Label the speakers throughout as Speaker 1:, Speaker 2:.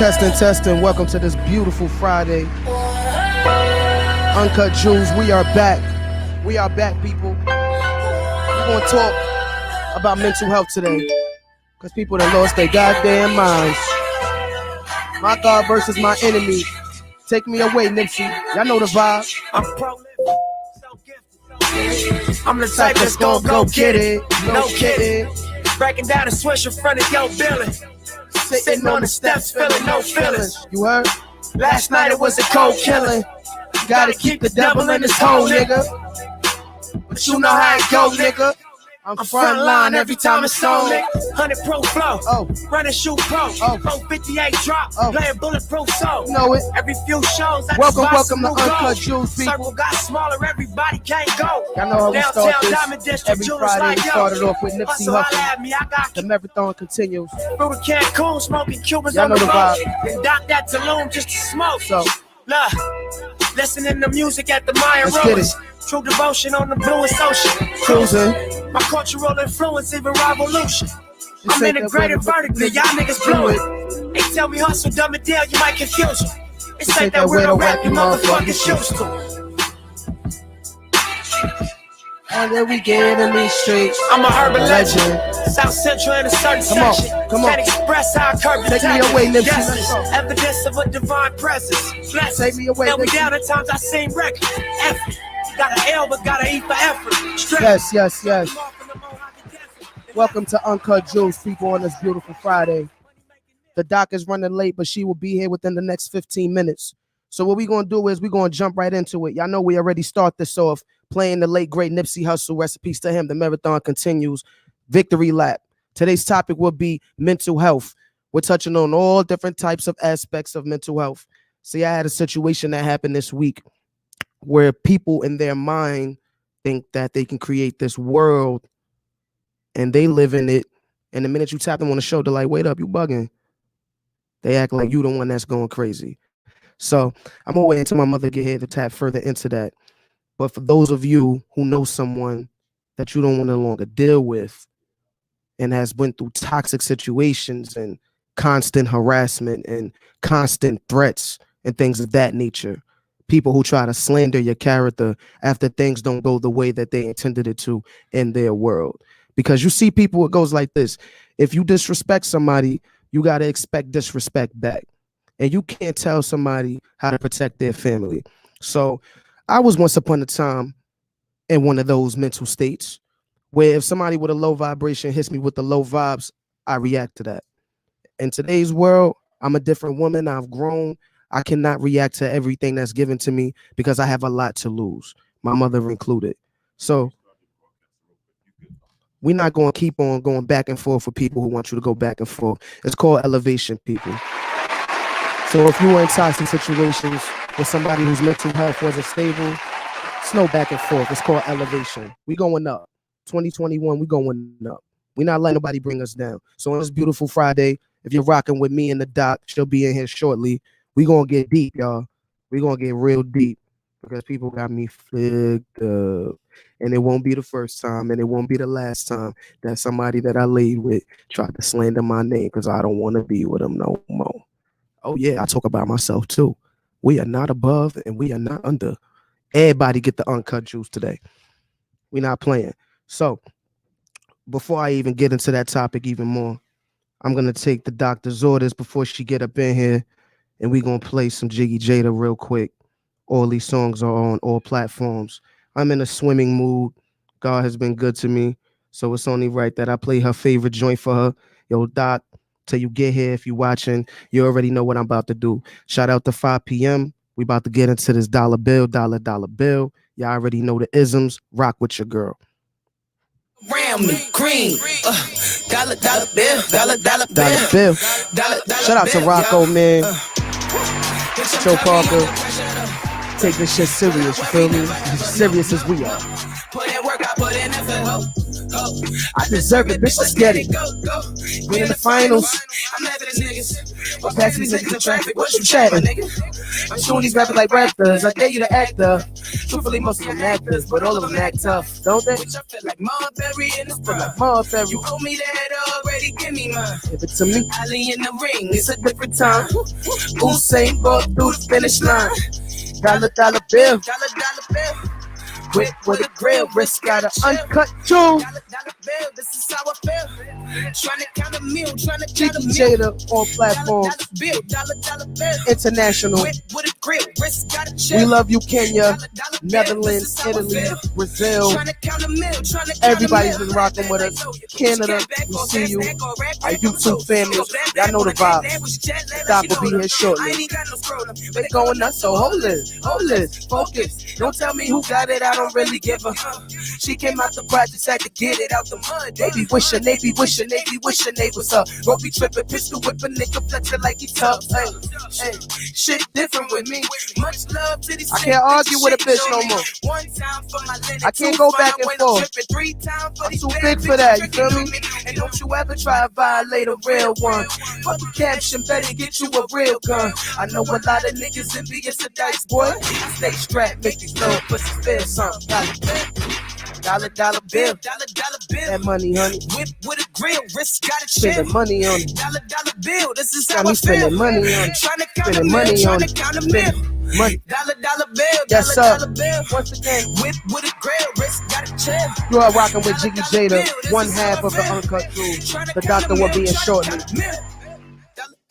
Speaker 1: Testing. Welcome to this beautiful Friday. Uncut Jewels, we are back. We are back, people. We're going to talk about mental health today. Because people that lost their goddamn minds. My God versus my enemy. Take me away, Nipsey. Y'all know the vibe.
Speaker 2: I'm prolific, so gifted. I'm the type that's gon' go get it. No kidding. Breaking down a swish in front of your building. Sitting on the steps, feeling no feelings.
Speaker 1: You heard?
Speaker 2: Last night it was a cold killing. Gotta keep the devil in his hole, nigga. But you know how it go, nigga.
Speaker 1: I'm
Speaker 2: front line every time it's on, nigga. 100 pro flow,
Speaker 1: Oh.
Speaker 2: running shoot pro,
Speaker 1: Oh.
Speaker 2: 458 drop,
Speaker 1: Oh.
Speaker 2: playing bulletproof soul.
Speaker 1: Know it.
Speaker 2: Every few shows, I
Speaker 1: Welcome
Speaker 2: just
Speaker 1: to Uncut Jewels, people.
Speaker 2: Circle got smaller, everybody can't go.
Speaker 1: Y'all know how we start
Speaker 2: Downtown
Speaker 1: this.
Speaker 2: Diamond District,
Speaker 1: Every
Speaker 2: jewelers
Speaker 1: Friday,
Speaker 2: like
Speaker 1: we
Speaker 2: yo.
Speaker 1: started off with Nipsey
Speaker 2: Hustle, holla
Speaker 1: Hussle.
Speaker 2: at me, I got
Speaker 1: The marathon continues.
Speaker 2: Through the Cancun, smoking Cubans
Speaker 1: Y'all
Speaker 2: on
Speaker 1: know
Speaker 2: the
Speaker 1: the
Speaker 2: boat.
Speaker 1: vibe.
Speaker 2: And dock that Tulum just to smoke.
Speaker 1: So,
Speaker 2: Look, listening to music at the Mayan
Speaker 1: Let's get
Speaker 2: Roads. True devotion on the bluest ocean.
Speaker 1: cruising.
Speaker 2: My cultural influence, even revolution. I'm
Speaker 1: ain't that
Speaker 2: integrated
Speaker 1: way,
Speaker 2: vertically, y'all niggas blew it. They tell me hustle, dumb it down, you might confuse you. It's ain't that weird rap you motherfuckers used to.
Speaker 1: And then we get in these streets.
Speaker 2: I'm a urban legend. South Central in a certain
Speaker 1: Come on,
Speaker 2: section.
Speaker 1: come on.
Speaker 2: Can't express how I curb the
Speaker 1: Take me
Speaker 2: tension.
Speaker 1: away, Nipsey.
Speaker 2: Yes,
Speaker 1: Let's go.
Speaker 2: evidence of a divine presence. Blessings.
Speaker 1: Take me away,
Speaker 2: And we
Speaker 1: Nipsey.
Speaker 2: down at times I seem reckless. Effort. Got an L, but gotta eat for effort. Straight.
Speaker 1: Yes. Welcome to Uncut Jewels, people, on this beautiful Friday. The doc is running late, but she will be here within the next 15 minutes. So what we're going to do is we're going to jump right into it. Y'all know we already start this off playing the late, great Nipsey Hussle. Recipes to him. The marathon continues. Victory lap. Today's topic will be mental health. We're touching on all different types of aspects of mental health. See, I had a situation that happened this week where people in their mind think that they can create this world and they live in it. And the minute you tap them on the shoulder, like, wait up, you bugging. They act like you the one that's going crazy. So I'm gonna wait until my mother get here to tap further into that. But for those of you who know someone that you don't want to longer deal with and has went through toxic situations and constant harassment and constant threats and things of that nature, people who try to slander your character after things don't go the way that they intended it to in their world. Because you see people, it goes like this. If you disrespect somebody, you got to expect disrespect back. And you can't tell somebody how to protect their family. So I was once upon a time in one of those mental states where if somebody with a low vibration hits me with the low vibes, I react to that. In today's world, I'm a different woman. I've grown. I cannot react to everything that's given to me because I have a lot to lose, my mother included. So we're not going to keep on going back and forth with people who want you to go back and forth. It's called elevation, people. So if you were in toxic situations with somebody whose mental health wasn't stable, it's no back and forth. It's called elevation. We going up. 2021, we going up. We're not letting nobody bring us down. So on this beautiful Friday, if you're rocking with me and the doc, she'll be in here shortly. We going to get deep, y'all. We going to get real deep because people got me flipped up. And it won't be the first time and it won't be the last time that somebody that I laid with tried to slander my name because I don't want to be with them no more. Oh, yeah, I talk about myself, too. We are not above and we are not under. Everybody get the uncut juice today. We're not playing. So before I even get into that topic even more, I'm going to take the doctor's orders before she get up in here, and we're going to play some Jiggy Jada real quick. All these songs are on all platforms. I'm in a swimming mood. God has been good to me, so it's only right that I play her favorite joint for her. Yo, Doc, till you get here, if you're watching, you already know what I'm about to do. Shout out to 5 p.m. We about to get into this dollar bill. Y'all already know the isms. Rock with your girl.
Speaker 3: Ram me, cream, dollar bill.
Speaker 1: Shout out to Rocco, man. Joe Parker. Take this shit serious, you feel me? As serious as we are.
Speaker 3: Put in work, I put in effort.
Speaker 1: I deserve it, bitch. Let's get it. Win in the finals.
Speaker 2: I'm having these niggas.
Speaker 1: Or pass these niggas in traffic. What you chatting? I'm showing these rappers like rappers. I dare you to act up. Truthfully, most of them actors, but all of them act tough, don't they?
Speaker 2: Bitch, I feel like Marbury in the
Speaker 1: Feel like
Speaker 2: front.
Speaker 1: Marbury.
Speaker 2: You owe me that already, give me mine.
Speaker 1: Give it to me.
Speaker 2: Ali in the ring, it's a different time. Usain Bolt through the finish line.
Speaker 1: Dollar bill.
Speaker 2: Dollar bill.
Speaker 1: Whip with a grill. Wrist got an uncut jewel.
Speaker 2: Dollar bill, this is how I feel. Trying to count a meal, trying to count
Speaker 1: Jiggy
Speaker 2: a meal.
Speaker 1: Jada on platforms.
Speaker 2: Dollar bill.
Speaker 1: International.
Speaker 2: Whip with a grill, wrist got a
Speaker 1: We
Speaker 2: chill.
Speaker 1: love you, Kenya,
Speaker 2: Dollar bill,
Speaker 1: Netherlands,
Speaker 2: this is how I
Speaker 1: Italy,
Speaker 2: feel.
Speaker 1: Brazil.
Speaker 2: Trying to count a meal, trying to count
Speaker 1: Everybody's
Speaker 2: a meal.
Speaker 1: been rocking with us. Canada, we see you. Our YouTube family, y'all know the vibes. Doc will be here shortly. They going nuts, so hold it, focus. Don't tell me who got it, I don't really give a. She came out the projects, had to get it out the mud. They be wishing they was up. Won't be tripping, pistol whipping, nigga flexing like he tough. Hey, shit different with me.
Speaker 2: Much love to these
Speaker 1: I can't argue with a bitch no more.
Speaker 2: One time for my linen,
Speaker 1: I can't
Speaker 2: two
Speaker 1: go
Speaker 2: for
Speaker 1: back
Speaker 2: my
Speaker 1: and
Speaker 2: window
Speaker 1: forth.
Speaker 2: tripping, three times for
Speaker 1: I'm
Speaker 2: these
Speaker 1: too
Speaker 2: bad
Speaker 1: big for
Speaker 2: bitches
Speaker 1: that, you feel
Speaker 2: tricking
Speaker 1: me?
Speaker 2: on
Speaker 1: And don't you ever try to violate a real one. Fuck the caption, better get you a real gun. I know a lot of niggas envious of dice, boy. I stay strapped, make these little pussies feel something. Dollar bill.
Speaker 2: Dollar bill.
Speaker 1: That money, honey.
Speaker 2: Whip with a grill, wrist got a chill.
Speaker 1: Spending money on it.
Speaker 2: Dollar bill, this is
Speaker 1: Got
Speaker 2: how
Speaker 1: me
Speaker 2: I feel.
Speaker 1: spending money on it.
Speaker 2: Trying to count a
Speaker 1: Spending
Speaker 2: meal,
Speaker 1: money
Speaker 2: trying
Speaker 1: on
Speaker 2: to
Speaker 1: it.
Speaker 2: count a meal.
Speaker 1: Money.
Speaker 2: Dollar bill,
Speaker 1: Yes,
Speaker 2: dollar
Speaker 1: sir.
Speaker 2: bill.
Speaker 1: Once again,
Speaker 2: Whip with a grill, wrist got a chill.
Speaker 1: you are rocking with Jiggy Jada, one half of the Uncut Jewels. The doctor will be in shortly.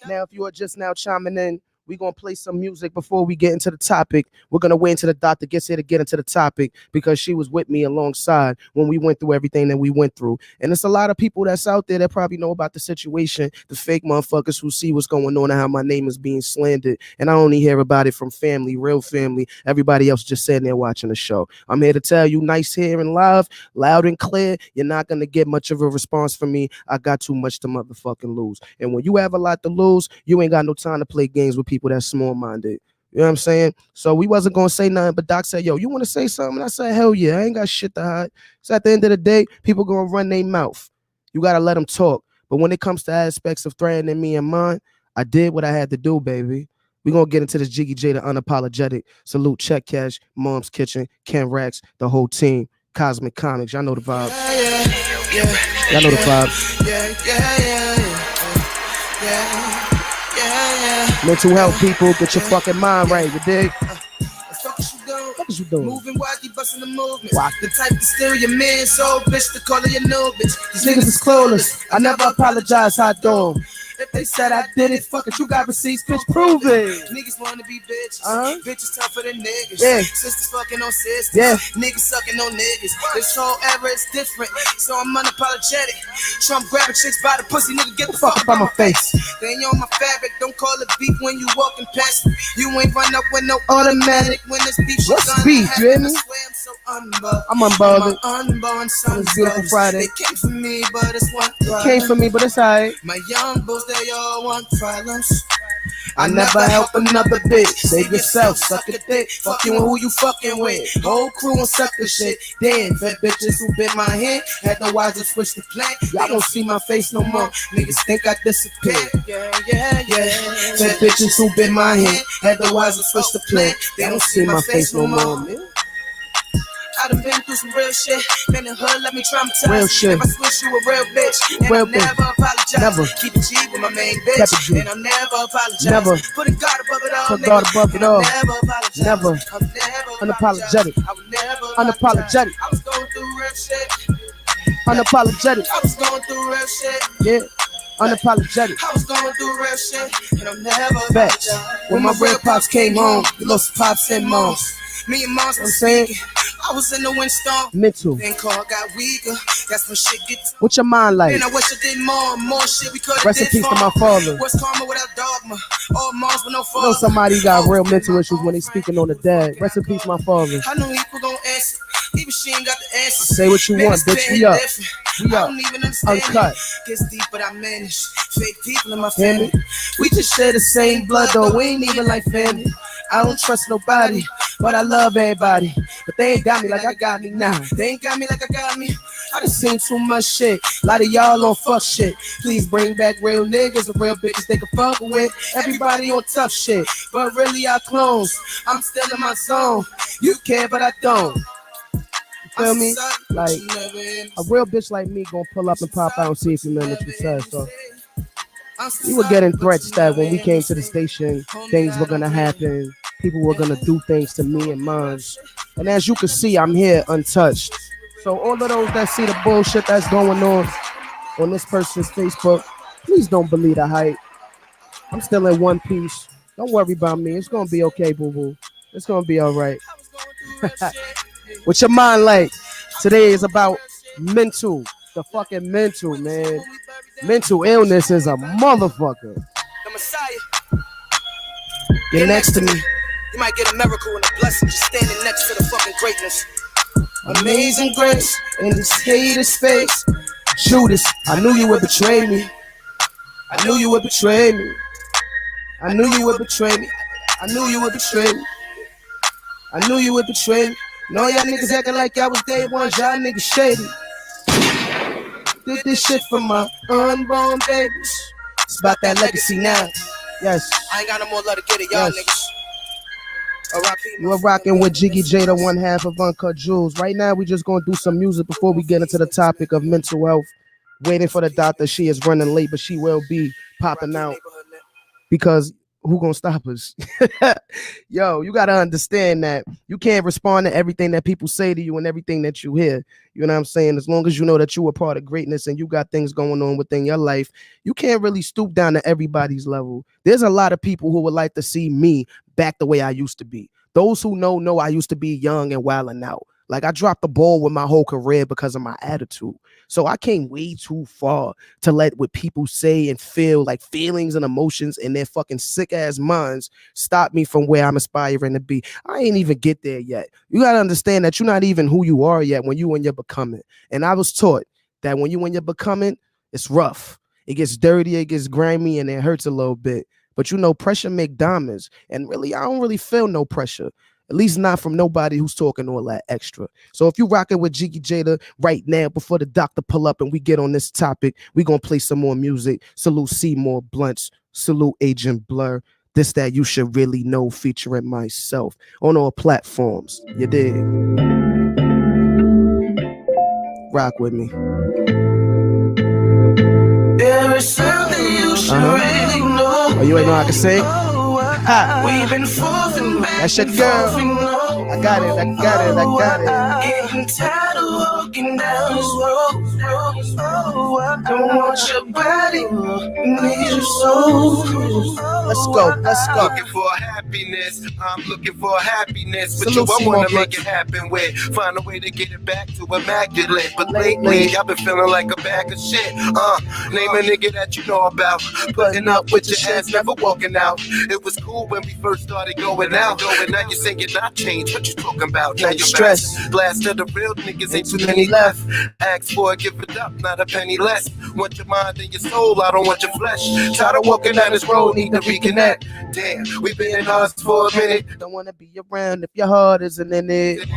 Speaker 1: Now, if you are just now chiming in, we're going to play some music before we get into the topic. We're going to wait until the doctor gets here to get into the topic because she was with me alongside when we went through everything that we went through. And it's a lot of people that's out there that probably know about the situation, the fake motherfuckers who see what's going on and how my name is being slandered. And I only hear about it from family, real family. Everybody else just sitting there watching the show. I'm here to tell you, nice here and live, loud and clear. You're not going to get much of a response from me. I got too much to motherfucking lose. And when you have a lot to lose, you ain't got no time to play games with people that's small-minded. You know what I'm saying? So we wasn't gonna say nothing, but Doc said, yo, you want to say something? I said, hell yeah, I ain't got shit to hide. So at the end of the day, people gonna run their mouth. You gotta let them talk. But when it comes to aspects of threatening me and mine, I did what I had to do, baby. We're gonna get into this Jiggy Jada unapologetic. Salute Check Cash, Mom's Kitchen, Ken Rax, the whole team, Cosmic Comics. Y'all know the vibe. Y'all know the vibe. Mental health, people, get your fucking mind right, you dig? What is you doing?
Speaker 2: Moving wacky, busting the movement.
Speaker 1: Wacky.
Speaker 2: The type to steal your man, so bitch, to call her your new bitch.
Speaker 1: These niggas is clueless. I never apologize, how I do 'em. If they said I did it, fuck it, you got receipts, bitch, prove it.
Speaker 2: Niggas wanna be bitches.
Speaker 1: Uh-huh.
Speaker 2: Bitches tougher than niggas.
Speaker 1: Yeah.
Speaker 2: Sisters fucking on sisters.
Speaker 1: Yeah.
Speaker 2: Niggas sucking on niggas. This whole era is different, so I'm unapologetic. Trump grabbing chicks by the pussy, nigga, get the fuck up on my face. They ain't on my fabric, don't call it beef when you walking past me. You ain't run up with no automatic when it's beef.
Speaker 1: What's
Speaker 2: gonna
Speaker 1: beef,
Speaker 2: happen.
Speaker 1: you hear me?
Speaker 2: I swear I'm so unbothered.
Speaker 1: I'm unbothered.
Speaker 2: My unborn son.
Speaker 1: It's beautiful Friday.
Speaker 2: They came for me, but it's one.
Speaker 1: Came for me, but it's alright.
Speaker 2: My young bulls, they all want problems.
Speaker 1: I never help another bitch. Save yourself, suck a dick. Fucking with who you fucking with. Whole crew on sucker shit. Damn, fat bitches who bit my hand. Had no wise to switch the plan. Y'all don't see my face no more. Niggas think I disappeared.
Speaker 2: Yeah.
Speaker 1: Fat bitches who bit my hand. Had no wise to switch the plan. They don't see my face no more, man.
Speaker 2: I done been through some real shit. Been in the hood, let me traumatize.
Speaker 1: Real shit.
Speaker 2: If I switch you a real bitch, and
Speaker 1: Real
Speaker 2: I'll never
Speaker 1: bitch.
Speaker 2: apologize.
Speaker 1: Never.
Speaker 2: Keep it G with my main
Speaker 1: Kept it
Speaker 2: bitch,
Speaker 1: G.
Speaker 2: and I'll never apologize.
Speaker 1: Never.
Speaker 2: Putting God above it all,
Speaker 1: Put
Speaker 2: nigga,
Speaker 1: God above it
Speaker 2: and I'll
Speaker 1: all.
Speaker 2: Never apologize.
Speaker 1: Never.
Speaker 2: I'll never
Speaker 1: Unapologetic.
Speaker 2: apologize. I would never
Speaker 1: Unapologetic.
Speaker 2: apologize. I was going through real shit.
Speaker 1: Unapologetic.
Speaker 2: I was going through real shit.
Speaker 1: Yeah. Unapologetic.
Speaker 2: I was going through real shit, and I'll never
Speaker 1: Facts.
Speaker 2: apologize.
Speaker 1: When my real pops came home, we lost pops and moms.
Speaker 2: Me and moms
Speaker 1: I'm
Speaker 2: was
Speaker 1: saying?
Speaker 2: speaking. I was in the windstorm.
Speaker 1: Mental.
Speaker 2: Then call got weaker. That's when shit gets.
Speaker 1: What's your mind like?
Speaker 2: And I wish I did more shit we could've
Speaker 1: Rest in
Speaker 2: did
Speaker 1: peace to
Speaker 2: for
Speaker 1: my
Speaker 2: 'em.
Speaker 1: father.
Speaker 2: What's karma without dogma? All moms with no
Speaker 1: I
Speaker 2: father.
Speaker 1: know somebody got real mental issues when they speaking on the dad. Rest in peace, my father.
Speaker 2: I know people gon' answer, even she ain't got the answer.
Speaker 1: Say what you want, bitch. We up. We
Speaker 2: I
Speaker 1: up.
Speaker 2: don't even understand
Speaker 1: Uncut.
Speaker 2: it. Gets deep, but I manage. Fake people in my
Speaker 1: Hear me?
Speaker 2: family.
Speaker 1: We just share the same blood, though we ain't even like family. I don't trust nobody, but I love everybody. But they ain't got me like I got me now.
Speaker 2: They ain't got me like I got me.
Speaker 1: I done seen too much shit. A lot of y'all on fuck shit. Please bring back real niggas and real bitches they can fuck with. Everybody on tough shit, but really I clones. I'm still in my zone. You care, but I don't. Feel me? Like a real bitch like me gonna pull up and pop out and see if you know what you said. So we were getting threats that when we came to the station, things were gonna happen. People were gonna do things to me and mine. And as you can see, I'm here untouched. So all of those that see the bullshit that's going on this person's Facebook, please don't believe the hype. I'm still in one piece. Don't worry about me. It's gonna be okay, boo boo. It's gonna be all right. What your mind like? Today is about mental. The fucking mental, man. Mental illness is a motherfucker.
Speaker 3: The Messiah.
Speaker 1: Get next to me.
Speaker 3: You might get a miracle and a blessing just standing next to the fucking greatness.
Speaker 1: Amazing grace in this haters' face. Judas, I knew you would betray me. I knew you would betray me. I knew you would betray me. I knew you would betray me. I knew you would betray me. No, y'all niggas acting like y'all was day one. Y'all niggas shady. Did this shit for my unborn babies. It's about that legacy now. Yes.
Speaker 3: I ain't got no more love to get it, y'all niggas.
Speaker 1: You are rocking with Jiggy Jada, one half of Uncut Jewels. Right now, we just gonna do some music before we get into the topic of mental health. Waiting for the doctor. She is running late, but she will be popping out because who gonna stop us? Yo, you gotta understand that you can't respond to everything that people say to you and everything that you hear. You know what I'm saying? As long as you know that you are part of greatness and you got things going on within your life, you can't really stoop down to everybody's level. There's a lot of people who would like to see me back the way I used to be. Those who know I used to be young and wilding out. Like I dropped the ball with my whole career because of my attitude. So I came way too far to let what people say and feel, like feelings and emotions in their fucking sick ass minds, stop me from where I'm aspiring to be. I ain't even get there yet. You gotta understand that you're not even who you are yet when you and you're becoming. And I was taught that when you and you're becoming, it's rough. It gets dirty, it gets grimy, and it hurts a little bit. But you know, pressure make diamonds. And really, I don't really feel no pressure. At least not from nobody who's talking all that extra. So if you rocking with Jiggy Jada right now, before the doctor pull up and we get on this topic, we gonna play some more music. Salute Seymour Blunts. Salute Agent Blur. This That You Should Really Know featuring myself on all platforms. You dig? Rock with me.
Speaker 3: There is something you should really know.
Speaker 1: Oh, you ain't know I can sing? Ha.
Speaker 3: We've been forthing back.
Speaker 1: That's your girl. I got it.
Speaker 3: Getting tired of walking down this road. I don't want your body, need your soul.
Speaker 1: Let's go.
Speaker 2: Looking for happiness, I'm looking for happiness. But
Speaker 1: Salute,
Speaker 2: you, I wanna
Speaker 1: Seymour
Speaker 2: make it happen with. Find a way to get it back to immaculate. But lately, I've been feeling like a bag of shit. Name a nigga that you know about. Putting up with your ass, never walking out. It was cool when we first started going out. Now you're saying you're not changed. What you talking about? Now you're stressed. Blast of the real niggas, ain't too many left. Ask for it, give it up, not a penny less. Want your mind and your soul, I don't want your flesh. Tired of walking down this road, need to reconnect. Damn, we've been in us for a minute.
Speaker 1: Don't wanna be around if your heart isn't in it.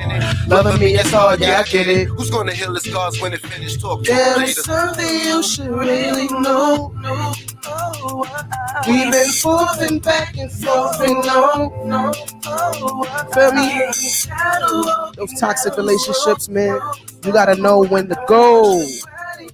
Speaker 1: Loving me is hard, yeah, I get it.
Speaker 2: Who's gonna heal the scars when it's finished? Talk to
Speaker 3: There
Speaker 2: me
Speaker 3: is
Speaker 2: later.
Speaker 3: something you should really know.
Speaker 1: We've been forthing back and forth and on. Feel me? Those toxic relationships, man, you gotta know when to go.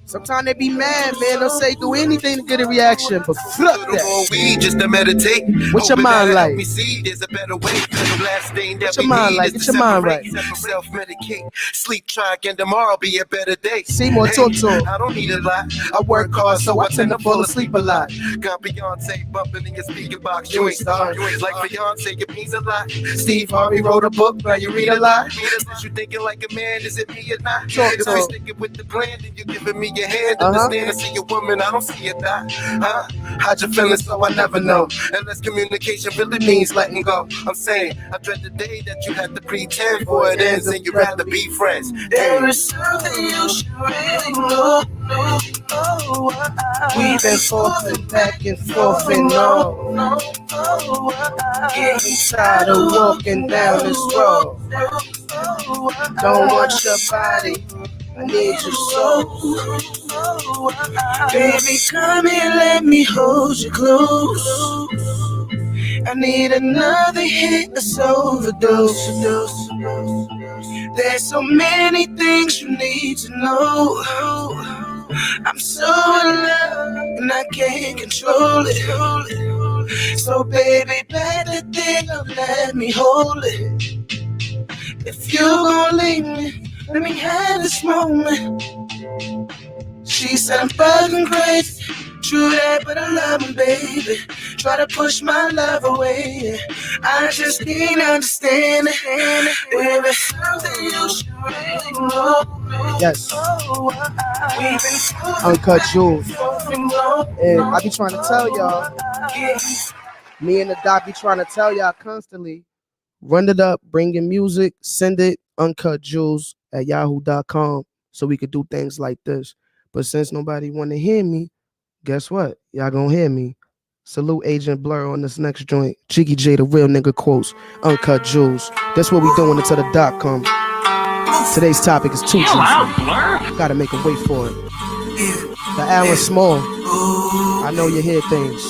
Speaker 1: Sometimes they be mad, man. They'll say do anything to get a reaction, but fuck that.
Speaker 2: We just to meditate.
Speaker 1: What's your mind like?
Speaker 2: We see there's a better way. The last thing that
Speaker 1: What's your
Speaker 2: we
Speaker 1: mind
Speaker 2: need
Speaker 1: like?
Speaker 2: is
Speaker 1: Get
Speaker 2: to
Speaker 1: your mind
Speaker 2: separate,
Speaker 1: right.
Speaker 2: self-medicate. Sleep, try again tomorrow, be a better day.
Speaker 1: Seymour, talk to him.
Speaker 2: I don't need a lot. I work hard, so I tend to fall asleep a lot. Got Beyonce bumping in your speaker box. You ain't star. Like Beyonce, it means a lot. Steve Harvey wrote a book, now you read a lot. Is you thinking like a man, is it me or not? If we sticking with the plan, then you giving me your hand. Understand I see a woman, I don't see a dot. How'd you feeling, so I never know. Unless communication really means letting go. I'm saying, I dread the day that you have to pretend for it ends and you'd rather be friends.
Speaker 3: There is something you should really know.
Speaker 1: We've been forthing back and forth and on. Getting tired of walking down this road. Don't want your body,
Speaker 3: I need you so. Baby, come here, let me hold you close. I need another hit, this overdose. There's so many things you need to know. I'm so in love and I can't control it. So baby, back the thing up, let me hold it. If you gon' leave me, let me have this moment. She said I'm fucking crazy, true that, but I love him, baby. Try to push my love away, I just can't understand it. Baby, something you should really know.
Speaker 1: Yes. Uncut Jewels. And I be trying to tell y'all, me and the doc be trying to tell y'all constantly, run it up, bring your music, send it, uncutjewels@yahoo.com, so we could do things like this. But since nobody want to hear me, guess what? Y'all gonna hear me. Salute Agent Blur on this next joint. Jiggy J, the real nigga quotes, Uncut Jewels. That's what we doing until the doc come. Today's topic is too juicy. Gotta make him wait for it. The Alan Small. I know you hear things.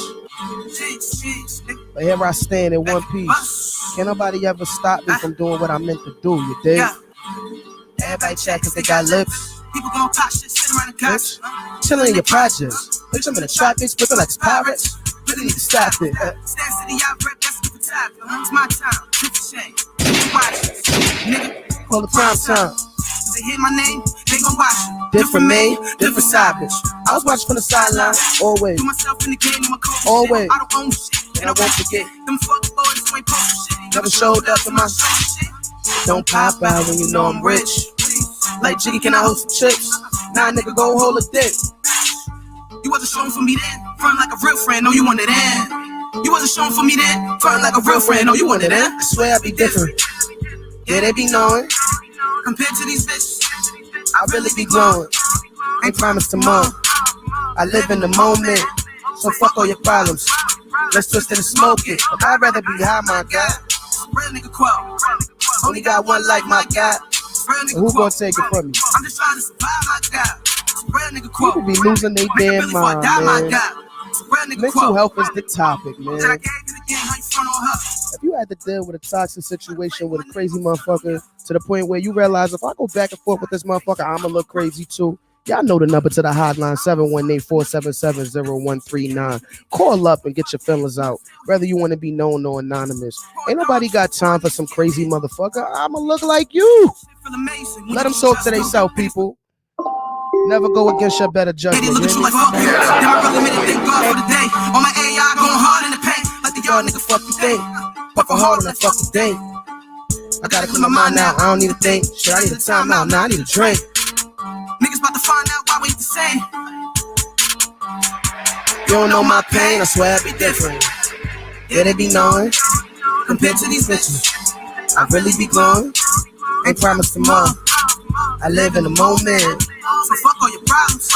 Speaker 1: But here I stand in one piece. Can't nobody ever stop me from doing what I meant to do, you dig? Everybody chat cause they got lips.
Speaker 3: People gon' talk shit, sit around the couch.
Speaker 1: Chillin' in your projects. Bitch, I'm in the trap, bitch, whipping like pirates. Really need to stop it.
Speaker 3: Stand city, y'all rep, that's the time. It's my time, it's a shame. Watch this, nigga.
Speaker 1: Call the prime time.
Speaker 3: They hear my name, they gon' watch it.
Speaker 1: Different me, different side, bitch. I was watching from the sideline, always.
Speaker 3: Do myself in the game, I'm a coach.
Speaker 1: Always.
Speaker 3: I don't own shit,
Speaker 1: And I won't forget.
Speaker 3: them fuck boys who ain't posting shit.
Speaker 1: Never showed up to my
Speaker 3: shit.
Speaker 1: Don't pop out when you know I'm rich. Like Jiggy, can I hold some chips? Nah, nigga, go hold a dick.
Speaker 3: You wasn't showing for me then, front like a real friend, no you wanted in. You wasn't showing for me then, front like a real friend, no you wanted in.
Speaker 1: I swear I be different. Yeah, they be knowing.
Speaker 3: Compared to these bitches,
Speaker 1: I really be glowing. Ain't promised tomorrow. I live in the moment. So fuck all your problems. Let's twist it and smoke it. But I'd rather be high, my God.
Speaker 3: real nigga quote.
Speaker 1: Only got one life, my God.
Speaker 3: Real nigga
Speaker 1: Who gonna
Speaker 3: quote.
Speaker 1: take it from me?
Speaker 3: I'm just trying to survive, my God. Real nigga quote.
Speaker 1: People be losing their
Speaker 3: Make a
Speaker 1: damn
Speaker 3: billy before I
Speaker 1: mind,
Speaker 3: die, my
Speaker 1: man.
Speaker 3: God. Real nigga
Speaker 1: Mental
Speaker 3: quote.
Speaker 1: health is the topic, man.
Speaker 3: That I gave you again, how you front on her.
Speaker 1: If you had to deal with a toxic situation with a crazy motherfucker to the point where you realize if I go back and forth with this motherfucker, I'ma look crazy too. Y'all know the number to the hotline, 718-477-0139. Call up and get your feelings out, whether you want to be known or anonymous. Ain't nobody got time for some crazy motherfucker. I'ma look like you. Let them talk to themselves, people. Never go against your better judgment.
Speaker 3: Look at you like, oh, then my brother made it thank God for the day. On my AI going hard in the paint. Like the y'all nigga fuck the thing.
Speaker 1: Fucking hard on the fucking thing. I gotta clear my mind now. I don't need to think. Shit, I need a time out. Now I need a drink.
Speaker 3: Niggas about to find out why we the same.
Speaker 1: You don't know my pain. I swear I be different. Yeah, they be knowing. Compared to these bitches, I really be glowing. Ain't promised tomorrow. I live in the moment.
Speaker 3: So fuck all your problems.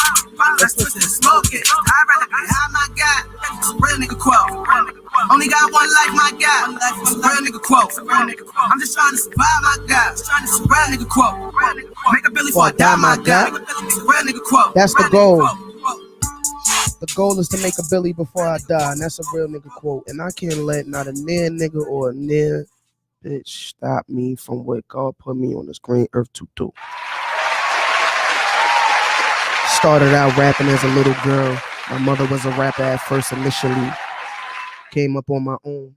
Speaker 3: Let's twist it and smoke it. I'd rather be high, my God. Real nigga quote. Only got one life, my God. Real nigga quote. I'm just trying to survive, my God. Real nigga quote. Make a billy before I die, my God. Real nigga quote.
Speaker 1: That's the goal. The goal is to make a Billy before I die, and that's a real nigga quote. And I can't let not a near nigga or a near bitch stop me from what God put me on this green earth to do. Started out rapping as a little girl. My mother was a rapper at first initially. Came up on my own.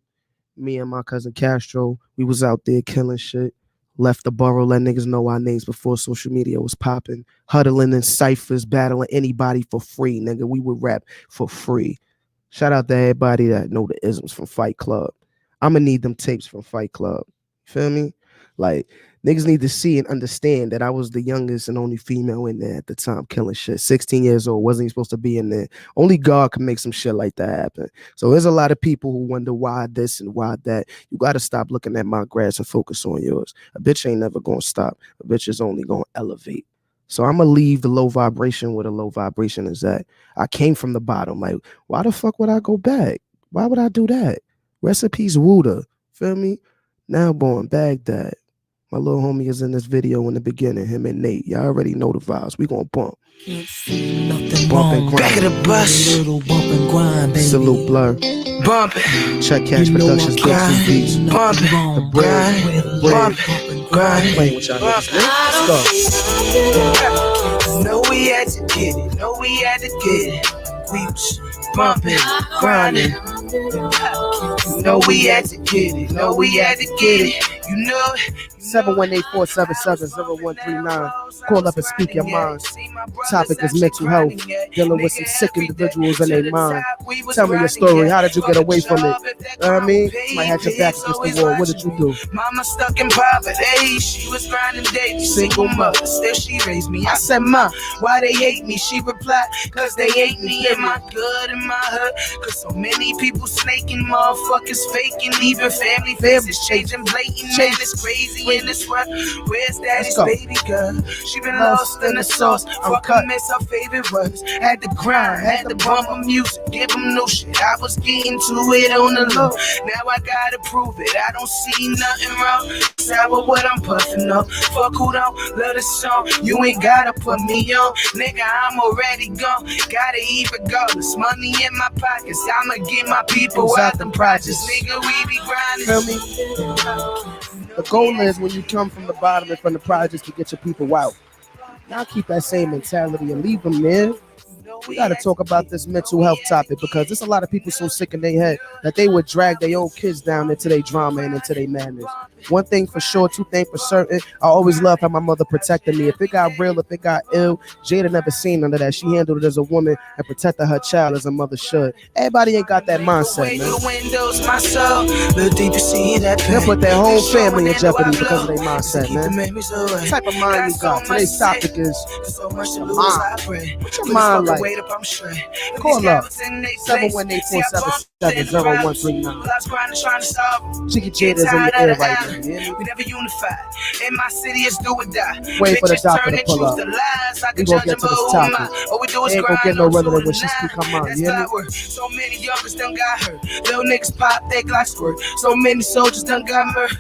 Speaker 1: Me and my cousin Castro, we was out there killing shit. Left the borough, let niggas know our names before social media was popping. Huddling in ciphers, battling anybody for free, nigga. We would rap for free. Shout out to everybody that know the isms from Fight Club. I'ma need them tapes from Fight Club. Feel me? Like, niggas need to see and understand that I was the youngest and only female in there at the time killing shit. 16 years old, wasn't even supposed to be in there. Only God can make some shit like that happen. So there's a lot of people who wonder why this and why that. You got to stop looking at my grass and focus on yours. A bitch ain't never going to stop. A bitch is only going to elevate. So I'm going to leave the low vibration where the low vibration is at. I came from the bottom. Like, why the fuck would I go back? Why would I do that? Recipes Wuda. Feel me? Now born Baghdad. My little homie is in this video in the beginning. Him and Nate. Y'all already know the vibes. We gonna bump.
Speaker 2: Can't see nothing
Speaker 1: Bump
Speaker 2: wrong.
Speaker 1: and grind.
Speaker 3: Back of the bus.
Speaker 2: Little bump and grind, baby.
Speaker 1: Salute Blur.
Speaker 3: Bumping,
Speaker 1: Check Cash
Speaker 2: You know
Speaker 1: Productions.
Speaker 2: I
Speaker 1: Big
Speaker 2: can't
Speaker 1: Two Beats.
Speaker 2: see
Speaker 3: Bump
Speaker 2: nothing
Speaker 3: it.
Speaker 2: wrong.
Speaker 1: The bread.
Speaker 3: grind,
Speaker 1: Bread.
Speaker 3: bumping, grind.
Speaker 1: Playing with y'all niggas. Man. Let's go.
Speaker 3: No, we had to get it. No, we had to get it. We was bumping, grinding. No, we had to get it. No, we had to get it. You know it.
Speaker 1: 718-477-0139. Call up and speak your mind. Topic is mental health. Dealing with some sick individuals in their mind. Tell me your story. How did you get away from it? Know what I mean? Somebody had your back against the wall. What did you do?
Speaker 3: Mama stuck in poverty. She was grinding daily. Single mother. Still she raised me. I said, Ma, why they hate me? She replied, cause they hate me in my good and my hood. Cause so many people snaking, motherfuckers faking. Even family faces changing blatant. Man, it's crazy in this world. Where's daddy's baby girl? She been lost in the sauce. Fucking miss her favorite words. Had to grind, had to bump her music. Give them no shit. I was getting to it on the low. Now I gotta prove it. I don't see nothing wrong. Sour what I'm puffing up. Fuck who don't love the song. You ain't gotta put me on. Nigga, I'm already gone. Gotta eat regardless. Money in my pockets. I'ma get my people out the projects. Nigga, we be grinding.
Speaker 1: Feel me? The goal is when you come from the bottom and from the projects to get your people out. Now keep that same mentality and leave them there. We got to talk about this mental health topic because there's a lot of people so sick in their head that they would drag their own kids down into their drama and into their madness. One thing for sure, two things for certain. I always love how my mother protected me. If it got real, if it got ill, Jada never seen none of that. She handled it as a woman and protected her child as a mother should. Everybody ain't got that mindset, man. They put their whole family in jeopardy because of their mindset, man. What type of mind you got? Today's topic is your mind. What's your mind like? Call up 718-477-0139. Chicky Jada's in the air right now.
Speaker 3: We never unified. In my city, it's do or die.
Speaker 1: Wait for the doctor to pull up. We gonna get to this topic. Ain't gonna get no rather than when she speak her mind. You hear me?
Speaker 3: So many youngers done got hurt. Little niggas pop their Glock squirt. So many soldiers done got murdered.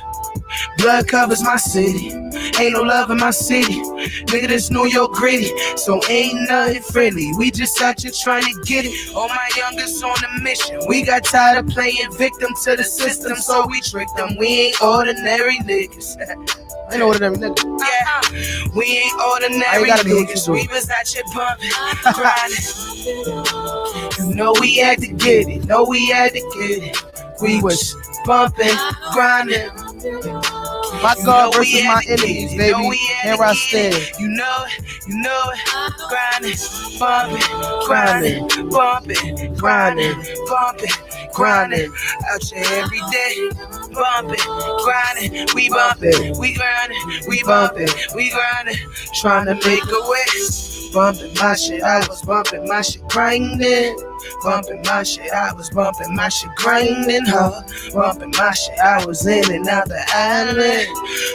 Speaker 3: Blood covers my city. Ain't no love in my city. Nigga, this New York gritty. So ain't nothing friendly. We just out here trying to get it. All my youngers on a mission. We got tired of playing victim to the system, so we tricked them. We ain't ordinary niggas.
Speaker 1: Ain't ordinary niggas.
Speaker 3: Yeah, we ain't ordinary niggas. We was out here bumping, grinding. You know we had to get it. Know we had to get it. We was bumping, grinding.
Speaker 1: My God versus my enemies, baby. Here I stand.
Speaker 3: You know it, grinding, bumping, grinding, bumping, grinding, bumping, grinding. Out here every day, bumping, grinding, we bumping, we grinding, we bumping, we grinding, trying to make a way. Bumping my shit, I was bumping my shit, grinding. Bumping my shit, I was bumping my shit, grinding hard. Bumping my shit, I was in and out the island.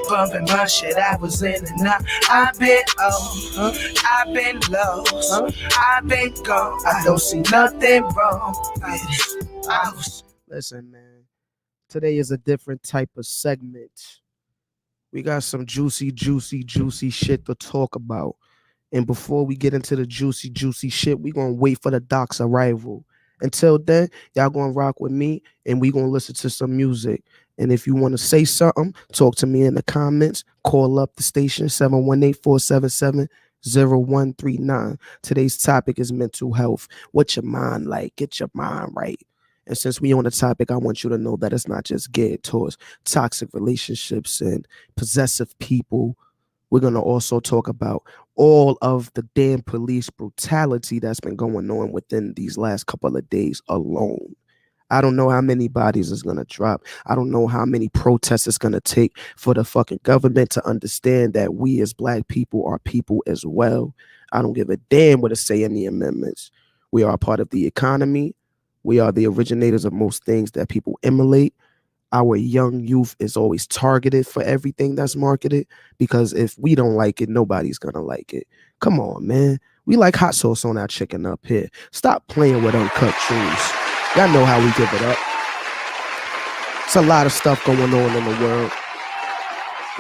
Speaker 3: Bumping my shit, I was in and out. I've been on, I've been lost, I've been gone. I don't see nothing wrong with it.
Speaker 1: Listen, man. Today is a different type of segment. We got some juicy shit to talk about. And before we get into the juicy shit, we gonna wait for the doc's arrival. Until then, y'all gonna rock with me and we gonna listen to some music. And if you want to say something, talk to me in the comments. Call up the station 718-477-0139. Today's topic is mental health. What's your mind like? Get your mind right. And since we on the topic, I want you to know that it's not just geared towards toxic relationships and possessive people. We're going to also talk about all of the damn police brutality that's been going on within these last couple of days alone. I don't know how many bodies is going to drop. I don't know how many protests it's going to take for the fucking government to understand that we as black people are people as well. I don't give a damn what it say in the amendments. We are a part of the economy. We are the originators of most things that people emulate. Our young youth is always targeted for everything that's marketed because if we don't like it, nobody's going to like it. Come on, man. We like hot sauce on our chicken up here. Stop playing with Uncut Jewels. Y'all know how we give it up. It's a lot of stuff going on in the world.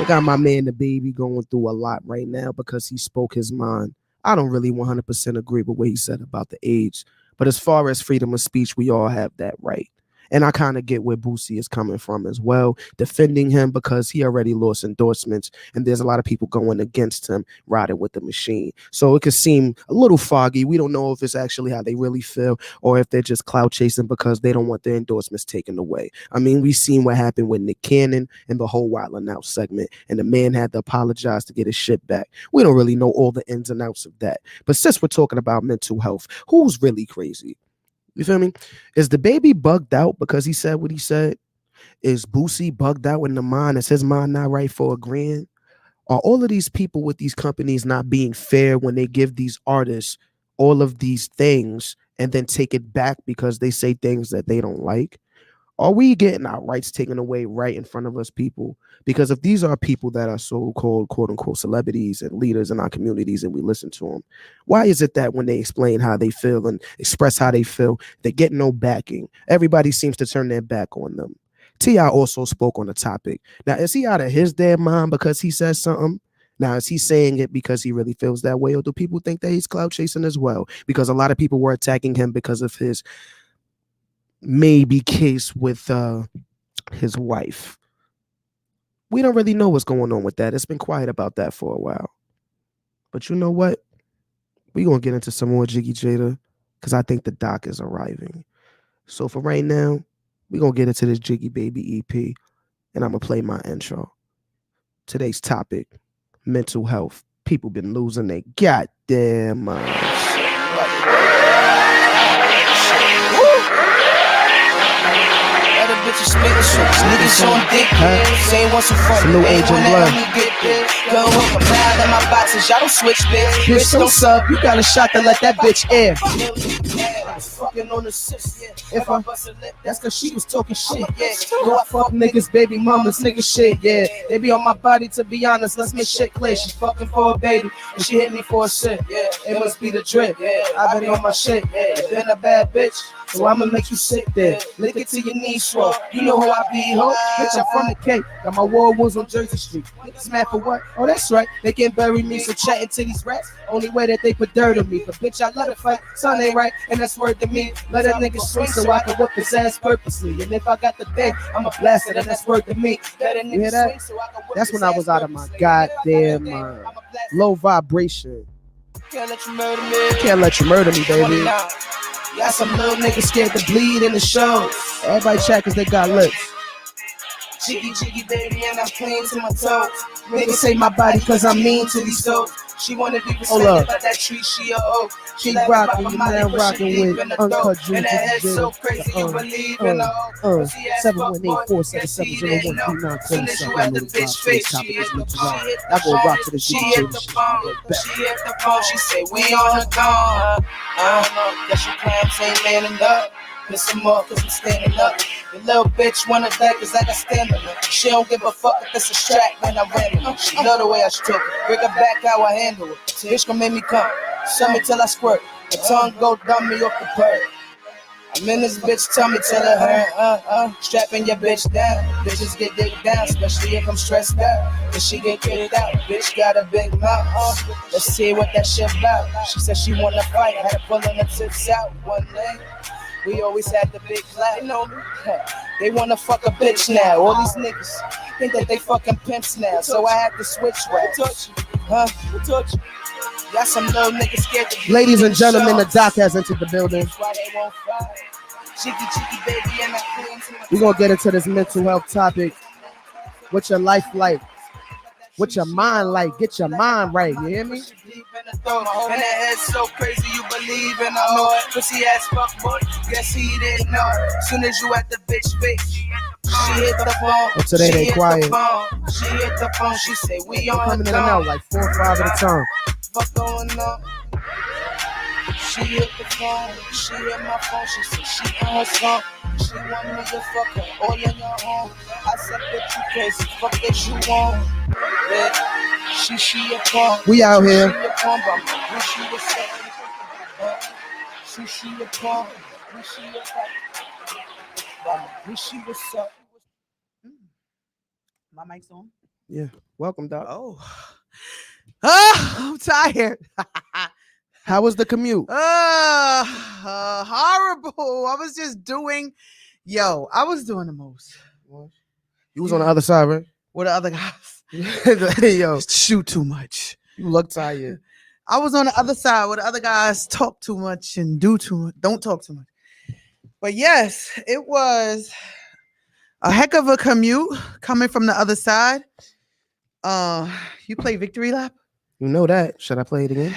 Speaker 1: They got my man, the baby, going through a lot right now because he spoke his mind. I don't really 100% agree with what he said about the age, but as far as freedom of speech, we all have that right. And I kind of get where Boosie is coming from as well, defending him because he already lost endorsements, and there's a lot of people going against him, riding with the machine. So it could seem a little foggy. We don't know if it's actually how they really feel or if they're just clout chasing because they don't want their endorsements taken away. I mean, we've seen what happened with Nick Cannon and the whole Wild 'N Out segment, and the man had to apologize to get his shit back. We don't really know all the ins and outs of that. But since we're talking about mental health, who's really crazy? You feel me? Is the baby bugged out because he said what he said? Is Boosie bugged out in the mind? Is his mind not right for agreeing? Are all of these people with these companies not being fair when they give these artists all of these things and then take it back because they say things that they don't like? Are we getting our rights taken away right in front of us, people? Because if these are people that are so-called quote unquote celebrities and leaders in our communities and we listen to them, why is it that when they explain how they feel and express how they feel, they get no backing? Everybody seems to turn their back on them. T.I. also spoke on the topic. Now, is he out of his damn mind because he says something? Now, is he saying it because he really feels that way, or do people think that he's clout chasing as well? Because a lot of people were attacking him because of his maybe case with his wife. We don't really know what's going on with that. It's been quiet about that for a while. But you know what? We're going to get into some more Jiggy Jada because I think the doc is arriving. So for right now, we're going to get into this Jiggy Baby EP, and I'm going to play my intro. Today's topic, mental health. People been losing their goddamn minds.
Speaker 3: Bitches spitting shit, niggas on dick, saying what's so funny.
Speaker 1: Salute Agent Blood.
Speaker 3: Go hook a mile in my boxes, y'all don't switch, bitch.
Speaker 1: Bitch, don't sub. You got a shot to let that bitch air.
Speaker 3: Fucking on the sis,
Speaker 1: If I bust a lip, that's cause she was talking shit. Yeah, go I fuck niggas, baby mamas, nigga shit. Yeah, they be on my body. To be honest, let's make shit clear. She fucking for a baby, and she hit me for a shit. Yeah, it must be the drip. Yeah, I've been on my shit. Yeah, been a bad bitch, so I'ma make you sick there. Lick it till your knees swell. You know who I be, ho? Bitch, I'm from the Cape. Got my war wounds on Jersey Street. Niggas mad for what? Oh, that's right. They can't bury me, so chatting to these rats. Only way that they put dirt on me. But bitch, I love to fight. Son ain't right, and that's word to me. Let a nigga swing so I can whip his ass purposely. And if I got the thing, I'ma blast it, and that's word to me. You hear that? That's when I was out of my goddamn mind. Low vibration.
Speaker 3: Can't let you murder me.
Speaker 1: Can't let you murder me, baby.
Speaker 3: Got some little niggas scared to bleed in the show.
Speaker 1: Everybody chat cause they got lips.
Speaker 3: Jiggy, jiggy, baby, and I'm clean to my toes. Niggas say my body cause I'm mean to these souls. She wanna be respected by that tree, she a hoe.
Speaker 1: She rockin', you now rockin' with Uncut Jewels.
Speaker 3: And that head so crazy, you believe in a hoe.
Speaker 1: 718-477-0139.
Speaker 3: Soon as you at the bitch face, she hit the phone. She hit the phone, she say we on her gone. I don't know, guess your clams ain't landing up. Piss him off cause I'm standing up. Your little bitch wanna die cause I got stamina. She don't give a fuck if it's a strap, man, I ran her. She love the way I took it. Bring her back how I handle it. Bitch gon' make me come. Show me till I squirt. The tongue go dumb me off the perk. I'm in this bitch tummy till it hurt. Strapping your bitch down. Bitches get dick down, especially if I'm stressed out. Cause she get kicked out. Bitch got a big mouth. Let's see what that shit about. She said she wanna fight. Had her pulling her tits out one day. We always had the big clap, you know me. They wanna fuck a bitch now. All these niggas think that they fucking pimps now. So I had to switch raps. Who touch you? Got some little niggas scared to.
Speaker 1: Ladies and gentlemen, the doc has entered the building. We're gonna get into this mental health topic. What's your life like? What's your mind like? Get your mind right, you hear me?
Speaker 3: And that head so crazy you believe in a hoe. Pussy ass fuck boy, guess he didn't know. Soon as you at the bitch face, she hit the phone.
Speaker 1: Oh, today they quiet.
Speaker 3: She hit the phone, she say we on
Speaker 1: coming in and out like 4 or 5 at a time.
Speaker 3: What's going on? She hit the phone, she hit my phone, she said she on her phone. She want me to fuck her all in your home. I said, bitch, you crazy, fuck that you want. Yeah. She a phone.
Speaker 1: We out here.
Speaker 3: She a phone.
Speaker 1: My mic's on. Yeah. Welcome, Doc.
Speaker 4: I'm tired.
Speaker 1: How was the commute?
Speaker 4: Horrible. I was just doing, I was doing the most.
Speaker 1: You was on the other side, right?
Speaker 4: With the other guys.
Speaker 1: Yo,
Speaker 4: Shoot too much.
Speaker 1: you look tired.
Speaker 4: I was on the other side where the other guys talk too much and do too much. Don't talk too much. But yes, it was a heck of a commute coming from the other side. You play Victory Lap?
Speaker 1: You know that. Should I play it again?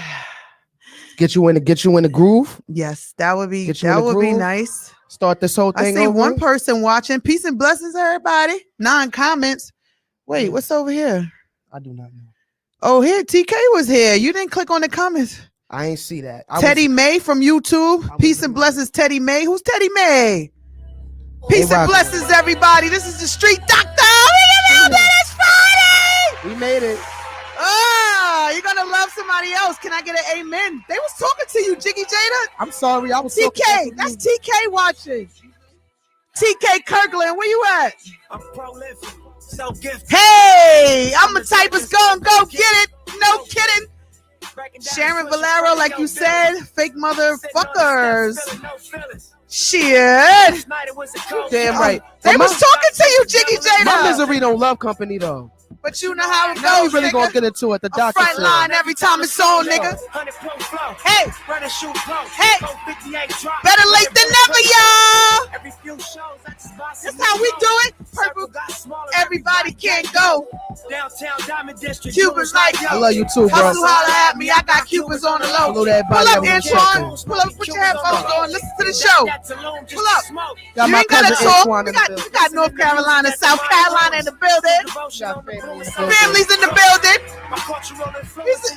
Speaker 1: Get you in the groove.
Speaker 4: Yes, that would be
Speaker 1: groove.
Speaker 4: nice.
Speaker 1: Start this whole thing
Speaker 4: I see
Speaker 1: over.
Speaker 4: one person watching. Peace and blessings, everybody. 9 comments. Wait, what's over here?
Speaker 1: I do not know.
Speaker 4: Oh, here TK was here. You didn't click on the comments.
Speaker 1: I ain't see that.
Speaker 4: Teddy May from YouTube. Peace and blessings, Teddy May. Who's Teddy May? Peace and blessings, everybody. This is the Street Doctor. It's Friday.
Speaker 1: We made it.
Speaker 4: You're gonna love somebody else. Can I get an amen? They was talking to you, Jiggy Jada.
Speaker 1: I'm sorry. I was
Speaker 4: TK. That's TK watching. TK Kirkland, where you at?
Speaker 2: I'm prolific, so gifted.
Speaker 4: Hey, I'm the type of go get it. No kidding. Sharon Valero, like you said, fake motherfuckers. Shit.
Speaker 1: Damn right.
Speaker 4: They was talking to you, Jiggy Jada.
Speaker 1: My misery don't love company though.
Speaker 4: But you know how it goes.
Speaker 1: Now we really
Speaker 4: nigga.
Speaker 1: gonna get into it. The doctor
Speaker 4: front line every time it's on, nigga. Hey, hey, better late than never, y'all. That's how we do it. Purple, everybody can't go. Cubans like yo.
Speaker 1: I love you too, bro.
Speaker 4: Hustle, holla at me. I got Cubans on the low.
Speaker 1: Pull up,
Speaker 4: Antoine. Pull up, put your headphones on. Listen to the show. Pull up.
Speaker 1: Got
Speaker 4: You
Speaker 1: my
Speaker 4: ain't gotta
Speaker 1: cousin
Speaker 4: talk.
Speaker 1: Antoine
Speaker 4: We
Speaker 1: in the
Speaker 4: got
Speaker 1: building.
Speaker 4: North Carolina, South Carolina in the building. Families in the building.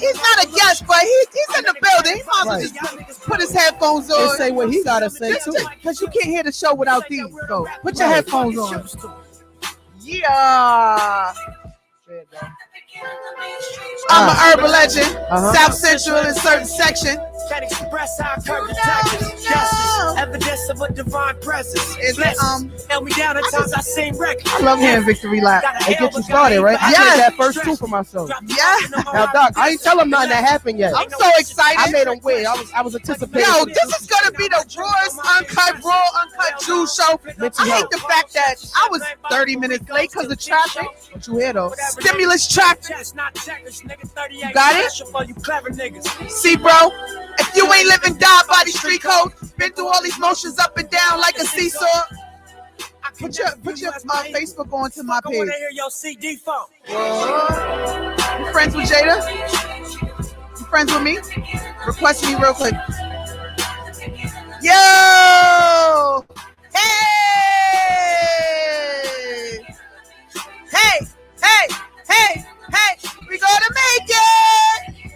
Speaker 4: He's not a guest, but he's in the building. He might as well just put his headphones
Speaker 1: And
Speaker 4: on.
Speaker 1: say what he gotta say too.
Speaker 4: Because you can't hear the show without these. So put your headphones on. Yeah. I'm an urban legend. South Central in certain section.
Speaker 2: Can express how I curb the Texas. Yes, evidence of a divine presence.
Speaker 4: Is it,
Speaker 2: held me down at times I sing records.
Speaker 4: I love hearing Victory Lap.
Speaker 1: It get you started, right? I
Speaker 4: Yes.
Speaker 1: did that first two for myself.
Speaker 4: Yeah.
Speaker 1: Now, Doc, I ain't tell him nothing that happened yet.
Speaker 4: I'm so excited.
Speaker 1: I made him wait. I was anticipating.
Speaker 4: Yo, this is gonna be the rawest uncut Jews show. I hate the fact that I was 30 minutes late because of traffic.
Speaker 1: What you hear though?
Speaker 4: Stimulus traffic.
Speaker 2: You
Speaker 4: got it?
Speaker 2: You clever niggas.
Speaker 4: See, bro, if you ain't living die by the street code, been through all these motions up and down like a seesaw. Put your Facebook onto my
Speaker 2: I want
Speaker 4: page.
Speaker 2: to hear your CD phone.
Speaker 4: You friends with Jada? You friends with me? Request me real quick. Yo! Hey! Hey! Hey! Hey! Hey! We gonna make it!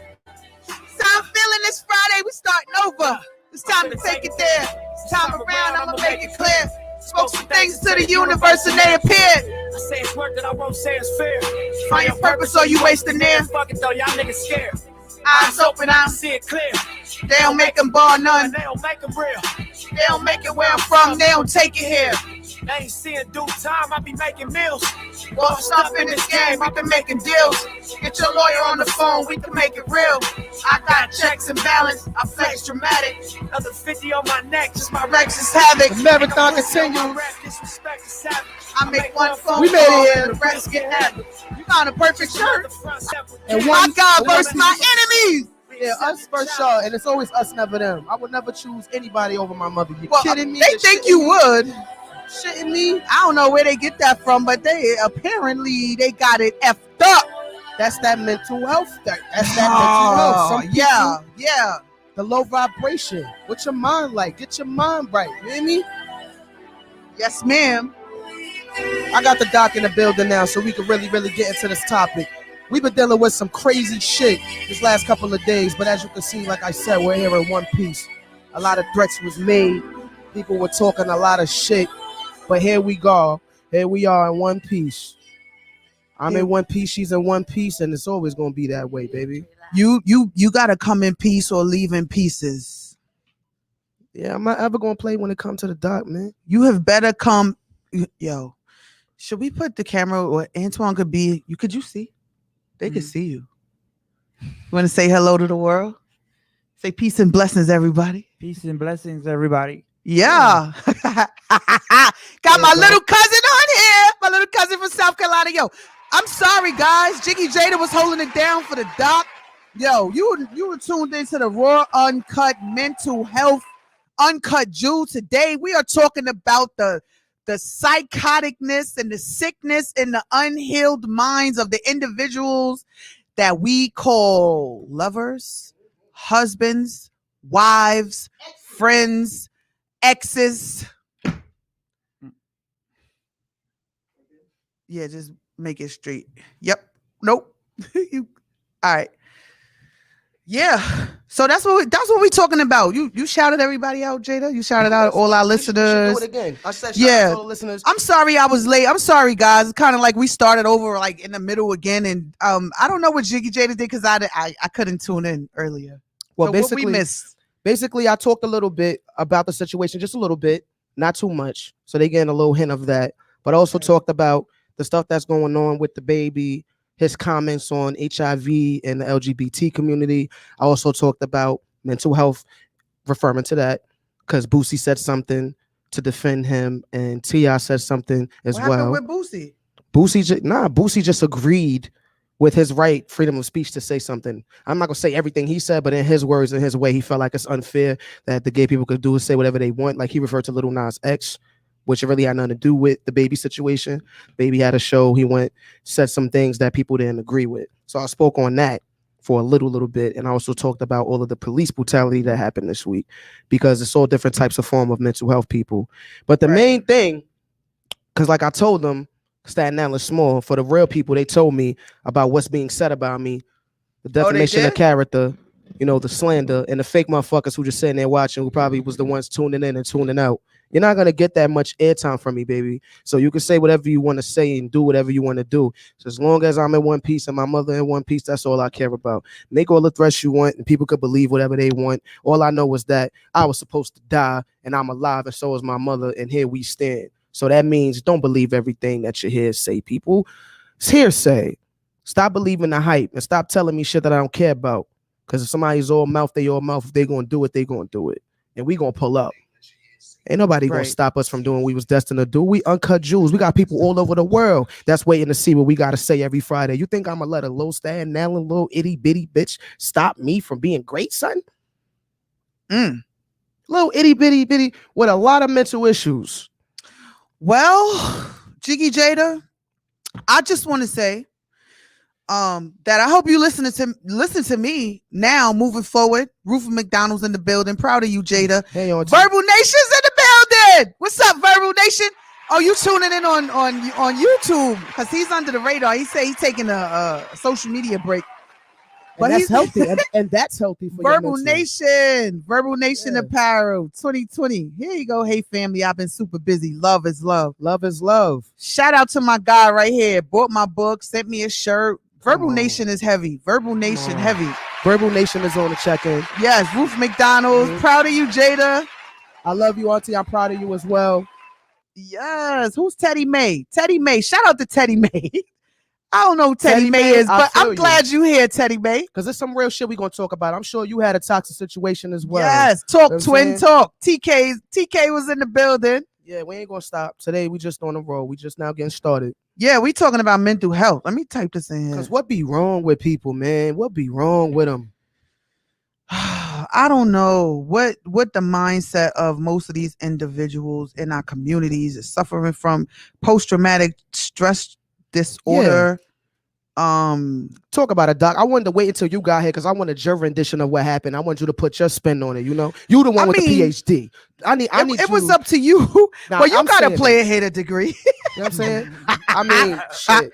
Speaker 4: So I'm feeling this Friday, we starting over. It's time to take it there. It's time around, I'ma make it clear. Spoke some things to the universe and they appeared.
Speaker 2: I say it's work that I won't say it's fair.
Speaker 4: Find your purpose or you wasting there.
Speaker 2: Fuck it though, y'all niggas scared.
Speaker 4: Eyes open,
Speaker 2: I
Speaker 4: I'm.
Speaker 2: see it clear.
Speaker 4: They don't make them bar none.
Speaker 2: They don't make them real.
Speaker 4: They don't make it where I'm from. They don't take it here.
Speaker 2: They ain't seeing due time, I be making meals.
Speaker 4: Bossed up in this game, I've been making deals. Get your lawyer on the phone, we can make it real. I got checks and balance, I flex dramatic.
Speaker 2: Another 50 on my neck, just my
Speaker 4: Rex is havoc.
Speaker 1: The marathon continues.
Speaker 2: Disrespect is savage.
Speaker 4: I make one phone
Speaker 1: We made
Speaker 4: call
Speaker 1: it here.
Speaker 4: and the rest get happy. You found a perfect shirt.
Speaker 1: And
Speaker 4: My God versus my enemies.
Speaker 1: Yeah, us first y'all, and it's always us, never them. I would never choose anybody over my mother. You
Speaker 4: Well,
Speaker 1: kidding me?
Speaker 4: they think you would.
Speaker 1: Shitting me?
Speaker 4: I don't know where they get that from, but they apparently they got it effed up.
Speaker 1: That's that mental health. That's that mental health. Some people,
Speaker 4: yeah.
Speaker 1: the low vibration. What's your mind like? Get your mind right. You hear me?
Speaker 4: Yes, ma'am.
Speaker 1: I got the doc in the building now, so we can really get into this topic. We've been dealing with some crazy shit this last couple of days, but as you can see, like I said, we're here in one piece. A lot of threats was made. People were talking a lot of shit, but here we go. Here we are in one piece. I'm in one piece, she's in one piece, and it's always gonna be that way, baby.
Speaker 4: You gotta come in peace or leave in pieces.
Speaker 1: Yeah, I'm not ever gonna play when it comes to the doc, man.
Speaker 4: You have better come, yo. Should we put the camera or Antoine could be? Could you see? They could see you. You want to say hello to the world? Say peace and blessings, everybody.
Speaker 5: Peace and blessings, everybody.
Speaker 4: Yeah. Got my little cousin on here. My little cousin from South Carolina. Yo, I'm sorry, guys. Jiggy Jada was holding it down for the doc. Yo, you were tuned into the Raw Uncut Mental Health Uncut Jewels. Today, we are talking about the psychoticness and the sickness in the unhealed minds of the individuals that we call lovers, husbands, wives, friends, exes. Yeah, just make it straight. Yep. Nope. All right. Yeah. So that's what we're talking about. You shouted everybody out, Jada. You shouted out all our listeners.
Speaker 1: Do it again. I said
Speaker 4: shout out
Speaker 1: to all the listeners.
Speaker 4: I'm sorry I was late. I'm sorry, guys. It's kind of like we started over like in the middle again, and I don't know what Jiggy Jada did because I couldn't tune in earlier.
Speaker 1: Well,
Speaker 4: So
Speaker 1: basically,
Speaker 4: what we missed.
Speaker 1: Basically, I talked a little bit about the situation, just a little bit, not too much. So they getting a little hint of that. But I also talked about the stuff that's going on with the baby, his comments on HIV and the LGBT community. I also talked about mental health, referring to that, because Boosie said something to defend him, and T.I. said something as
Speaker 4: What
Speaker 1: well.
Speaker 4: happened with Boosie?
Speaker 1: Boosie just agreed with his right, freedom of speech, to say something. I'm not gonna say everything he said, but in his words and his way, he felt like it's unfair that the gay people could do is say whatever they want. Like he referred to Lil Nas X, which really had nothing to do with the baby situation. Baby had a show. He said some things that people didn't agree with. So I spoke on that for a little bit. And I also talked about all of the police brutality that happened this week, because it's all different types of form of mental health people. But the main thing, because like I told them, Staten Island small, for the real people, they told me about what's being said about me, the defamation of character, the slander, and the fake motherfuckers who just sitting there watching, who probably was the ones tuning in and tuning out. You're not gonna get that much airtime from me, baby. So you can say whatever you want to say and do whatever you want to do. So as long as I'm in one piece and my mother in one piece, that's all I care about. Make all the threats you want, and people could believe whatever they want. All I know is that I was supposed to die, and I'm alive, and so is my mother, and here we stand. So that means don't believe everything that you hear say, people. It's hearsay. Stop believing the hype and stop telling me shit that I don't care about. Because if somebody's all mouth, they all mouth. If they gonna do it, they gonna do it. And we gonna pull up. Ain't nobody gonna stop us from doing what we was destined to do. We Uncut Jewels. We got people all over the world that's waiting to see what we gotta say every Friday. You think I'm gonna let a little Staten Island, little itty bitty bitch stop me from being great, son? Little itty bitty with a lot of mental issues.
Speaker 4: Well, Jiggy Jada, I just want to say that I hope you listen to me now moving forward. Rufus McDonald's in the building. Proud of you, Jada.
Speaker 1: Hey, on
Speaker 4: Verbal Nation's in the building. What's up, Verbal Nation? Oh, you tuning in on YouTube because he's under the radar. He say he's taking a social media break.
Speaker 1: But that's healthy, and that's healthy for
Speaker 4: Verbal Nation, Verbal Nation Apparel 2020. Here you go. Hey, family, I've been super busy. Love is love.
Speaker 1: Love is love.
Speaker 4: Shout out to my guy right here. Bought my book, sent me a shirt. Verbal Nation is heavy. Verbal Nation heavy.
Speaker 1: Verbal Nation is on the check-in.
Speaker 4: Yes, Ruth McDonald's. Proud of you, Jada.
Speaker 1: I love you, Auntie. I'm proud of you as well.
Speaker 4: Yes. Who's Teddy May? Teddy May. Shout out to Teddy May. I don't know who Teddy May is, but I'm glad you here, Teddy May.
Speaker 1: Because there's some real shit we're going to talk about. I'm sure you had a toxic situation as well.
Speaker 4: Yes. Talk, twin talk. TK was in the building.
Speaker 1: Yeah, we ain't going to stop. Today, we just on the road. We just now getting started.
Speaker 4: Yeah, we talking about mental health. Let me type this in here.
Speaker 1: Because what be wrong with people, man? What be wrong with them?
Speaker 4: I don't know what the mindset of most of these individuals in our communities is suffering from post-traumatic stress disorder.
Speaker 1: Talk about it, Doc. I wanted to wait until you got here because I want a jury rendition of what happened. I want you to put your spin on it. You the one with the PhD. I need
Speaker 4: it was up to you. Well, you got a player hater degree.
Speaker 1: You know what I'm saying? I mean, shit.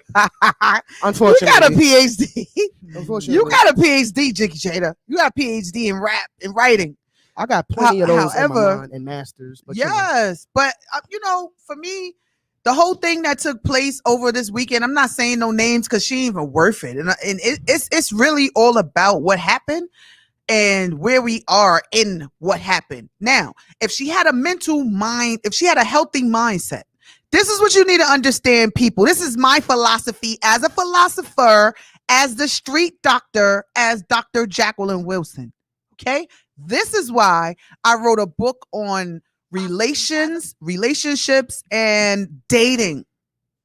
Speaker 1: Unfortunately,
Speaker 4: you got a PhD.
Speaker 1: Unfortunately,
Speaker 4: you got a PhD, Jiggy Jada. You got a PhD in rap and writing.
Speaker 1: I got plenty of those in my mind and masters. But
Speaker 4: yes, but for me, the whole thing that took place over this weekend, I'm not saying no names because she ain't even worth it. And it's really all about what happened and where we are in what happened. Now, if she had a healthy mindset, This is what you need to understand, people. This is my philosophy as a philosopher, as the street doctor, as Dr. Jacqueline Wilson. Okay? This is why I wrote a book on relationships, and dating.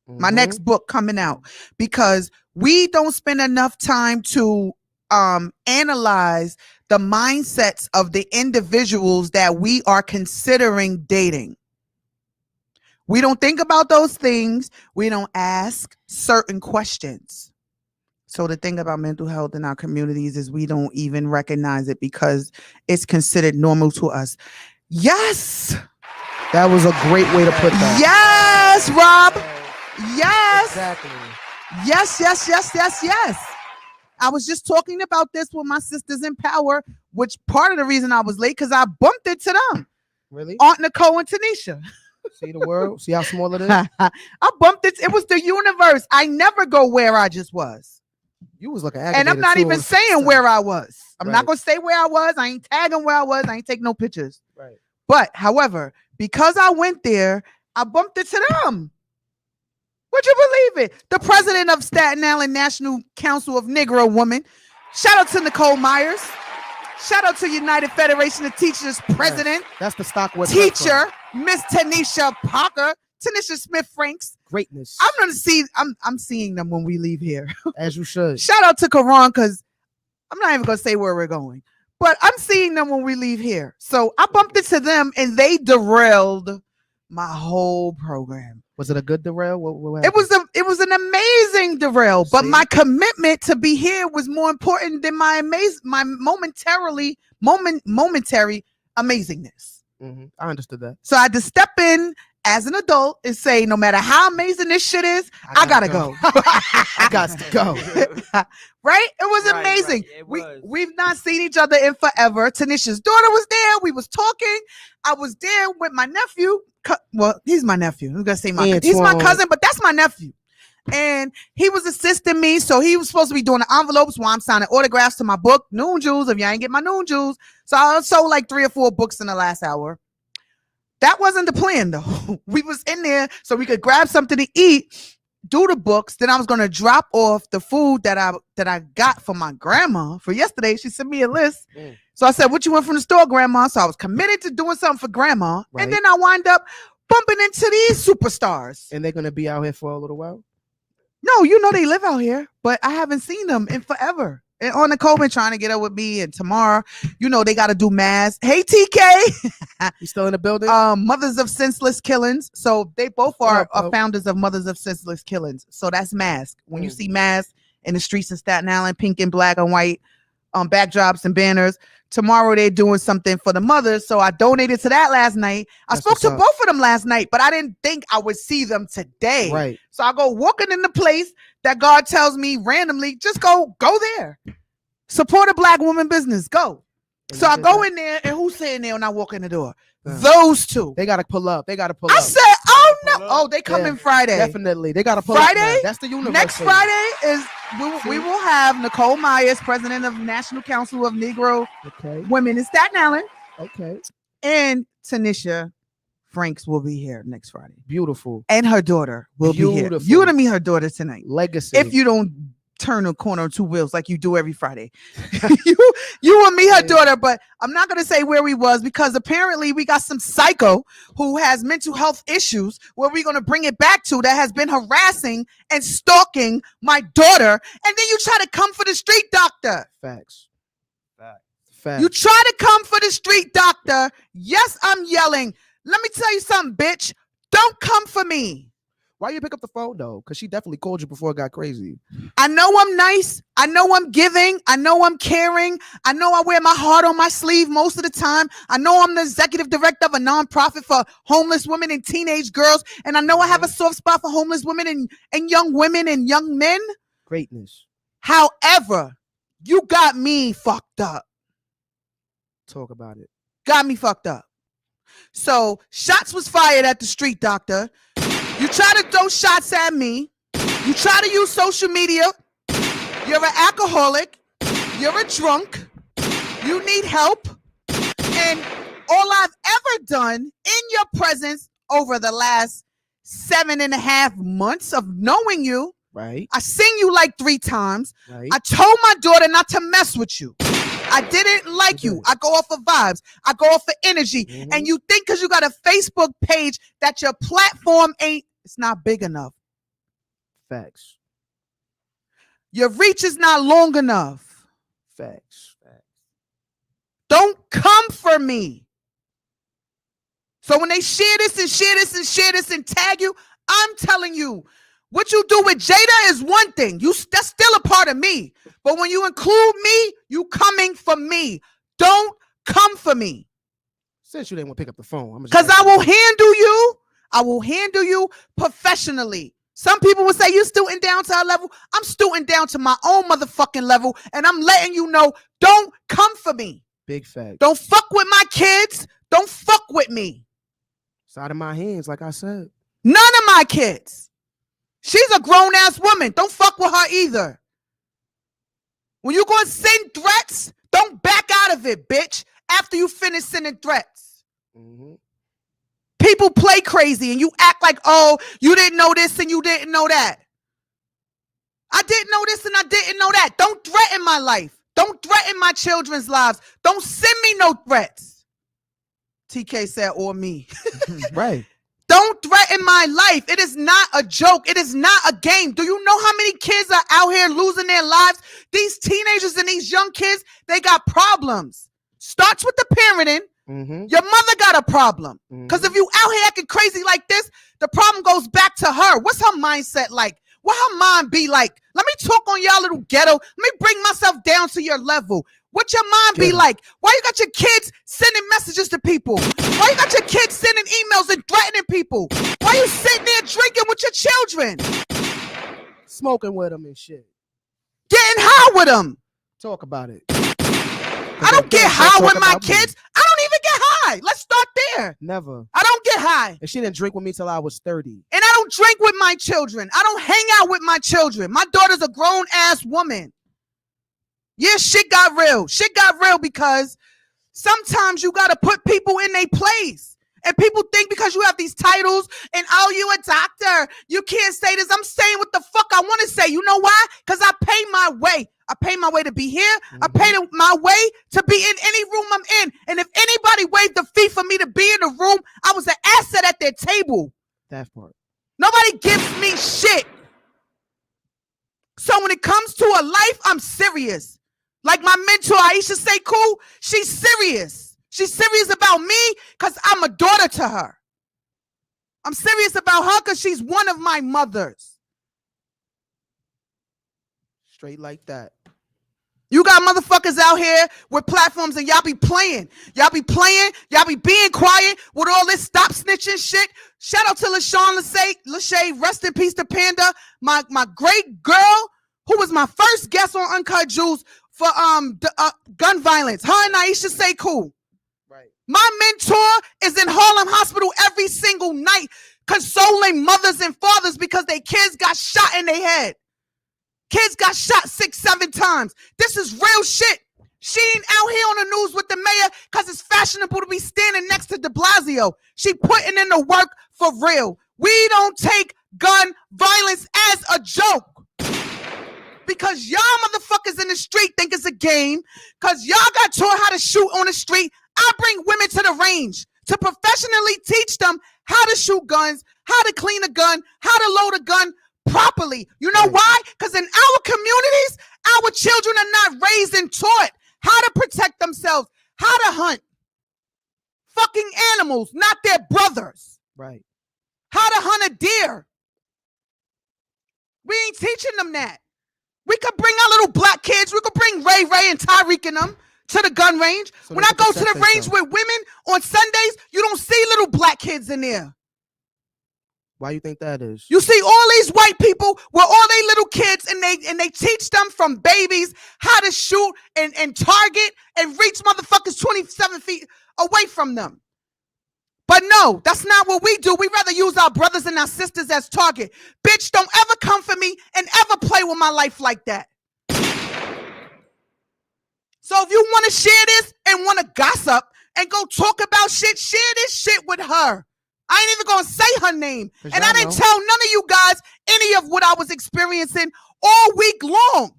Speaker 4: My next book coming out, because we don't spend enough time to analyze the mindsets of the individuals that we are considering dating. We don't think about those things. We don't ask certain questions. So the thing about mental health in our communities is we don't even recognize it because it's considered normal to us. Yes.
Speaker 1: That was a great way to put that.
Speaker 4: Yes, Rob. Yes.
Speaker 1: Exactly.
Speaker 4: Yes. I was just talking about this with my sisters in power, which part of the reason I was late, because I bumped into them.
Speaker 1: Really?
Speaker 4: Aunt Nicole and Tanisha.
Speaker 1: See the world? See how small it is?
Speaker 4: I bumped it. It was the universe. I never go where I just was.
Speaker 1: You was looking
Speaker 4: And I'm not even saying where I was. I'm
Speaker 1: Right.
Speaker 4: not going to say where I was. I ain't tagging where I was. I ain't taking no pictures.
Speaker 1: Right.
Speaker 4: But, however, because I went there, I bumped into them. Would you believe it? The president of Staten Island National Council of Negro Women. Shout out to Nicole Myers. Shout out to United Federation of Teachers president,
Speaker 1: That's the stock word.
Speaker 4: teacher, Miss Tanisha Parker, Tanisha Smith Franks.
Speaker 1: Greatness.
Speaker 4: I'm seeing them when we leave here.
Speaker 1: As you should.
Speaker 4: Shout out to Karan, because I'm not even gonna say where we're going, but I'm seeing them when we leave here. So I bumped into them and they derailed my whole program.
Speaker 1: Was it a good derail? What
Speaker 4: It was an amazing derail, but
Speaker 1: See?
Speaker 4: my commitment to be here was more important than my momentary amazingness.
Speaker 1: I understood that.
Speaker 4: So I had to step in as an adult and say, no matter how amazing this shit is, I gotta go.
Speaker 1: I got to go.
Speaker 4: Right? It was
Speaker 5: Right,
Speaker 4: amazing.
Speaker 5: right. It
Speaker 4: We
Speaker 5: was.
Speaker 4: we've not seen each other in forever. Tanisha's daughter was there. We was talking. I was there with my nephew. Well, he's my nephew. I'm gonna say he's my
Speaker 1: Antoine.
Speaker 4: cousin, but that's my nephew. And he was assisting me. So he was supposed to be doing the envelopes while I'm signing autographs to my book, Noon Jewels. If y'all ain't get my Noon Jewels. So I sold like 3 or 4 books in the last hour. That wasn't the plan though. We was in there so we could grab something to eat, do the books. Then I was going to drop off the food that I got for my grandma for yesterday. She sent me a list. So I said, what you want from the store, grandma? So I was committed to doing something for grandma.
Speaker 1: Right.
Speaker 4: And then I wind up bumping into these superstars.
Speaker 1: And they're going to be out here for a little while?
Speaker 4: No, you know they live out here, but I haven't seen them in forever. And on the Coleman trying to get up with me, and tomorrow, you know, they got to do mass. Hey, TK.
Speaker 1: You still in the building?
Speaker 4: Mothers of Senseless Killings. So they both are
Speaker 1: Oh.
Speaker 4: founders of Mothers of Senseless Killings. So that's Mask. When you see Mask in the streets in Staten Island, pink and black and white, backdrops and banners. Tomorrow they're doing something for the mothers. So I donated to that last night. I
Speaker 1: That's
Speaker 4: spoke
Speaker 1: what's
Speaker 4: to
Speaker 1: up.
Speaker 4: both of them last night, but I didn't think I would see them today.
Speaker 1: Right.
Speaker 4: So I go walking in the place that God tells me randomly, just go there. Support a black woman business. Go.
Speaker 1: And
Speaker 4: So
Speaker 1: you
Speaker 4: I
Speaker 1: did
Speaker 4: go
Speaker 1: that?
Speaker 4: in there, and who's sitting there when I walk in the door?
Speaker 1: Yeah.
Speaker 4: Those two.
Speaker 1: They got to pull up.
Speaker 4: I said, oh no. Oh, they coming Friday.
Speaker 1: Definitely. They got to pull
Speaker 4: Friday?
Speaker 1: up. Man. That's the universe.
Speaker 4: Next
Speaker 1: thing.
Speaker 4: Friday is we will have Nicole Myers, president of National Council of Negro
Speaker 1: Okay.
Speaker 4: Women in Staten Island,
Speaker 1: Okay.
Speaker 4: and Tanisha Franks will be here next Friday.
Speaker 1: Beautiful.
Speaker 4: And her daughter will be here.
Speaker 1: Beautiful.
Speaker 4: You're gonna meet her daughter tonight.
Speaker 1: Legacy.
Speaker 4: If you don't turn a corner on 2 wheels like you do every Friday. you will meet her daughter, but I'm not gonna say where we was because apparently we got some psycho who has mental health issues where we're gonna bring it back to that has been harassing and stalking my daughter, and then you try to come for the street doctor.
Speaker 1: Facts.
Speaker 4: You try to come for the street doctor. Yes, I'm yelling. Let me tell you something, bitch. Don't come for me.
Speaker 1: Why you pick up the phone though? Because she definitely called you before it got crazy.
Speaker 4: I know I'm nice. I know I'm giving. I know I'm caring. I know I wear my heart on my sleeve most of the time. I know I'm the executive director of a nonprofit for homeless women and teenage girls. And I know I have a soft spot for homeless women and young women and young men.
Speaker 1: Greatness.
Speaker 4: However, you got me fucked up.
Speaker 1: Talk about it.
Speaker 4: Got me fucked up. So shots was fired at the street doctor. You try to throw shots at me. You try to use social media. You're an alcoholic. You're a drunk. You need help. And all I've ever done in your presence over the last 7.5 months of knowing you.
Speaker 1: Right.
Speaker 4: I seen you like 3 times.
Speaker 1: Right.
Speaker 4: I told my daughter not to mess with you. I didn't like you. I go off of vibes. I go off of energy. And you think because you got a Facebook page that your platform it's not big enough.
Speaker 1: Facts.
Speaker 4: Your reach is not long enough.
Speaker 1: Facts.
Speaker 4: Don't come for me. So when they share this and share this and share this and tag you, I'm telling you, what you do with Jada is one thing. That's still a part of me. But when you include me, you coming for me. Don't come for me.
Speaker 1: Since you didn't want to pick up the phone.
Speaker 4: Because I will handle you. I will handle you professionally. Some people will say you stooting down to our level. I'm stooting down to my own motherfucking level. And I'm letting you know, don't come for me.
Speaker 1: Big fact.
Speaker 4: Don't fuck with my kids. Don't fuck with me.
Speaker 1: It's out of my hands, like I said.
Speaker 4: None of my kids. She's a grown-ass woman. Don't fuck with her either. When you gonna send threats, don't back out of it, bitch, after you finish sending threats. People play crazy and you act like, oh, you didn't know this and you didn't know that. I didn't know this and I didn't know that. Don't threaten my life. Don't threaten my children's lives. Don't send me no threats. TK said, or me.
Speaker 1: Right.
Speaker 4: Don't threaten my life. It is not a joke. It is not a game. Do you know how many kids are out here losing their lives? These teenagers and these young kids, they got problems. Starts with the parenting. Your mother got a problem. Because if you out here acting crazy like this, the problem goes back to her. What's her mindset like? What her mind be like? Let me talk on y'all little ghetto. Let me bring myself down to your level. What your mind be like? Why you got your kids sending messages to people? Why you got your kids sending emails and threatening people? Why you sitting there drinking with your children?
Speaker 1: Smoking with them and shit.
Speaker 4: Getting high with them.
Speaker 1: Talk about it.
Speaker 4: I don't get high with my kids. I don't even get high. Let's start there.
Speaker 1: Never.
Speaker 4: I don't get high.
Speaker 1: And she didn't drink with me till I was 30.
Speaker 4: And I don't drink with my children. I don't hang out with my children. My daughter's a grown-ass woman. Yeah, shit got real. Shit got real because sometimes you got to put people in their place. And people think because you have these titles and, oh, you a doctor, you can't say this. I'm saying what the fuck I want to say. You know why? Because I pay my way. I pay my way to be here. I pay my way to be in any room I'm in. And if anybody waived the fee for me to be in the room, I was an asset at their table.
Speaker 1: That part.
Speaker 4: Nobody gives me shit. So when it comes to a life, I'm serious. Like my mentor, Aisha Sekou, she's serious. She's serious about me because I'm a daughter to her. I'm serious about her because she's one of my mothers.
Speaker 1: Straight like that.
Speaker 4: You got motherfuckers out here with platforms and y'all be playing. Y'all be playing. Y'all be being quiet with all this stop snitching shit. Shout out to LaShawn Lachey. Rest in peace to Panda. My great girl who was my first guest on Uncut Jewels for gun violence. Her and Aisha Sekou.
Speaker 1: Right.
Speaker 4: My mentor is in Harlem Hospital every single night consoling mothers and fathers because their kids got shot in their head. Kids got shot 6-7 times. This is real shit. She ain't out here on the news with the mayor because it's fashionable to be standing next to de Blasio. She putting in the work for real. We don't take gun violence as a joke. Because y'all motherfuckers in the street think it's a game. Because y'all got taught how to shoot on the street. I bring women to the range to professionally teach them how to shoot guns, how to clean a gun, how to load a gun properly. You know why? Because in our communities, our children are not raised and taught how to protect themselves, how to hunt. Fucking animals, not their brothers.
Speaker 1: Right.
Speaker 4: How to hunt a deer. We ain't teaching them that. We could bring our little black kids. We could bring Ray and Tyreek and them to the gun range.
Speaker 1: So
Speaker 4: when I go to the range with women on Sundays, you don't see little black kids in there.
Speaker 1: Why you think that is?
Speaker 4: You see all these white people with all they little kids and they teach them from babies how to shoot and target and reach motherfuckers 27 feet away from them. But no, that's not what we do. We rather use our brothers and our sisters as target. Bitch, don't ever come for me and ever play with my life like that. So if you want to share this and want to gossip and go talk about shit, share this shit with her. I ain't even gonna say her name. And I didn't
Speaker 1: know.
Speaker 4: tell none of you guys any of what I was experiencing all week long.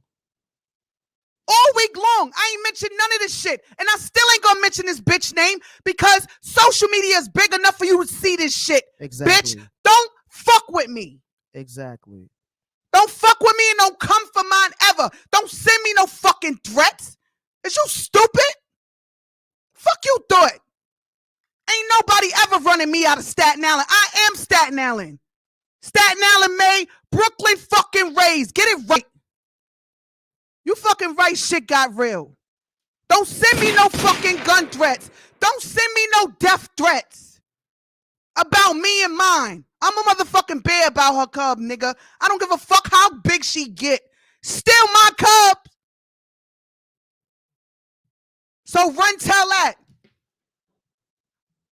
Speaker 4: All week long. I ain't mentioned none of this shit. And I still ain't gonna mention this bitch name because social media is big enough for you to see this shit.
Speaker 1: Exactly.
Speaker 4: Bitch, don't fuck with me.
Speaker 1: Exactly.
Speaker 4: Don't fuck with me and don't come for mine ever. Don't send me no fucking threats. Is you stupid? Fuck you thought. Ain't nobody ever running me out of Staten Island. I am Staten Island. Staten Island made, Brooklyn fucking raised. Get it right. You fucking right shit got real. Don't send me no fucking gun threats. Don't send me no death threats about me and mine. I'm a motherfucking bear about her cub, nigga. I don't give a fuck how big she get. Still my cub. So run tell that.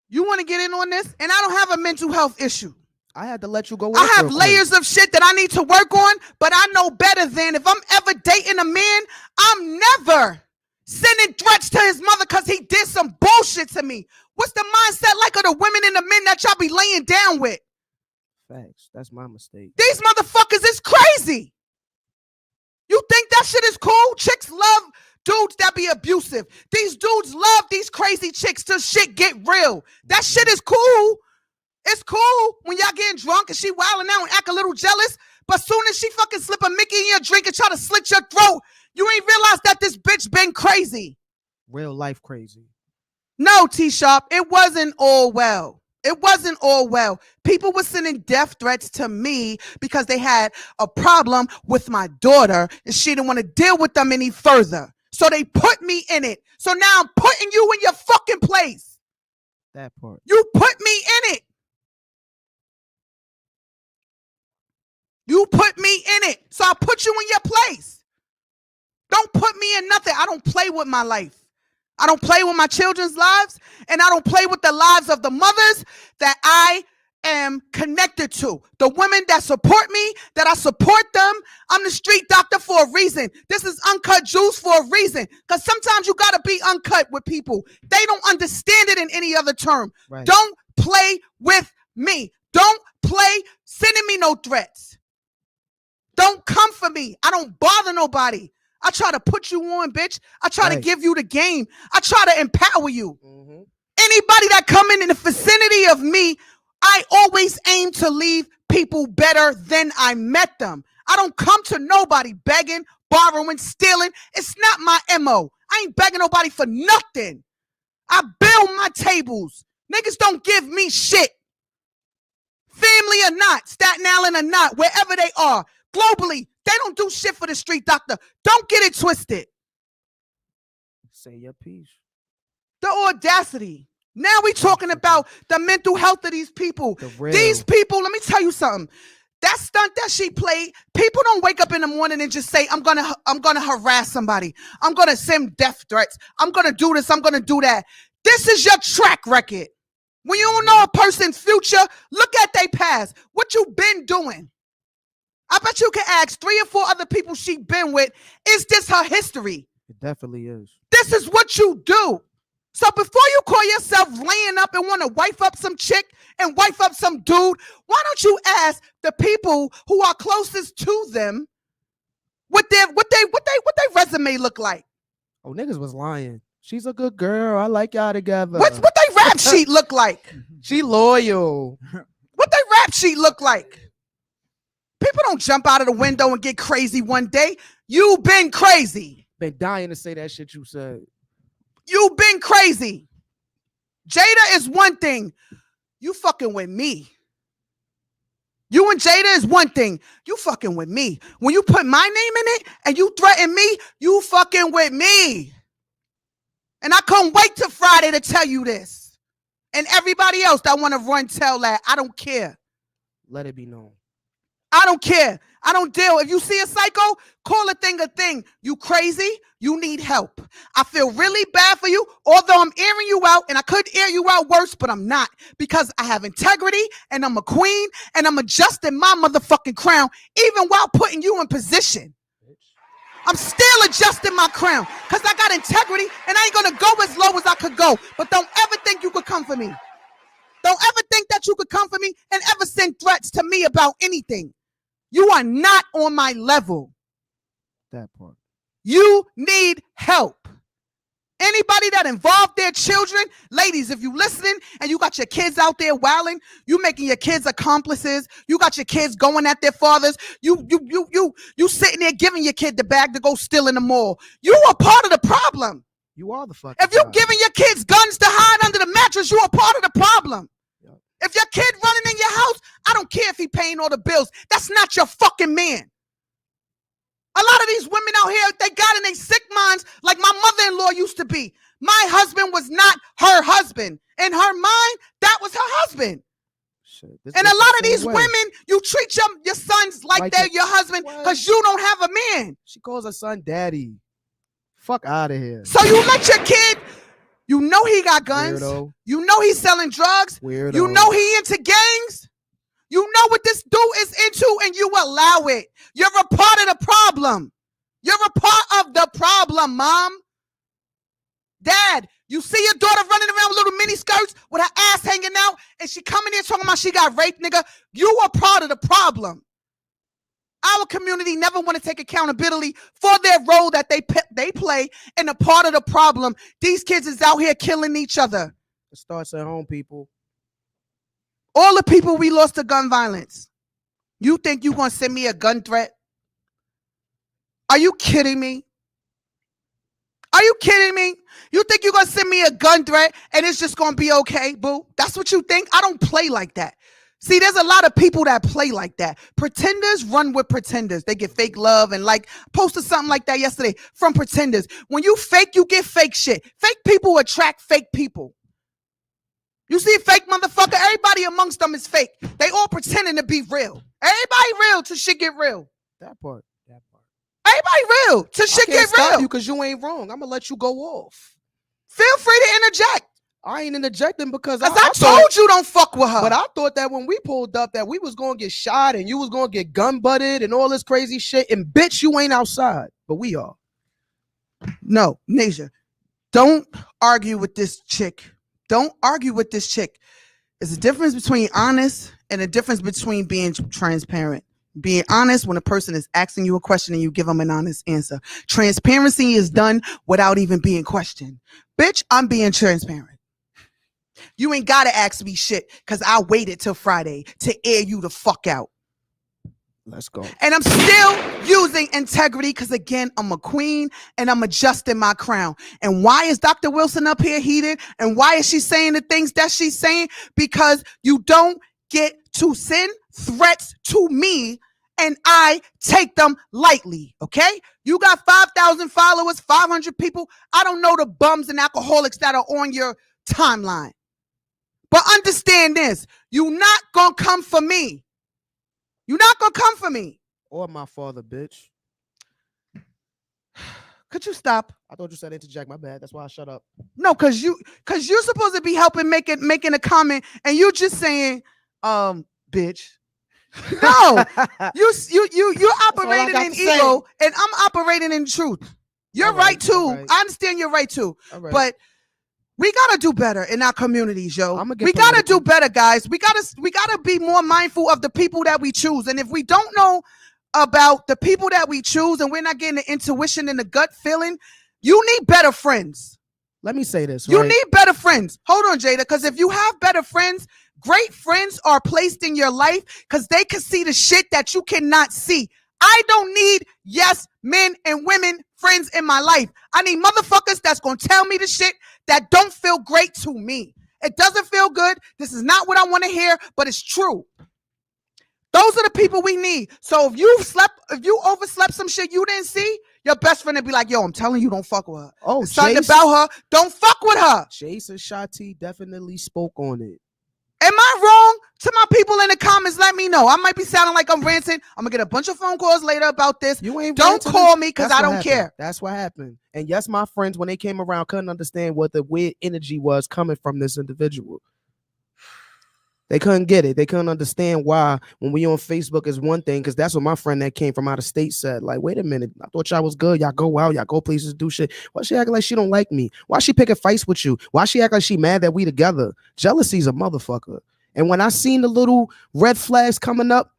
Speaker 4: You want to get in on this? And I don't have a mental health issue.
Speaker 1: I had to let you go.
Speaker 4: I have layers of shit that I need to work on, but I know better than if I'm ever dating a man, I'm never sending threats to his mother because he did some bullshit to me. What's the mindset like of the women and the men that y'all be laying down with?
Speaker 1: Facts. That's my mistake.
Speaker 4: These motherfuckers is crazy. You think that shit is cool? Chicks love dudes that be abusive. These dudes love these crazy chicks till shit get real. That shit is cool. It's cool when y'all getting drunk and she wilding out and act a little jealous, but soon as she fucking slip a Mickey in your drink and try to slit your throat, you ain't realize that this bitch been crazy.
Speaker 1: Real life crazy.
Speaker 4: No, T-Sharp, it wasn't all well. It wasn't all well. People were sending death threats to me because they had a problem with my daughter and she didn't want to deal with them any further. So they put me in it. So now I'm putting you in your fucking place.
Speaker 1: That part.
Speaker 4: You put me in it. You put me in it. So I put you in your place. Don't put me in nothing. I don't play with my life. I don't play with my children's lives, and I don't play with the lives of the mothers that I am connected to. The women that support me, that I support them. I'm the street doctor for a reason. This is Uncut Jewels for a reason. Because sometimes you got to be uncut with people. They don't understand it in any other term.
Speaker 1: Right.
Speaker 4: Don't play with me. Don't play sending me no threats. Don't come for me. I don't bother nobody. I try to put you on, bitch. I try to give you the game. I try to empower you.
Speaker 1: Mm-hmm.
Speaker 4: Anybody that come in the vicinity of me, I always aim to leave people better than I met them. I don't come to nobody begging, borrowing, stealing. It's not my MO. I ain't begging nobody for nothing. I build my tables. Niggas don't give me shit. Family or not, Staten Island or not, wherever they are. Globally, they don't do shit for the street doctor. Don't get it twisted.
Speaker 1: Say your piece.
Speaker 4: The audacity. Now we talking about the mental health of these people. These people, let me tell you something. That stunt that she played, people don't wake up in the morning and just say, I'm gonna harass somebody. I'm gonna send death threats. I'm gonna do this. I'm gonna do that. This is your track record. When you don't know a person's future, look at their past. What you been doing? I bet you can ask 3 or 4 other people she been with. Is this her history?
Speaker 1: It definitely is.
Speaker 4: This is what you do. So before you call yourself laying up and want to wife up some chick and wife up some dude, why don't you ask the people who are closest to them what their resume look like?
Speaker 1: Oh, niggas was lying. She's a good girl. I like y'all together.
Speaker 4: What they rap sheet look like?
Speaker 1: She loyal.
Speaker 4: What they rap sheet look like? People don't jump out of the window and get crazy one day. You been crazy.
Speaker 1: Been dying to say that shit you said.
Speaker 4: You been crazy. Jada is one thing. You fucking with me. You and Jada is one thing. You fucking with me. When you put my name in it and you threaten me, you fucking with me. And I can't wait till Friday to tell you this. And everybody else that want to run tell that, I don't care.
Speaker 1: Let it be known.
Speaker 4: I don't care. I don't deal. If you see a psycho, call a thing a thing. You crazy? You need help. I feel really bad for you, although I'm airing you out, and I could air you out worse, but I'm not, because I have integrity, and I'm a queen, and I'm adjusting my motherfucking crown, even while putting you in position. I'm still adjusting my crown, because I got integrity, and I ain't going to go as low as I could go, but don't ever think you could come for me. Don't ever think that you could come for me and ever send threats to me about anything. You are not on my level.
Speaker 1: That part.
Speaker 4: You need help. Anybody that involved their children, ladies, if you listening and you got your kids out there wilding, you making your kids accomplices, you got your kids going at their fathers, you sitting there giving your kid the bag to go steal in the mall. You are part of the problem.
Speaker 1: You are the fucking
Speaker 4: If you
Speaker 1: problem.
Speaker 4: giving your kids guns to hide under the mattress, you are part of the problem.
Speaker 1: Yep.
Speaker 4: If your kid running in your house, I don't care if he paying all the bills. That's not your fucking man. A lot of these women out here, they got in their sick minds like my mother-in-law used to be. My husband was not her husband. In her mind, that was her husband.
Speaker 1: Shit,
Speaker 4: and a lot of these women, you treat your sons like they're your husband because you don't have a man.
Speaker 1: She calls her son daddy. Fuck out of here.
Speaker 4: So you let your kid, you know he got guns.
Speaker 1: Weirdo.
Speaker 4: You know he's selling drugs.
Speaker 1: Weirdo.
Speaker 4: You know he into gangs. You know what this dude is into and you allow it. You're a part of the problem. You're a part of the problem, Mom. Dad, you see your daughter running around with little mini skirts with her ass hanging out and she coming in talking about she got raped, nigga. You are part of the problem. Our community never want to take accountability for their role that they play in a part of the problem. These kids is out here killing each other.
Speaker 1: It starts at home, people.
Speaker 4: All the people we lost to gun violence. You think you gonna send me a gun threat? Are you kidding me? Are you kidding me? You think you're gonna send me a gun threat and it's just gonna be okay, boo? That's what you think? I don't play like that. See, there's a lot of people that play like that. Pretenders run with pretenders. They get fake love and posted something like that yesterday from pretenders. When you fake, you get fake shit. Fake people attract fake people. You see a fake motherfucker, everybody amongst them is fake. They all pretending to be real. Everybody real till shit get real.
Speaker 1: That part.
Speaker 4: Everybody real till shit get real.
Speaker 1: You because you ain't wrong. I'm gonna let you go off.
Speaker 4: Feel free to interject.
Speaker 1: I ain't interjecting because
Speaker 4: I told you don't fuck with her.
Speaker 1: But I thought that when we pulled up that we was gonna get shot and you was gonna get gun butted and all this crazy shit. And bitch, you ain't outside, but we are.
Speaker 4: No, Nasia, don't argue with this chick. Don't argue with this chick. There's a difference between honest and a difference between being transparent. Being honest when a person is asking you a question and you give them an honest answer. Transparency is done without even being questioned. Bitch, I'm being transparent. You ain't got to ask me shit because I waited till Friday to air you the fuck out.
Speaker 1: Let's go.
Speaker 4: And I'm still using integrity because, again, I'm a queen and I'm adjusting my crown. And why is Dr. Wilson up here heated? And why is she saying the things that she's saying? Because you don't get to send threats to me and I take them lightly, okay? You got 5,000 followers, 500 people. I don't know the bums and alcoholics that are on your timeline. But understand this, you're not going to come for me. You're not going to come for me.
Speaker 1: Or my father, bitch.
Speaker 4: Could you stop?
Speaker 1: I thought you said interject. My bad. That's why I shut up.
Speaker 4: No, because you're supposed to be helping making a comment and you just saying, bitch. No, you're operating in ego and I'm operating in truth. You're right too. Right. I understand you're right too. But we gotta do better in our communities, yo. We gotta do better, guys. We gotta be more mindful of the people that we choose. And if we don't know about the people that we choose and we're not getting the intuition and the gut feeling, you need better friends.
Speaker 1: Let me say this.
Speaker 4: You need better friends. Hold on, Jada, because if you have better friends, great friends are placed in your life because they can see the shit that you cannot see. I don't need yes men and women friends in my life. I need motherfuckers that's going to tell me the shit that don't feel great to me. It doesn't feel good. This is not what I want to hear, but it's true. Those are the people we need. So if you overslept some shit you didn't see, your best friend would be like, yo, I'm telling you, don't fuck with her.
Speaker 1: Oh,
Speaker 4: it's something about her. Don't fuck with her.
Speaker 1: Jason Shati definitely spoke on it.
Speaker 4: Am I wrong? To my people in the comments, let me know. I might be sounding like I'm ranting. I'm gonna get a bunch of phone calls later about this.
Speaker 1: You ain't
Speaker 4: don't call me because I don't care.
Speaker 1: That's what happened. And yes, my friends, when they came around, couldn't understand what the weird energy was coming from this individual. They couldn't get it. They couldn't understand why when we on Facebook is one thing, because that's what my friend that came from out of state said. Like, wait a minute, I thought y'all was good. Y'all go out, y'all go places, do shit. Why she acting like she don't like me? Why she picking fights with you? Why she act like she mad that we together? Jealousy's a motherfucker. And when I seen the little red flags coming up,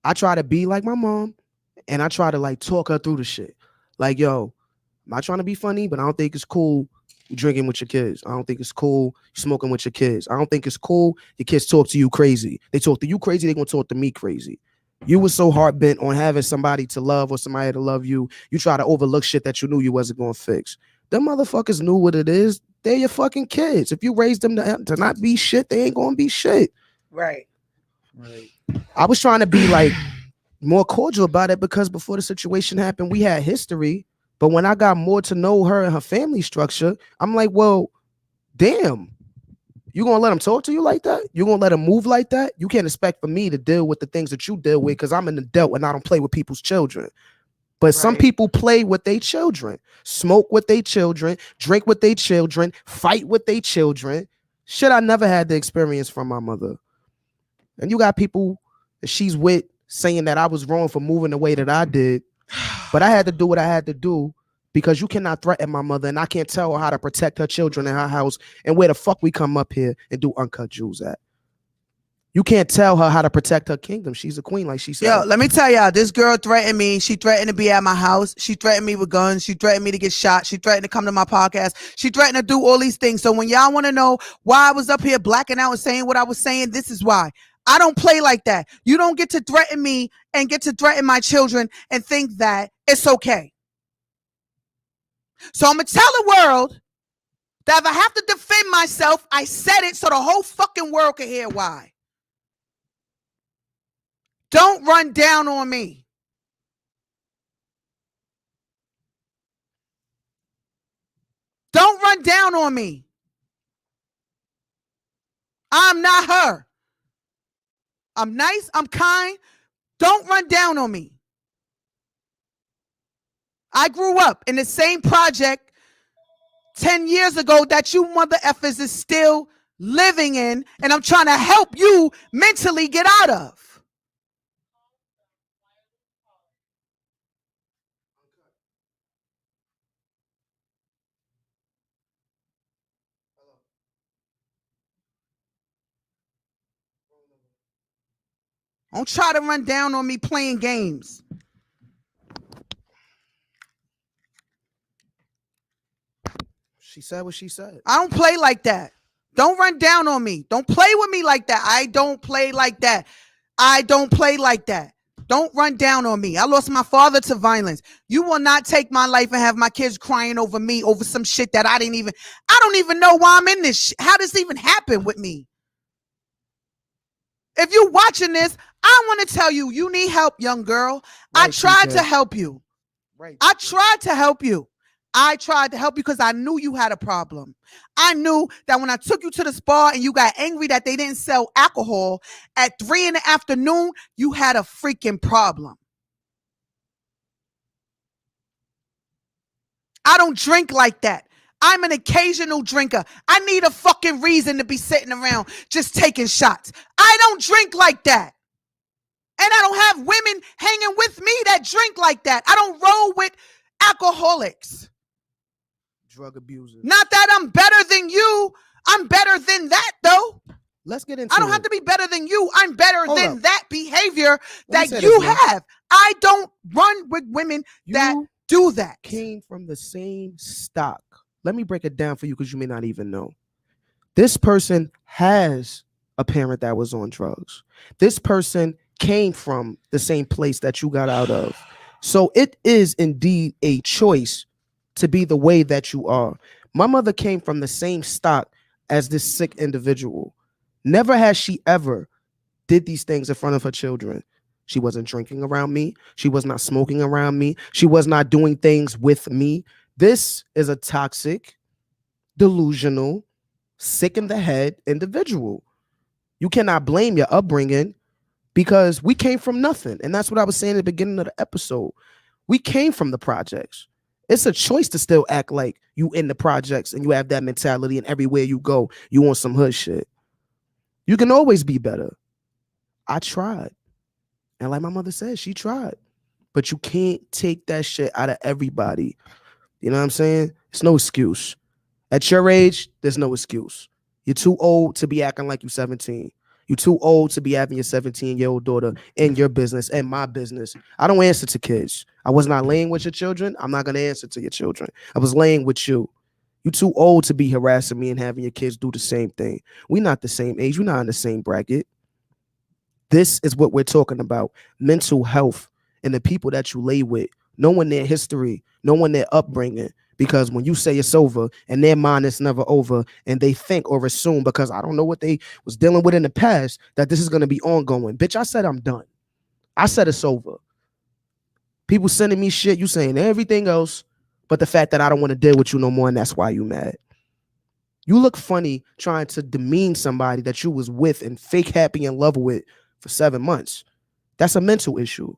Speaker 1: I try to be like my mom, and I try to like talk her through the shit. Like, yo, I'm not trying to be funny, but I don't think it's cool you drinking with your kids. I don't think it's cool you smoking with your kids. I don't think it's cool your kids talk to you crazy. They talk to you crazy, they gonna talk to me crazy. You was so hard bent on having somebody to love or somebody to love you, you try to overlook shit that you knew you wasn't gonna fix. Them motherfuckers knew what it is. They're your fucking kids. If you raise them to not be shit, they ain't gonna be shit.
Speaker 4: Right.
Speaker 1: I was trying to be like more cordial about it because before the situation happened, we had history. But when I got more to know her and her family structure, I'm like, well, damn, you gonna let them talk to you like that? You gonna let them move like that? You can't expect for me to deal with the things that you deal with because I'm an adult and I don't play with people's children. But some people play with their children, smoke with their children, drink with their children, fight with their children. Shit, I never had the experience from my mother. And you got people that she's with saying that I was wrong for moving the way that I did. But I had to do what I had to do because you cannot threaten my mother and I can't tell her how to protect her children in her house and where the fuck we come up here and do Uncut Jewels at. You can't tell her how to protect her kingdom. She's a queen, like she said.
Speaker 4: Yo, let me tell y'all, this girl threatened me. She threatened to be at my house. She threatened me with guns. She threatened me to get shot. She threatened to come to my podcast. She threatened to do all these things. So when y'all want to know why I was up here blacking out and saying what I was saying, this is why. I don't play like that. You don't get to threaten me and get to threaten my children and think that it's okay. So I'm going to tell the world that if I have to defend myself, I said it so the whole fucking world can hear why. Don't run down on me. Don't run down on me. I'm not her. I'm nice. I'm kind. Don't run down on me. I grew up in the same project 10 years ago that you mother effers is still living in, and I'm trying to help you mentally get out of. Don't try to run down on me playing games.
Speaker 1: She said what she said.
Speaker 4: I don't play like that. Don't run down on me. Don't play with me like that. I don't play like that. I don't play like that. Don't run down on me. I lost my father to violence. You will not take my life and have my kids crying over me over some shit that I don't even know why I'm in this shit. How does this even happen with me? If you're watching this, I want to tell you, you need help, young girl. Right, I tried to help you. Right. I tried to help you. I tried to help you because I knew you had a problem. I knew that when I took you to the spa and you got angry that they didn't sell alcohol at 3 PM, you had a freaking problem. I don't drink like that. I'm an occasional drinker. I need a fucking reason to be sitting around just taking shots. I don't drink like that. And I don't have women hanging with me that drink like that. I don't roll with alcoholics.
Speaker 1: Drug abusers.
Speaker 4: Not that I'm better than you. I'm better than that, though.
Speaker 1: Let's get into
Speaker 4: I don't
Speaker 1: it.
Speaker 4: have to be better than you. I'm better
Speaker 1: Hold
Speaker 4: than
Speaker 1: up.
Speaker 4: that behavior
Speaker 1: Let me
Speaker 4: that
Speaker 1: say
Speaker 4: you
Speaker 1: this,
Speaker 4: have. I don't run with women that do that.
Speaker 1: Came from the same stock. Let me break it down for you because you may not even know. This person has a parent that was on drugs. This person came from the same place that you got out of. So it is indeed a choice to be the way that you are. My mother came from the same stock as this sick individual. Never has she ever did these things in front of her children. She wasn't drinking around me. She was not smoking around me. She was not doing things with me. This is a toxic, delusional, sick in the head individual. You cannot blame your upbringing because we came from nothing. And that's what I was saying at the beginning of the episode. We came from the projects. It's a choice to still act like you in the projects and you have that mentality, and everywhere you go, you want some hood shit. You can always be better. I tried. And like my mother said, she tried. But you can't take that shit out of everybody. You know what I'm saying? It's no excuse. At your age, there's no excuse. You're too old to be acting like you're 17. You're too old to be having your 17-year-old daughter in your business and my business. I don't answer to kids. I was not laying with your children. I'm not going to answer to your children. I was laying with you. You're too old to be harassing me and having your kids do the same thing. We're not the same age. We're not in the same bracket. This is what we're talking about. Mental health and the people that you lay with, knowing their history, knowing their upbringing. Because when you say it's over and their mind is never over and they think or assume, because I don't know what they was dealing with in the past, that this is going to be ongoing. Bitch, I said I'm done. I said it's over. People sending me shit, you saying everything else, but the fact that I don't want to deal with you no more, and that's why you mad. You look funny trying to demean somebody that you was with and fake happy in love with for 7 months. That's a mental issue.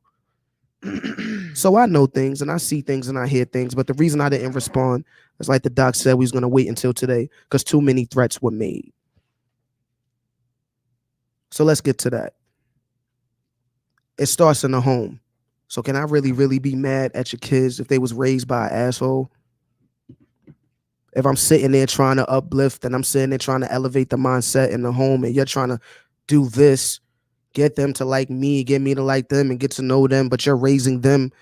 Speaker 1: So I know things and I see things and I hear things, but the reason I didn't respond is like the doc said, we was going to wait until today because too many threats were made. So let's get to that. It starts in the home. So can I really, really be mad at your kids if they was raised by an asshole? If I'm sitting there trying to uplift and I'm sitting there trying to elevate the mindset in the home and you're trying to do this, get them to like me, get me to like them and get to know them, but you're raising them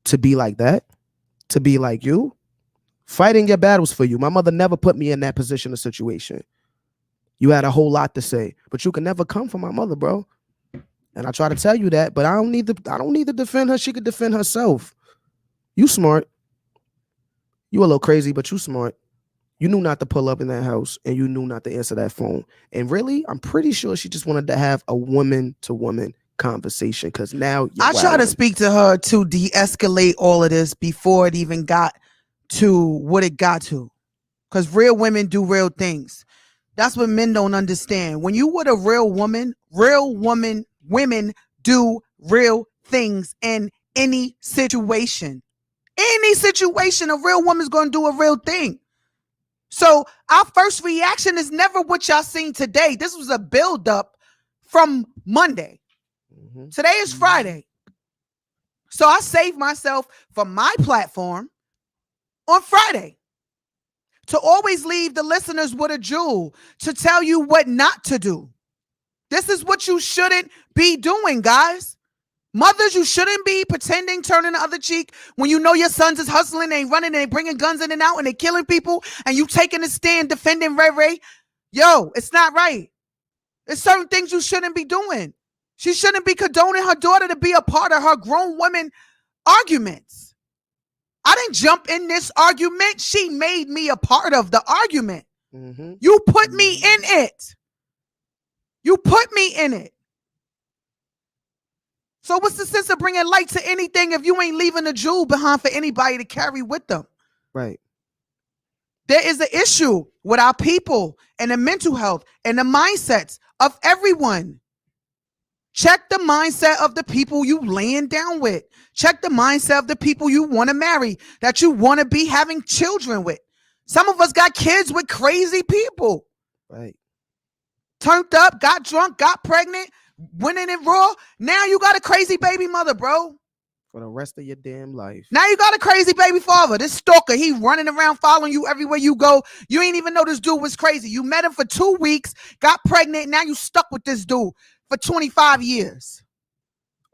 Speaker 1: to be like that, to be like you, fighting your battles for you. My mother never put me in that position or situation. You had a whole lot to say, but you can never come for my mother, bro. And I try to tell you that, but I don't need to defend her. She could defend herself. You smart. You a little crazy, but you smart. You knew not to pull up in that house and you knew not to answer that phone. And really, I'm pretty sure she just wanted to have a woman-to-woman conversation because now
Speaker 4: I try to speak to her to de-escalate all of this before it even got to what it got to. Because real women do real things. That's what men don't understand. When you with a real women do real things in any situation. Any situation, a real woman's going to do a real thing. So our first reaction is never what y'all seen today. This was a build-up from Monday. Mm-hmm. Today is Friday. So I saved myself from my platform on Friday to always leave the listeners with a jewel to tell you what not to do. This is what you shouldn't be doing, guys. Mothers, you shouldn't be pretending, turning the other cheek when you know your sons is hustling, they running, they bringing guns in and out, and they killing people, and you taking a stand defending Ray Ray. Yo, it's not right. There's certain things you shouldn't be doing. She shouldn't be condoning her daughter to be a part of her grown women arguments. I didn't jump in this argument. She made me a part of the argument. Mm-hmm. You put me in it. You put me in it. So what's the sense of bringing light to anything if you ain't leaving a jewel behind for anybody to carry with them?
Speaker 1: Right.
Speaker 4: There is an issue with our people and the mental health and the mindsets of everyone. Check the mindset of the people you laying down with. Check the mindset of the people you want to marry, that you want to be having children with. Some of us got kids with crazy people.
Speaker 1: Right.
Speaker 4: Turned up, got drunk, got pregnant, went in it raw. Now you got a crazy baby mother, bro.
Speaker 1: For the rest of your damn life.
Speaker 4: Now you got a crazy baby father. This stalker, he running around following you everywhere you go. You ain't even know this dude was crazy. You met him for 2 weeks, got pregnant. Now you stuck with this dude for 25 years.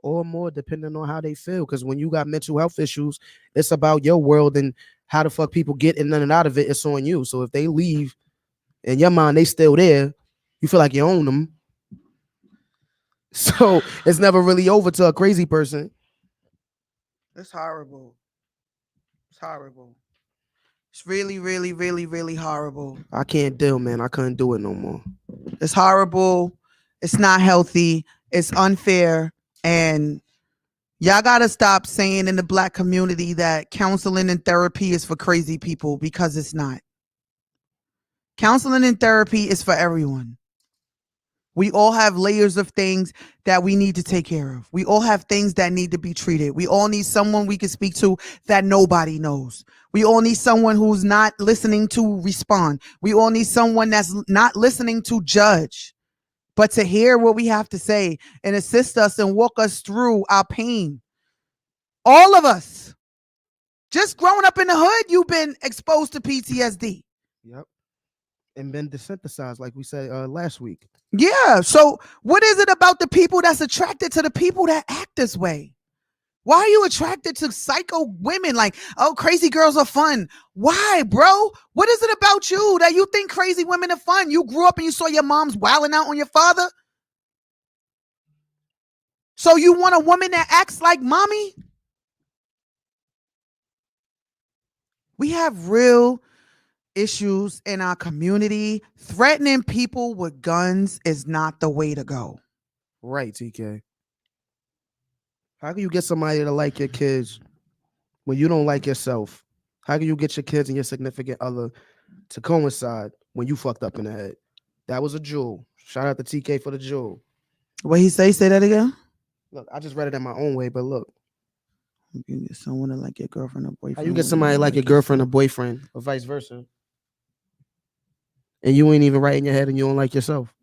Speaker 1: Or more, depending on how they feel. Because when you got mental health issues, it's about your world and how the fuck people get in and out of it. It's on you. So if they leave, in your mind, they still there, you feel like you own them. So it's never really over to a crazy person.
Speaker 4: It's horrible. It's horrible. It's really, really, really, really horrible.
Speaker 1: I can't deal, man. I couldn't do it no more.
Speaker 4: It's horrible. It's not healthy. It's unfair. And y'all got to stop saying in the Black community that counseling and therapy is for crazy people, because it's not. Counseling and therapy is for everyone. We all have layers of things that we need to take care of. We all have things that need to be treated. We all need someone we can speak to that nobody knows. We all need someone who's not listening to respond. We all need someone that's not listening to judge. but to hear what we have to say and assist us and walk us through our pain. All of us. Just growing up in the hood, you've been exposed to PTSD.
Speaker 1: Yep. And been desynthesized, like we said last week.
Speaker 4: Yeah. So what is it about the people that's attracted to the people that act this way? Why are you attracted to psycho women? Like, oh, crazy girls are fun. Why, bro? What is it about you that you think crazy women are fun? You grew up and you saw your mom's wilding out on your father? So you want a woman that acts like mommy? We have real issues in our community. Threatening people with guns is not the way to go.
Speaker 1: Right, TK. How can you get somebody to like your kids when you don't like yourself? How can you get your kids and your significant other to coincide when you fucked up in the head? That was a jewel. Shout out to TK for the jewel.
Speaker 4: What he say? Say that again.
Speaker 1: Look, I just read it in my own way, but look.
Speaker 4: You get someone to like your girlfriend or boyfriend.
Speaker 1: How you get somebody like your girlfriend or boyfriend or vice versa? And you ain't even right in your head and you don't like yourself.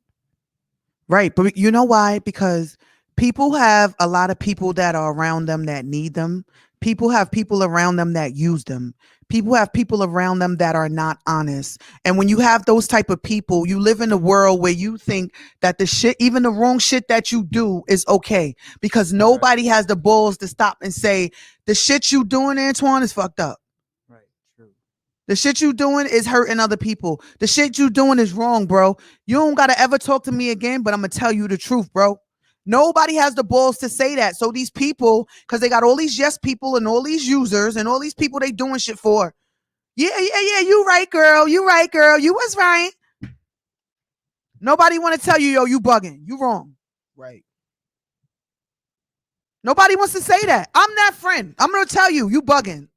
Speaker 4: Right. But you know why? Because people have a lot of people that are around them that need them. People have people around them that use them. People have people around them that are not honest. And when you have those type of people, you live in a world where you think that the shit, even the wrong shit that you do is okay. Because nobody has the balls to stop and say, the shit you doing, Antoine, is fucked up.
Speaker 5: Right. True.
Speaker 4: The shit you doing is hurting other people. The shit you doing is wrong, bro. You don't got to ever talk to me again, but I'm going to tell you the truth, bro. Nobody has the balls to say that. So these people, because they got all these yes people and all these users and all these people they doing shit for. Yeah. You right, girl. You right, girl. You was right. Nobody want to tell you, yo, you bugging. You wrong.
Speaker 1: Right.
Speaker 4: Nobody wants to say that. I'm that friend. I'm going to tell you, you bugging.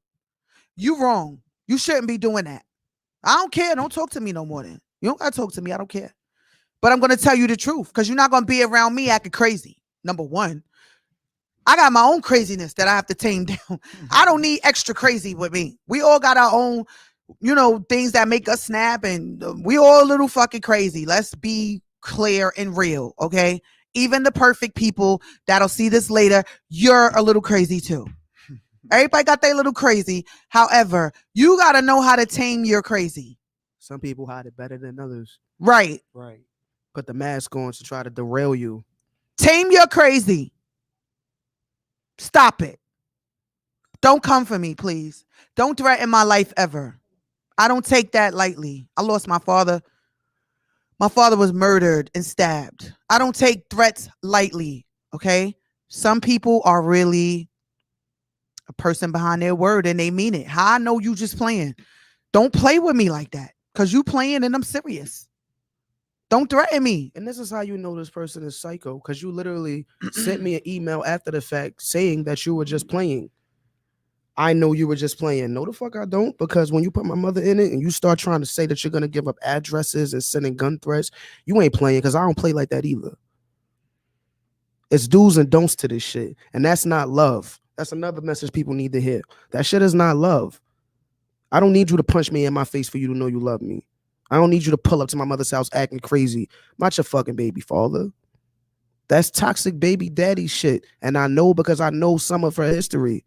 Speaker 4: You wrong. You shouldn't be doing that. I don't care. Don't talk to me no more then. You don't got to talk to me. I don't care. But I'm going to tell you the truth because you're not going to be around me acting crazy. Number one, I got my own craziness that I have to tame down. I don't need extra crazy with me. We all got our own, things that make us snap, and we all a little fucking crazy. Let's be clear and real, okay? Even the perfect people that'll see this later, you're a little crazy too. Everybody got their little crazy. However, you got to know how to tame your crazy.
Speaker 1: Some people hide it better than others.
Speaker 4: Right.
Speaker 5: Right.
Speaker 1: Put the mask on to try to derail you.
Speaker 4: Tame your crazy. Stop it. Don't come for me, please. Don't threaten my life ever. I don't take that lightly. I lost my father. My father was murdered and stabbed. I don't take threats lightly, okay? Some people are really a person behind their word and they mean it. How I know you just playing? Don't play with me like that because you playing and I'm serious. Don't threaten me.
Speaker 1: And this is how you know this person is psycho, because you literally sent me an email after the fact saying that you were just playing. I know you were just playing. No, the fuck I don't, because when you put my mother in it and you start trying to say that you're going to give up addresses and sending gun threats, you ain't playing, because I don't play like that either. It's do's and don'ts to this shit, and that's not love. That's another message people need to hear. That shit is not love. I don't need you to punch me in my face for you to know you love me. I don't need you to pull up to my mother's house acting crazy. I'm not your fucking baby father. That's toxic baby daddy shit. And I know because I know some of her history.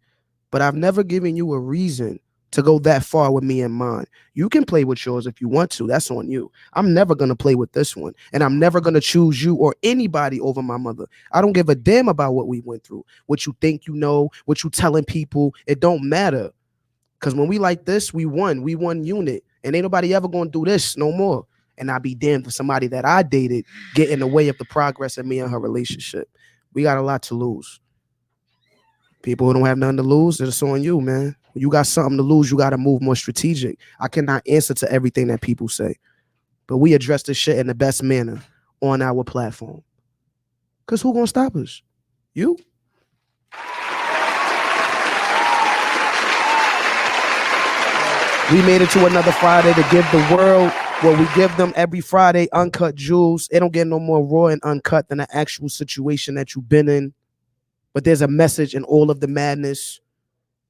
Speaker 1: But I've never given you a reason to go that far with me and mine. You can play with yours if you want to. That's on you. I'm never going to play with this one. And I'm never going to choose you or anybody over my mother. I don't give a damn about what we went through. What you think you know, what you telling people. It don't matter. Because when we like this, we won. We won unit. And ain't nobody ever going to do this no more. And I'd be damned for somebody that I dated get in the way of the progress of me and her relationship. We got a lot to lose. People who don't have nothing to lose, it's on you, man. When you got something to lose, you got to move more strategic. I cannot answer to everything that people say. But we address this shit in the best manner on our platform. Because who going to stop us? You? We made it to another Friday to give the world what we give them every Friday, Uncut Jewels. It don't get no more raw and uncut than the actual situation that you've been in. But there's a message in all of the madness.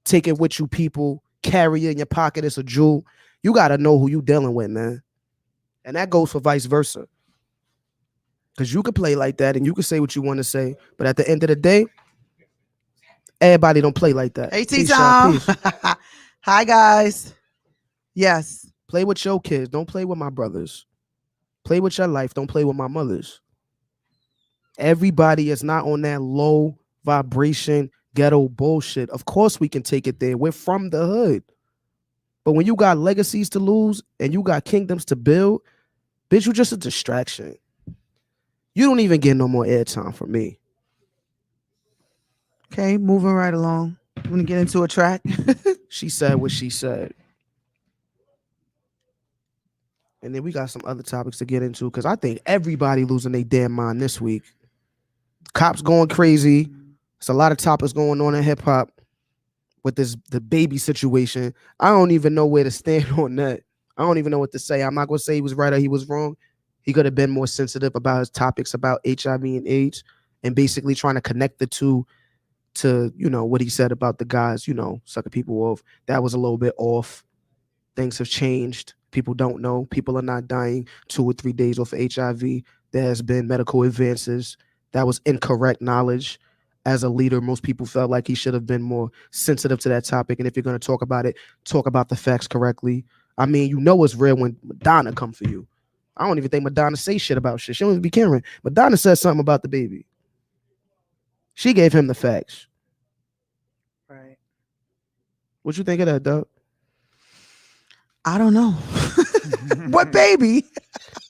Speaker 1: Take it with you, people. Carry it in your pocket. It's a jewel. You got to know who you dealing with, man. And that goes for vice versa. Because you could play like that and you could say what you want to say. But at the end of the day, everybody don't play like that.
Speaker 4: Hey,
Speaker 1: Peace, y'all. Peace.
Speaker 4: Hi, guys. Yes.
Speaker 1: Play with your kids. Don't play with my brothers. Play with your life. Don't play with my mother's. Everybody is not on that low vibration ghetto bullshit. Of course we can take it there. We're from the hood. But when you got legacies to lose and you got kingdoms to build, bitch, you just a distraction. You don't even get no more airtime from me.
Speaker 4: Okay, moving right along. You want to get into a track?
Speaker 1: She said what she said. And then we got some other topics to get into because I think everybody losing their damn mind this week. Cops going crazy. There's a lot of topics going on in hip hop with the baby situation. I don't even know where to stand on that. I don't even know what to say. I'm not going to say he was right or he was wrong. He could have been more sensitive about his topics about HIV and AIDS and basically trying to connect the two to, you know, what he said about the guys, you know, sucking people off. That was a little bit off. Things have changed. People don't know. People are not dying 2 or 3 days off of HIV. There has been medical advances. That was incorrect knowledge. As a leader, most people felt like he should have been more sensitive to that topic. And if you're going to talk about it, talk about the facts correctly. I mean, you know it's real when Madonna come for you. I don't even think Madonna say shit about shit. She don't even be caring. Madonna said something about the baby. She gave him the facts.
Speaker 4: Right.
Speaker 1: What you think of that, Doug?
Speaker 4: I don't know. What baby?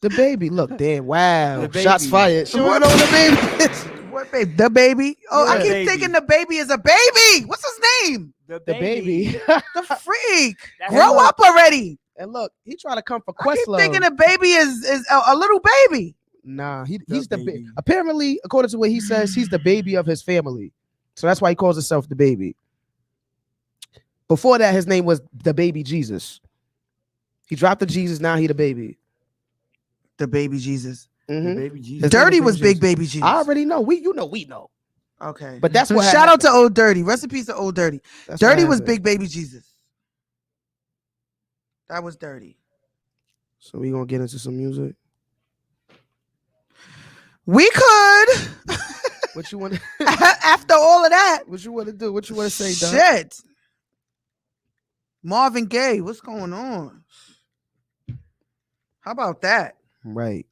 Speaker 1: The baby. Look, damn. Wow.
Speaker 5: The baby.
Speaker 1: Shots fired. She don't know what the baby is.
Speaker 4: What baby? The baby? Oh,
Speaker 1: Yeah.
Speaker 4: I keep
Speaker 5: Baby.
Speaker 4: thinking the baby is a baby. What's his name?
Speaker 1: The baby.
Speaker 4: The freak.
Speaker 5: That's
Speaker 4: Grow
Speaker 1: right.
Speaker 4: up already.
Speaker 1: And look, he trying to come for
Speaker 4: I keep
Speaker 1: Questlove.
Speaker 4: thinking the baby is a little baby.
Speaker 1: Nah, he's the
Speaker 5: baby.
Speaker 1: apparently, according to what he says, he's the baby of his family. So that's why he calls himself the baby. Before that, his name was the baby Jesus. He dropped the Jesus, now he the baby.
Speaker 4: The baby Jesus.
Speaker 1: Mhm.
Speaker 5: Baby Jesus.
Speaker 1: His
Speaker 4: Dirty
Speaker 1: name
Speaker 4: was
Speaker 1: Baby
Speaker 4: big baby Jesus.
Speaker 1: I already know. We know.
Speaker 4: Okay.
Speaker 1: But that's what
Speaker 4: shout out
Speaker 1: happened.
Speaker 4: to Old Dirty. Recipes to Old Dirty.
Speaker 1: That's what
Speaker 4: Dirty was
Speaker 1: happened.
Speaker 4: big baby Jesus. That was dirty.
Speaker 1: So we gonna get into some music.
Speaker 4: We could.
Speaker 1: What you want?
Speaker 4: After all of that.
Speaker 1: What you want to do? What you want to say, Doug?
Speaker 4: Shit. Marvin Gaye, what's going on? How about that?
Speaker 1: Right.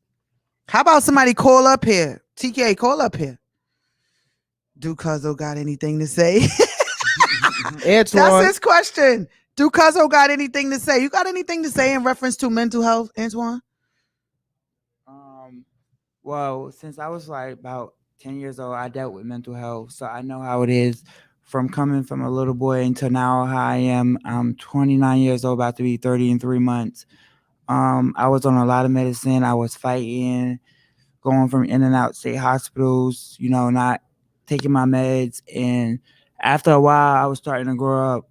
Speaker 4: How about somebody call up here? TK, call up here. Do Cuzzo got anything to say? That's
Speaker 1: Antoine.
Speaker 4: his question. Do Cuzzo got anything to say? You got anything to say in reference to mental health, Antoine?
Speaker 5: Well, since I was like about 10 years old, I dealt with mental health. So I know how it is from coming from a little boy until now how I am. I'm 29 years old, about to be 30 in 3 months. I was on a lot of medicine. I was fighting, going from in and out state hospitals, you know, not taking my meds. And after a while, I was starting to grow up.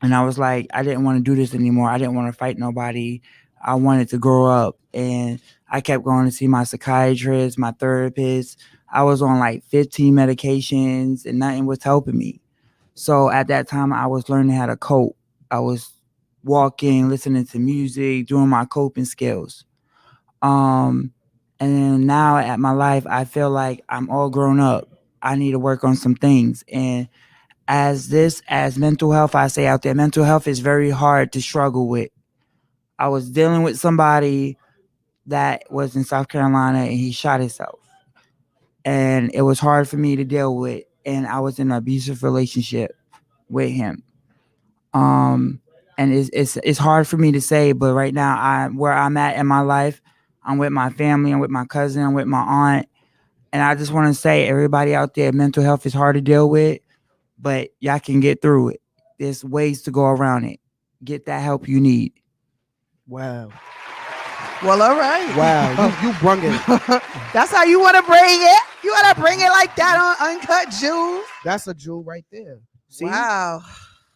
Speaker 5: And I was like, I didn't want to do this anymore. I didn't want to fight nobody. I wanted to grow up. And I kept going to see my psychiatrist, my therapist. I was on like 15 medications and nothing was helping me. So at that time, I was learning how to cope. I was walking, listening to music, doing my coping skills. And then now at my life, I feel like I'm all grown up. I need to work on some things. And as mental health, I say out there, mental health is very hard to struggle with. I was dealing with somebody that was in South Carolina and he shot himself. And it was hard for me to deal with. And I was in an abusive relationship with him. And it's hard for me to say, but right now where I'm at in my life, I'm with my family, I'm with my cousin, I'm with my aunt. And I just want to say, everybody out there, mental health is hard to deal with, but y'all can get through it. There's ways to go around it. Get that help you need.
Speaker 1: Wow.
Speaker 4: Well, all right.
Speaker 1: Wow. You brung it.
Speaker 4: That's how you want to bring it? You want to bring it like that on Uncut Jewels?
Speaker 1: That's a jewel right there. See?
Speaker 4: Wow.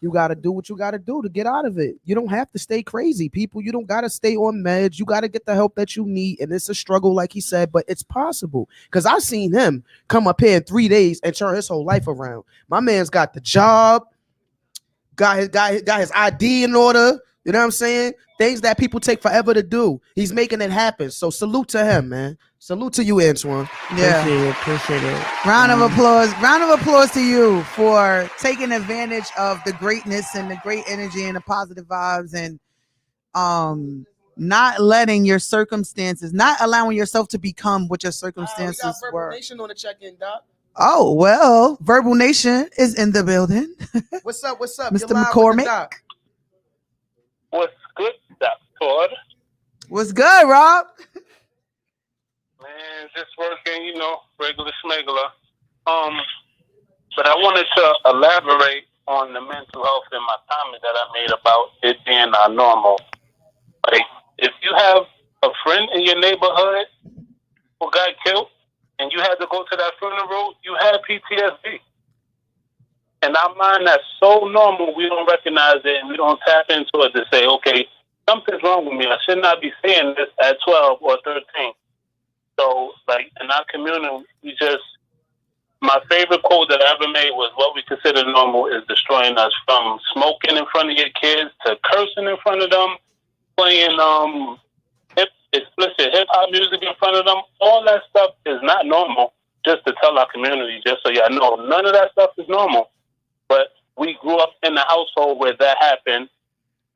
Speaker 1: You got to do what you got to do to get out of it. You don't have to stay crazy, people. You don't got to stay on meds. You got to get the help that you need. And it's a struggle, like he said, but it's possible. Because I've seen him come up here in 3 days and turn his whole life around. My man's got the job, got his ID in order, You know what I'm saying? Things that people take forever to do. He's making it happen. So salute to him, man. Salute to you, Antoine.
Speaker 4: Yeah.
Speaker 5: Appreciate it.
Speaker 4: Round of applause. Round of applause to you for taking advantage of the greatness and the great energy and the positive vibes, and not letting your circumstances, not allowing yourself to become what your circumstances were.
Speaker 1: Nation on the check-in, Doc.
Speaker 4: Oh, well, Verbal Nation is in the building.
Speaker 1: What's up? What's up?
Speaker 4: Mr.
Speaker 1: You're live
Speaker 4: McCormick.
Speaker 1: with the Doc.
Speaker 6: What's good, Dr.
Speaker 4: What's good, Rob?
Speaker 6: Man, just working, you know, regular schmegular. But I wanted to elaborate on the mental health in my comment that I made about it being not normal. Like, if you have a friend in your neighborhood who got killed and you had to go to that funeral, you had PTSD. In our mind, that's so normal, we don't recognize it and we don't tap into it to say, okay, something's wrong with me. I should not be saying this at 12 or 13. So, like, in our community, my favorite quote that I ever made was, what we consider normal is destroying us, from smoking in front of your kids to cursing in front of them, playing explicit hip-hop music in front of them. All that stuff is not normal, just to tell our community, just so y'all know. None of that stuff is normal. But we grew up in a household where that happened,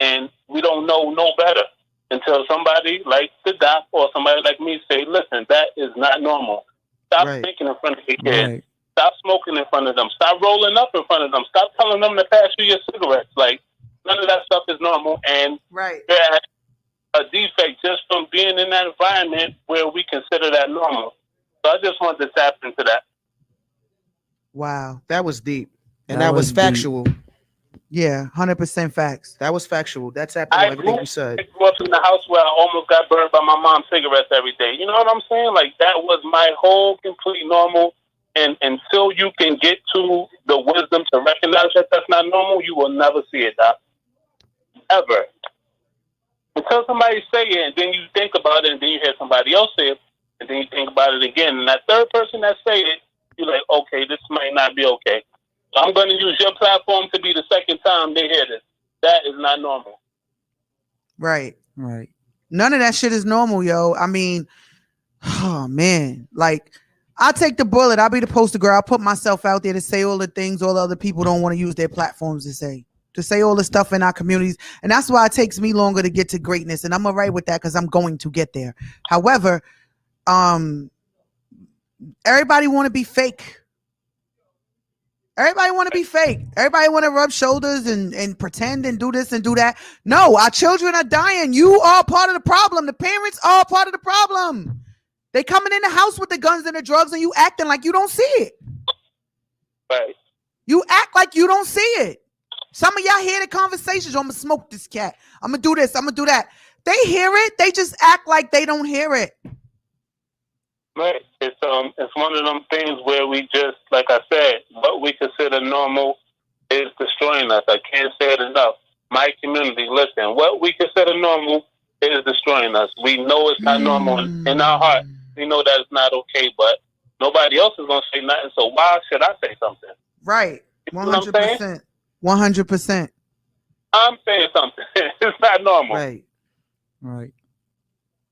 Speaker 6: and we don't know no better until somebody like the Doc or somebody like me say, listen, that is not normal. Stop thinking in front of your kids.
Speaker 5: Right.
Speaker 6: Stop smoking in front of them. Stop rolling up in front of them. Stop telling them to pass you your cigarettes. Like, none of that stuff is normal. And there's a defect just from being in that environment where we consider that normal. So I just wanted to tap into that.
Speaker 1: Wow. That was deep. And that was factual.
Speaker 4: Deep. Yeah, 100% facts.
Speaker 1: That was factual. That's happening. Everything you said.
Speaker 6: I grew up in the house where I almost got burned by my mom's cigarettes every day. You know what I'm saying? Like, that was my whole complete normal. And until you can get to the wisdom to recognize that that's not normal, you will never see it, Doc. Ever. Until somebody say it, and then you think about it, and then you hear somebody else say it, and then you think about it again. And that third person that say it, you're like, okay, this might not be okay. So I'm going to use your platform to be the second time they hear this. That is not normal.
Speaker 4: Right.
Speaker 5: Right.
Speaker 4: None of that shit is normal, yo. I mean, oh, man. Like, I'll take the bullet. I'll be the poster girl. I'll put myself out there to say all the things all the other people don't want to use their platforms to say all the stuff in our communities. And that's why it takes me longer to get to greatness. And I'm all right with that because I'm going to get there. However, everybody want to be fake. Everybody want to be fake. Everybody want to rub shoulders and pretend and do this and do that. No, our children are dying. You are part of the problem. The parents are part of the problem. They coming in the house with the guns and the drugs and you acting like you don't see it.
Speaker 6: Right.
Speaker 4: You act like you don't see it. Some of y'all hear the conversations. I'm going to smoke this cat. I'm going to do this. I'm going to do that. They hear it. They just act like they don't hear it.
Speaker 6: Right. It's one of them things where we just, like I said, what we consider normal is destroying us. I can't say it enough. My community, listen, what we consider normal is destroying us. We know it's not normal in our heart. We know that it's not okay, but nobody else is going to say nothing. So why should I say something?
Speaker 4: Right. 100%. 100%.
Speaker 6: I'm saying something. It's not normal.
Speaker 1: Right.
Speaker 5: Right.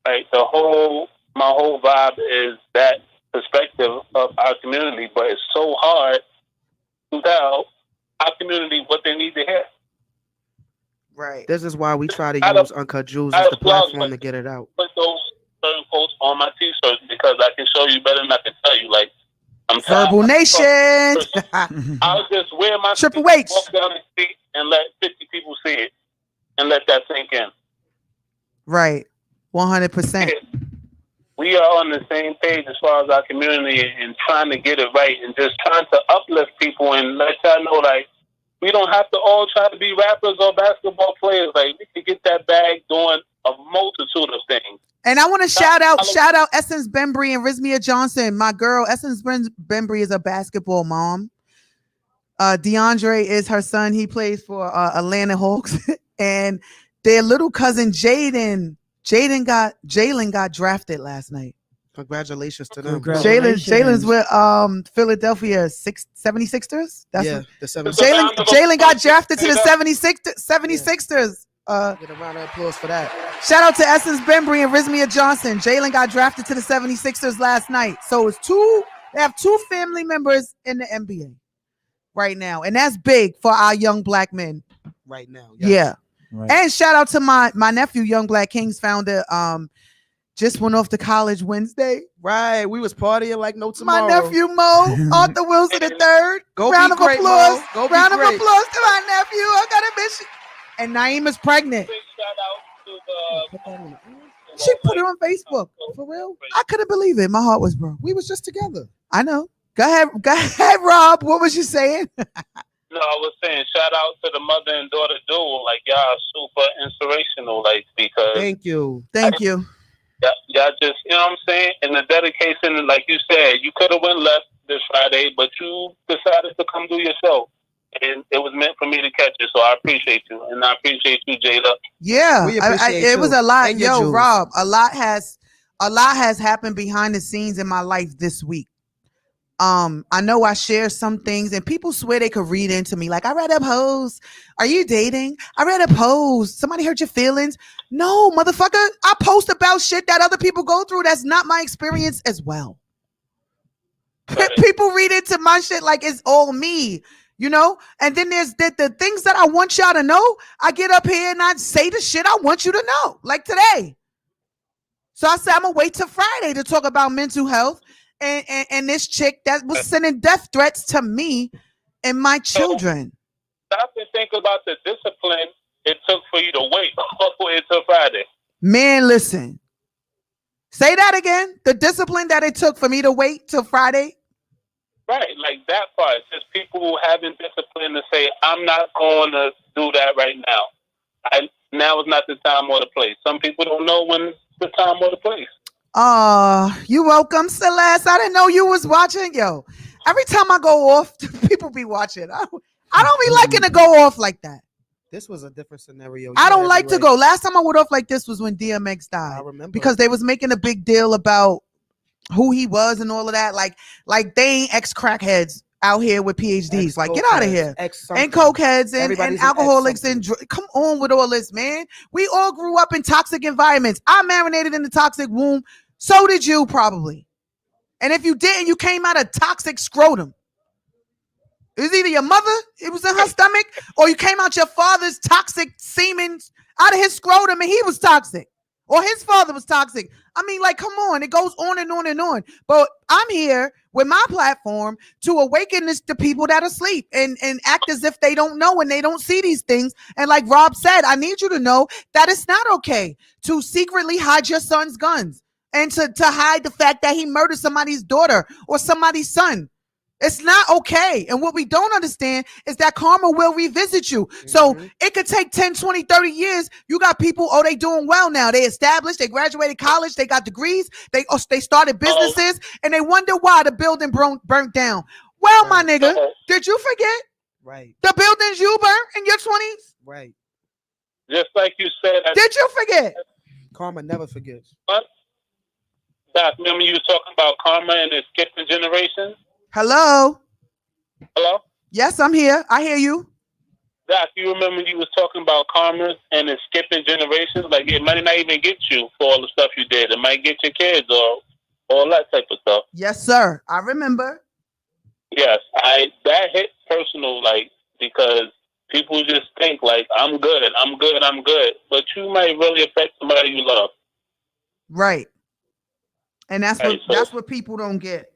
Speaker 6: Right. My whole vibe is that perspective of our community, but it's so hard to tell our community what they need to hear.
Speaker 4: Right.
Speaker 1: This is why we try to use Uncut Jewels as the platform to get it out.
Speaker 6: Put those certain quotes on my t-shirts because I can show you better than I can tell you. Like, I'm
Speaker 4: Verbal Nation.
Speaker 6: I'll just wear my
Speaker 4: Triple H.
Speaker 6: Walk down the street and let 50 people see it and let that sink in.
Speaker 4: Right. 100%.
Speaker 6: We are on the same page as far as our community and trying to get it right and just trying to uplift people and let y'all know, like, we don't have to all try to be rappers or basketball players. Like, we can get that bag doing a multitude of things.
Speaker 4: And I want to shout out Essence Bembry and Rizmia Johnson. My girl, Essence Bembry is a basketball mom. DeAndre is her son. He plays for Atlanta Hawks. And their little cousin, Jalen got drafted last night.
Speaker 1: Congratulations to them.
Speaker 4: Jalen's with Philadelphia 76ers.
Speaker 1: The 76ers.
Speaker 4: Jalen got drafted to the 76ers.
Speaker 1: Get a round of applause for that.
Speaker 4: Shout out to Essence Bembry and Rizmia Johnson. Jalen got drafted to the 76ers last night. So it's they have 2 family members in the NBA right now. And that's big for our young black men.
Speaker 1: Right now.
Speaker 4: Yeah.
Speaker 5: Right.
Speaker 4: And shout out to my nephew, Young Black Kings founder. Just went off to college Wednesday.
Speaker 1: Right. We was partying like no tomorrow.
Speaker 4: My nephew Mo, Arthur Wilson III.
Speaker 1: Go
Speaker 4: round
Speaker 1: be
Speaker 4: of
Speaker 1: great,
Speaker 4: applause.
Speaker 1: Mo. Go be
Speaker 4: Round of
Speaker 1: great.
Speaker 4: applause to my nephew. I got a mission. And Naima's pregnant.
Speaker 6: Big shout out to the.
Speaker 4: She put it on Facebook. For real? I couldn't believe it. My heart was broke.
Speaker 1: We was just together.
Speaker 4: I know. Go ahead, Rob. What was you saying?
Speaker 6: No, I was saying shout out to the mother and daughter duo. Like y'all are super inspirational. Like because
Speaker 1: Thank you.
Speaker 4: Thank you.
Speaker 6: y'all just you know what I'm saying. And the dedication, like you said, you could have went left this Friday, but you decided to come do your show, and it was meant for me to catch it. So I appreciate you, and I appreciate you, Jada.
Speaker 4: Yeah,
Speaker 1: We appreciate
Speaker 4: it was
Speaker 1: you.
Speaker 4: a lot.
Speaker 1: And your
Speaker 4: Yo,
Speaker 1: Jews.
Speaker 4: Rob, a lot has happened behind the scenes in my life this week. I know I share some things and people swear they could read into me. Like, I read a post. Are you dating? I read a post. Somebody hurt your feelings? No, motherfucker. I post about shit that other people go through. That's not my experience as well. People read into my shit like it's all me, you know? And then there's the things that I want y'all to know. I get up here and I say the shit I want you to know, like today. So I said, I'm going to wait till Friday to talk about mental health. And this chick that was sending death threats to me and my children.
Speaker 6: Stop and think about the discipline it took for you to wait until Friday.
Speaker 4: Man, listen. Say that again. The discipline that it took for me to wait till Friday.
Speaker 6: Right, like that part. Just people who having discipline to say, I'm not going to do that right now. Now is not the time or the place. Some people don't know when the time or the place.
Speaker 4: You welcome, Celeste. I didn't know you was watching. Yo, every time I go off, people be watching. I don't be liking to go off like that.
Speaker 1: This was a different scenario.
Speaker 4: I don't like to go. Last time I went off like this was when DMX died.
Speaker 1: I remember.
Speaker 4: Because they was making a big deal about who he was and all of that. Like they ain't ex-crackheads out here with PhDs. Like, get out of here. And cokeheads and alcoholics and come on with all this, man. We all grew up in toxic environments. I marinated in the toxic womb. So did you probably. And if you didn't, you came out of toxic scrotum. It was either your mother, it was in her stomach, or you came out your father's toxic semen out of his scrotum and he was toxic. Or his father was toxic. I mean, like, come on. It goes on and on and on. But I'm here with my platform to awaken the people that are asleep and act as if they don't know and they don't see these things. And like Rob said, I need you to know that it's not okay to secretly hide your son's guns and to hide the fact that he murdered somebody's daughter or somebody's son. It's not okay. And what we don't understand is that karma will revisit you. Mm-hmm. So it could take 10, 20, 30 years. You got people, they doing well now. They established, they graduated college, they got degrees, they started businesses, and they wonder why the building burnt down. Well, my nigga, did you forget?
Speaker 1: Right.
Speaker 4: The buildings you burnt in your 20s?
Speaker 1: Right.
Speaker 6: Just like you said.
Speaker 4: Did you forget?
Speaker 1: Karma never forgets.
Speaker 6: What? Doc, remember you was talking about karma and it's skipping generations?
Speaker 4: Hello?
Speaker 6: Yes,
Speaker 4: I'm here. I hear you.
Speaker 6: Doc, you remember you was talking about karma and it's skipping generations? Like, it might not even get you for all the stuff you did. It might get your kids or all that type of stuff.
Speaker 4: Yes, sir. I remember.
Speaker 6: Yes, that hit personal, like, because people just think, like, I'm good. But you might really affect somebody you love.
Speaker 4: Right. And that's what people don't get.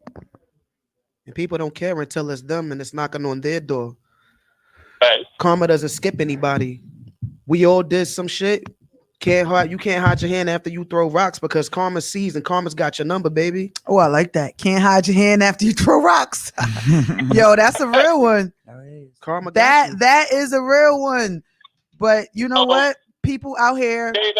Speaker 1: And people don't care until it's them and it's knocking on their door.
Speaker 6: Right.
Speaker 1: Karma doesn't skip anybody. We all did some shit. You can't hide your hand after you throw rocks because karma sees and karma's got your number, baby.
Speaker 4: Oh, I like that. Can't hide your hand after you throw rocks. Yo, that's a real one.
Speaker 1: Karma.
Speaker 4: That is a real one. But you know what? People out here.
Speaker 6: Hey,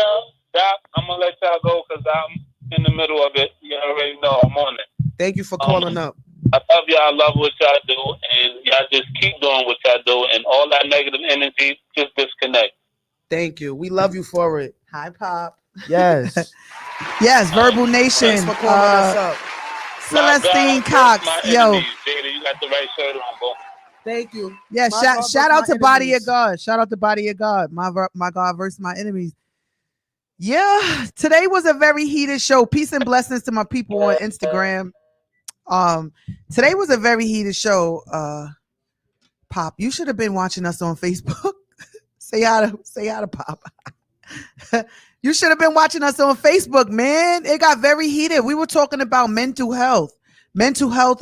Speaker 6: Doc, I'm gonna let y'all go because I'm in the middle of it. You already know I'm on it.
Speaker 1: Thank you for calling up.
Speaker 6: I love y'all. I love what y'all do, and y'all just keep doing what y'all do, and all that negative energy, just disconnect.
Speaker 1: Thank you. We love you for it.
Speaker 4: Hi, Pop.
Speaker 1: Yes.
Speaker 4: Yes, Verbal Nation.
Speaker 1: Thanks for calling us up.
Speaker 4: Celestine Cox. Yo.
Speaker 6: Jada, you got the right shirt on, bro.
Speaker 1: Thank you.
Speaker 4: Yeah,
Speaker 1: My God
Speaker 4: shout out
Speaker 1: versus
Speaker 4: to
Speaker 1: my
Speaker 4: Body of
Speaker 1: enemies.
Speaker 4: God. Shout out to Body of God. My God versus my enemies. Yeah, today was a very heated show. Peace and blessings to my people on Instagram. Today was a very heated show. Pop, you should have been watching us on Facebook. say hi to Pop. You should have been watching us on Facebook, man. It got very heated. We were talking about mental health and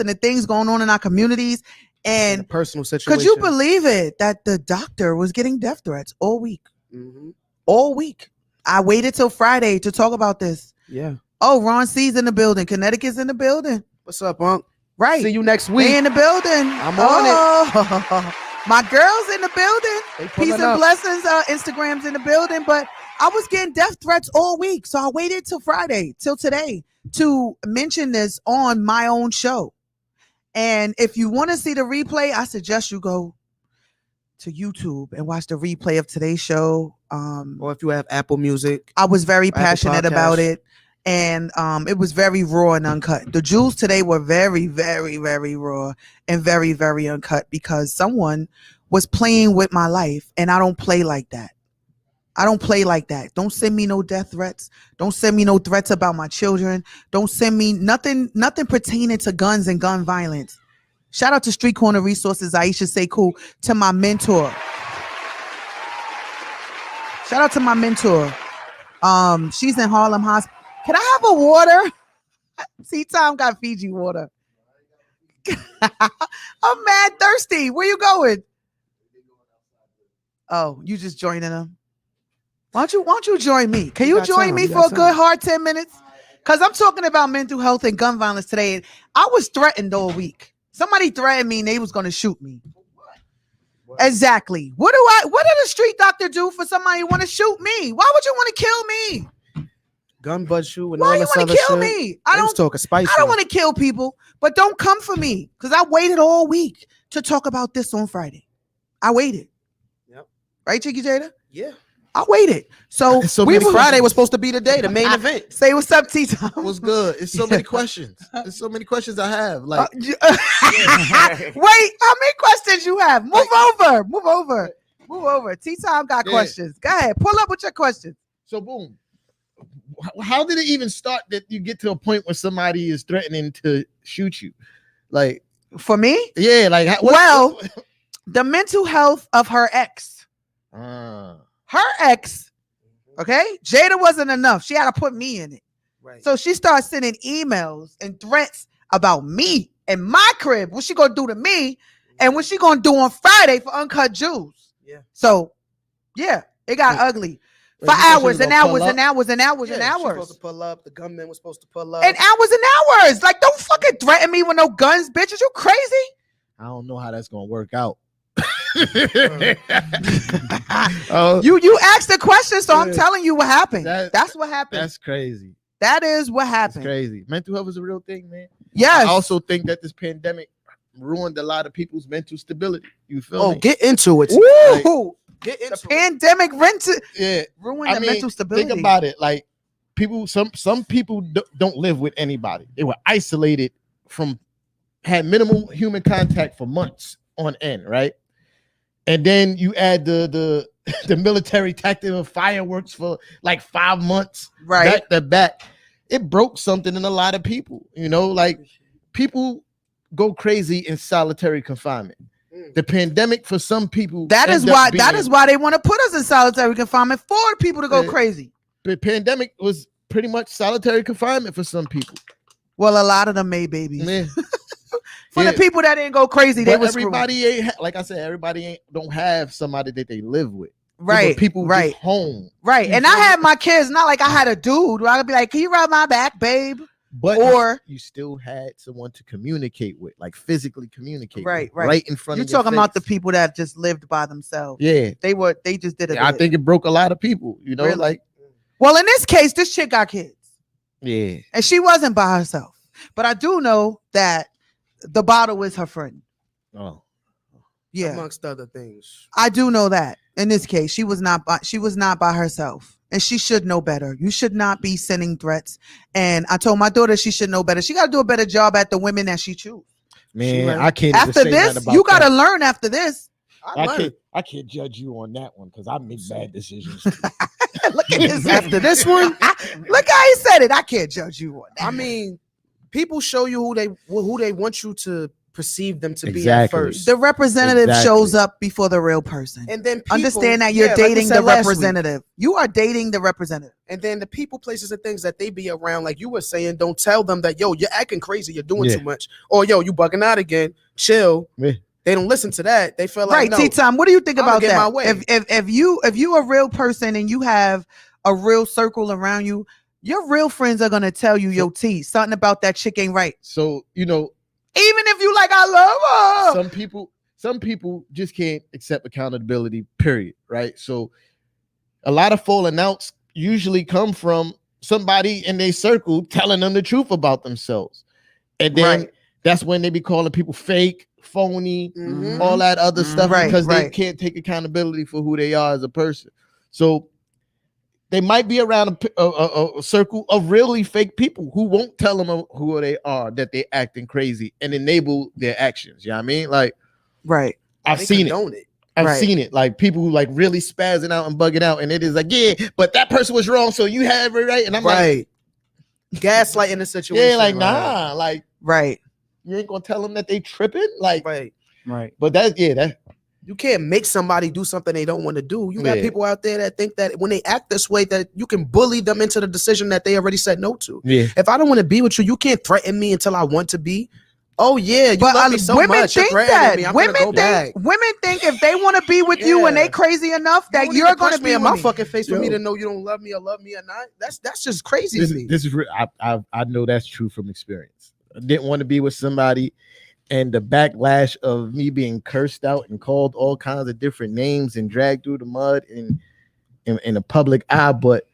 Speaker 4: the things going on in our communities.
Speaker 1: In a
Speaker 4: And
Speaker 1: personal situation.
Speaker 4: could you believe it that the doctor was getting death threats all week?
Speaker 1: Mm-hmm.
Speaker 4: All week. I waited till Friday to talk about this.
Speaker 1: Yeah.
Speaker 4: Oh, Ron C's in the building. Connecticut's in the building.
Speaker 1: What's up, Unc?
Speaker 4: Right.
Speaker 1: See you next week.
Speaker 4: They in the building.
Speaker 1: I'm on
Speaker 4: it. My girls in the building.
Speaker 1: They pulling
Speaker 4: Peace and
Speaker 1: up.
Speaker 4: blessings. Instagram's in the building. But I was getting death threats all week. So I waited till Friday, till today, to mention this on my own show. And if you want to see the replay, I suggest you go to YouTube and watch the replay of today's show.
Speaker 1: Or if you have Apple Music.
Speaker 4: I was very
Speaker 1: Apple
Speaker 4: passionate about
Speaker 1: Podcast.
Speaker 4: it. And it was very raw and uncut. The jewels today were very, very, very raw and very, very uncut because someone was playing with my life. And I don't play like that. I don't play like that. Don't send me no death threats. Don't send me no threats about my children. Don't send me nothing pertaining to guns and gun violence. Shout out to Street Corner Resources, Aisha Sekou, to my mentor. Shout out to my mentor. She's in Harlem Hospital. Can I have a water? See, Tom got Fiji water. I'm mad thirsty. Where you going? Oh, you just joining them? Why don't you join me? Can you
Speaker 1: got
Speaker 4: join
Speaker 1: time.
Speaker 4: me
Speaker 1: You
Speaker 4: for
Speaker 1: got
Speaker 4: a good
Speaker 1: time.
Speaker 4: hard 10 minutes? Because I'm talking about mental health and gun violence today. I was threatened all week. Somebody threatened me and they was going to shoot me. Exactly. What did a street doctor do for somebody who want to shoot me? Why would you want to kill me?
Speaker 1: Gun buzz you and
Speaker 4: Why
Speaker 1: all
Speaker 4: you
Speaker 1: this
Speaker 4: want
Speaker 1: other
Speaker 4: to kill
Speaker 1: shit.
Speaker 4: me?
Speaker 1: I was talking spicy.
Speaker 4: I don't want to kill people, but don't come for me because I waited all week to talk about this on Friday. I waited.
Speaker 1: Yep.
Speaker 4: Right, Chicky Jada?
Speaker 1: Yeah.
Speaker 4: I waited. So,
Speaker 3: So
Speaker 4: we
Speaker 3: many
Speaker 4: were
Speaker 1: Friday was supposed to be the day, the main event.
Speaker 4: Say what's up, T-Tom.
Speaker 3: What's good? It's so many questions. There's so many questions I have. Like,
Speaker 4: Wait, how many questions you have? Move over. T-Tom got
Speaker 3: Yeah.
Speaker 4: questions. Go ahead. Pull up with your questions.
Speaker 3: so boom. How did it even start that you get to a point where somebody is threatening to shoot you? Like,
Speaker 4: For me,
Speaker 3: yeah, like
Speaker 4: Well- the mental health of her ex. Her ex, okay? Jada wasn't enough. She had to put me in it.
Speaker 1: Right.
Speaker 4: So she started sending emails and threats about me and my crib. What she gonna do to me and what she gonna do on Friday for Uncut Jewels.
Speaker 1: Yeah.
Speaker 4: So, yeah, it got ugly for
Speaker 3: you thought she
Speaker 4: hours
Speaker 3: was
Speaker 4: and
Speaker 3: gonna
Speaker 4: hours
Speaker 3: pull
Speaker 4: and hours and hours
Speaker 1: Yeah,
Speaker 4: and
Speaker 1: she
Speaker 4: hours.
Speaker 1: supposed to pull up. The gunman was supposed to pull up.
Speaker 4: And hours and hours. Like, don't fucking threaten me with no guns, bitches. You crazy?
Speaker 3: I don't know how that's gonna work out.
Speaker 4: You asked the question, so I'm
Speaker 3: Yeah.
Speaker 4: telling you what happened.
Speaker 3: That-
Speaker 4: That's what happened.
Speaker 3: That's crazy.
Speaker 4: That is what
Speaker 3: That's
Speaker 4: happened.
Speaker 3: crazy. Mental health is a real thing, man.
Speaker 4: Yes.
Speaker 3: I also think that this pandemic ruined a lot of people's mental stability. You feel
Speaker 1: Oh,
Speaker 3: me?
Speaker 1: get into it.
Speaker 4: Woo!
Speaker 1: Get
Speaker 4: The
Speaker 1: into it.
Speaker 4: pandemic
Speaker 3: Yeah.
Speaker 4: ruined the mental stability.
Speaker 3: Think about it. Like people, some people don't live with anybody. They were isolated had minimal human contact for months on end, right? And then you add the military tactic of fireworks for like 5 months,
Speaker 4: Right.
Speaker 3: back to back. It broke something in a lot of people. You know, like people go crazy in solitary confinement. The pandemic for some people.
Speaker 4: That is
Speaker 3: end up
Speaker 4: why
Speaker 3: being-
Speaker 4: they want to put us in solitary confinement for the people to go
Speaker 3: Yeah.
Speaker 4: crazy.
Speaker 3: The pandemic was pretty much solitary confinement for some people.
Speaker 4: Well, a lot of them made babies.
Speaker 3: Man,
Speaker 4: For the people that didn't go crazy, they
Speaker 3: but
Speaker 4: were
Speaker 3: everybody ain't like I said. Everybody don't have somebody that they live with.
Speaker 4: right.
Speaker 3: People
Speaker 4: right.
Speaker 3: just home.
Speaker 4: Right.
Speaker 3: You
Speaker 4: And
Speaker 3: feel
Speaker 4: I
Speaker 3: me?
Speaker 4: had my kids, not like I had a dude where I could be like, can you rub my back, babe?
Speaker 3: But
Speaker 4: Or-
Speaker 3: you still had someone to communicate with, like physically communicate.
Speaker 4: Right,
Speaker 3: with,
Speaker 4: right.
Speaker 3: in front
Speaker 4: You're
Speaker 3: of your
Speaker 4: talking about the
Speaker 3: face.
Speaker 4: people that just lived by themselves.
Speaker 3: Yeah,
Speaker 4: They just did it.
Speaker 3: I think it broke a lot of people. You know,
Speaker 4: Really?
Speaker 3: like
Speaker 4: Well, in this case, this chick got kids.
Speaker 3: yeah,
Speaker 4: And she wasn't by herself. But I do know that the bottle is her friend.
Speaker 3: oh,
Speaker 4: Yeah.
Speaker 1: Amongst other things.
Speaker 4: I do know that. In this case, she was not by herself. And she should know better. You should not be sending threats. And I told my daughter she should know better. She got to do a better job at the women that she chooses.
Speaker 7: Man,
Speaker 1: right.
Speaker 7: I can't
Speaker 4: After
Speaker 7: even say
Speaker 4: this,
Speaker 7: nothing about
Speaker 4: you gotta
Speaker 7: that.
Speaker 4: learn after this.
Speaker 7: I can't judge you on that one because I make bad decisions.
Speaker 4: Look at his
Speaker 1: After this one,
Speaker 4: Look how he said it. I can't judge you on that.
Speaker 1: I mean, people show you who they want you to perceive them to be at
Speaker 7: Exactly.
Speaker 1: first.
Speaker 4: The representative
Speaker 7: Exactly.
Speaker 4: shows up before the real person.
Speaker 1: And then people,
Speaker 4: Understand that you're
Speaker 1: like we
Speaker 4: dating
Speaker 1: said
Speaker 4: the
Speaker 1: last week.
Speaker 4: representative. You are dating the representative.
Speaker 1: And then the people, places, and things that they be around, like you were saying, don't tell them that, yo, you're acting crazy, you're doing
Speaker 7: Yeah.
Speaker 1: too much, or yo, you bugging out again. Chill.
Speaker 7: Yeah.
Speaker 1: They don't listen to that. They feel like,
Speaker 4: Right,
Speaker 1: no,
Speaker 4: T-Time, what do you think
Speaker 1: I'ma
Speaker 4: about
Speaker 1: get my
Speaker 4: that?
Speaker 1: way.
Speaker 4: If you a real person and you have a real circle around you, your real friends are gonna tell you, yo, T, something about that chick ain't right.
Speaker 7: So, you know,
Speaker 4: Even if you like, I love her.
Speaker 7: some people just can't accept accountability, period. Right. So a lot of falling outs usually come from somebody in their circle telling them the truth about themselves. And then
Speaker 4: Right.
Speaker 7: that's when they be calling people fake, phony,
Speaker 1: Mhm.
Speaker 7: all that other stuff
Speaker 4: Right,
Speaker 7: because they
Speaker 4: right.
Speaker 7: can't take accountability for who they are as a person. So they might be around a circle of really fake people who won't tell them who they are, that they acting crazy and enable their actions. You know what I mean? Like,
Speaker 4: Right.
Speaker 7: I've
Speaker 1: They
Speaker 7: seen it.
Speaker 1: condone it.
Speaker 7: I've
Speaker 4: Right.
Speaker 7: seen it. Like people who like really spazzing out and bugging out, and it is like, yeah, but that person was wrong, so you have it right. And I'm
Speaker 1: Right. Gaslighting the situation.
Speaker 7: yeah, like
Speaker 1: right.
Speaker 7: nah, like
Speaker 4: Right.
Speaker 7: you ain't gonna tell them that they tripping, like.
Speaker 1: Right.
Speaker 5: Right.
Speaker 7: But that
Speaker 1: You can't make somebody do something they don't want to do. You got
Speaker 7: Yeah.
Speaker 1: people out there that think that when they act this way, that you can bully them into the decision that they already said no to.
Speaker 7: yeah.
Speaker 1: If I don't want to be with you, you can't threaten me until I want to be. Oh yeah, you
Speaker 4: But
Speaker 1: love me so
Speaker 4: women
Speaker 1: much. You're
Speaker 4: think
Speaker 1: threatening
Speaker 4: that.
Speaker 1: me. I'm
Speaker 4: Women
Speaker 1: gonna go back.
Speaker 4: think if they want to be with you and
Speaker 1: Yeah.
Speaker 4: they crazy enough
Speaker 1: You
Speaker 4: that
Speaker 1: don't
Speaker 4: you're
Speaker 1: need to
Speaker 4: gonna
Speaker 1: punch
Speaker 4: be
Speaker 1: me in
Speaker 4: with
Speaker 1: my
Speaker 4: me.
Speaker 1: fucking face for me
Speaker 7: Yo.
Speaker 1: to know you don't love me or not. That's just crazy to me.
Speaker 7: This is real. I know that's true from experience. I didn't want to be with somebody, and the backlash of me being cursed out and called all kinds of different names and dragged through the mud in a public eye. But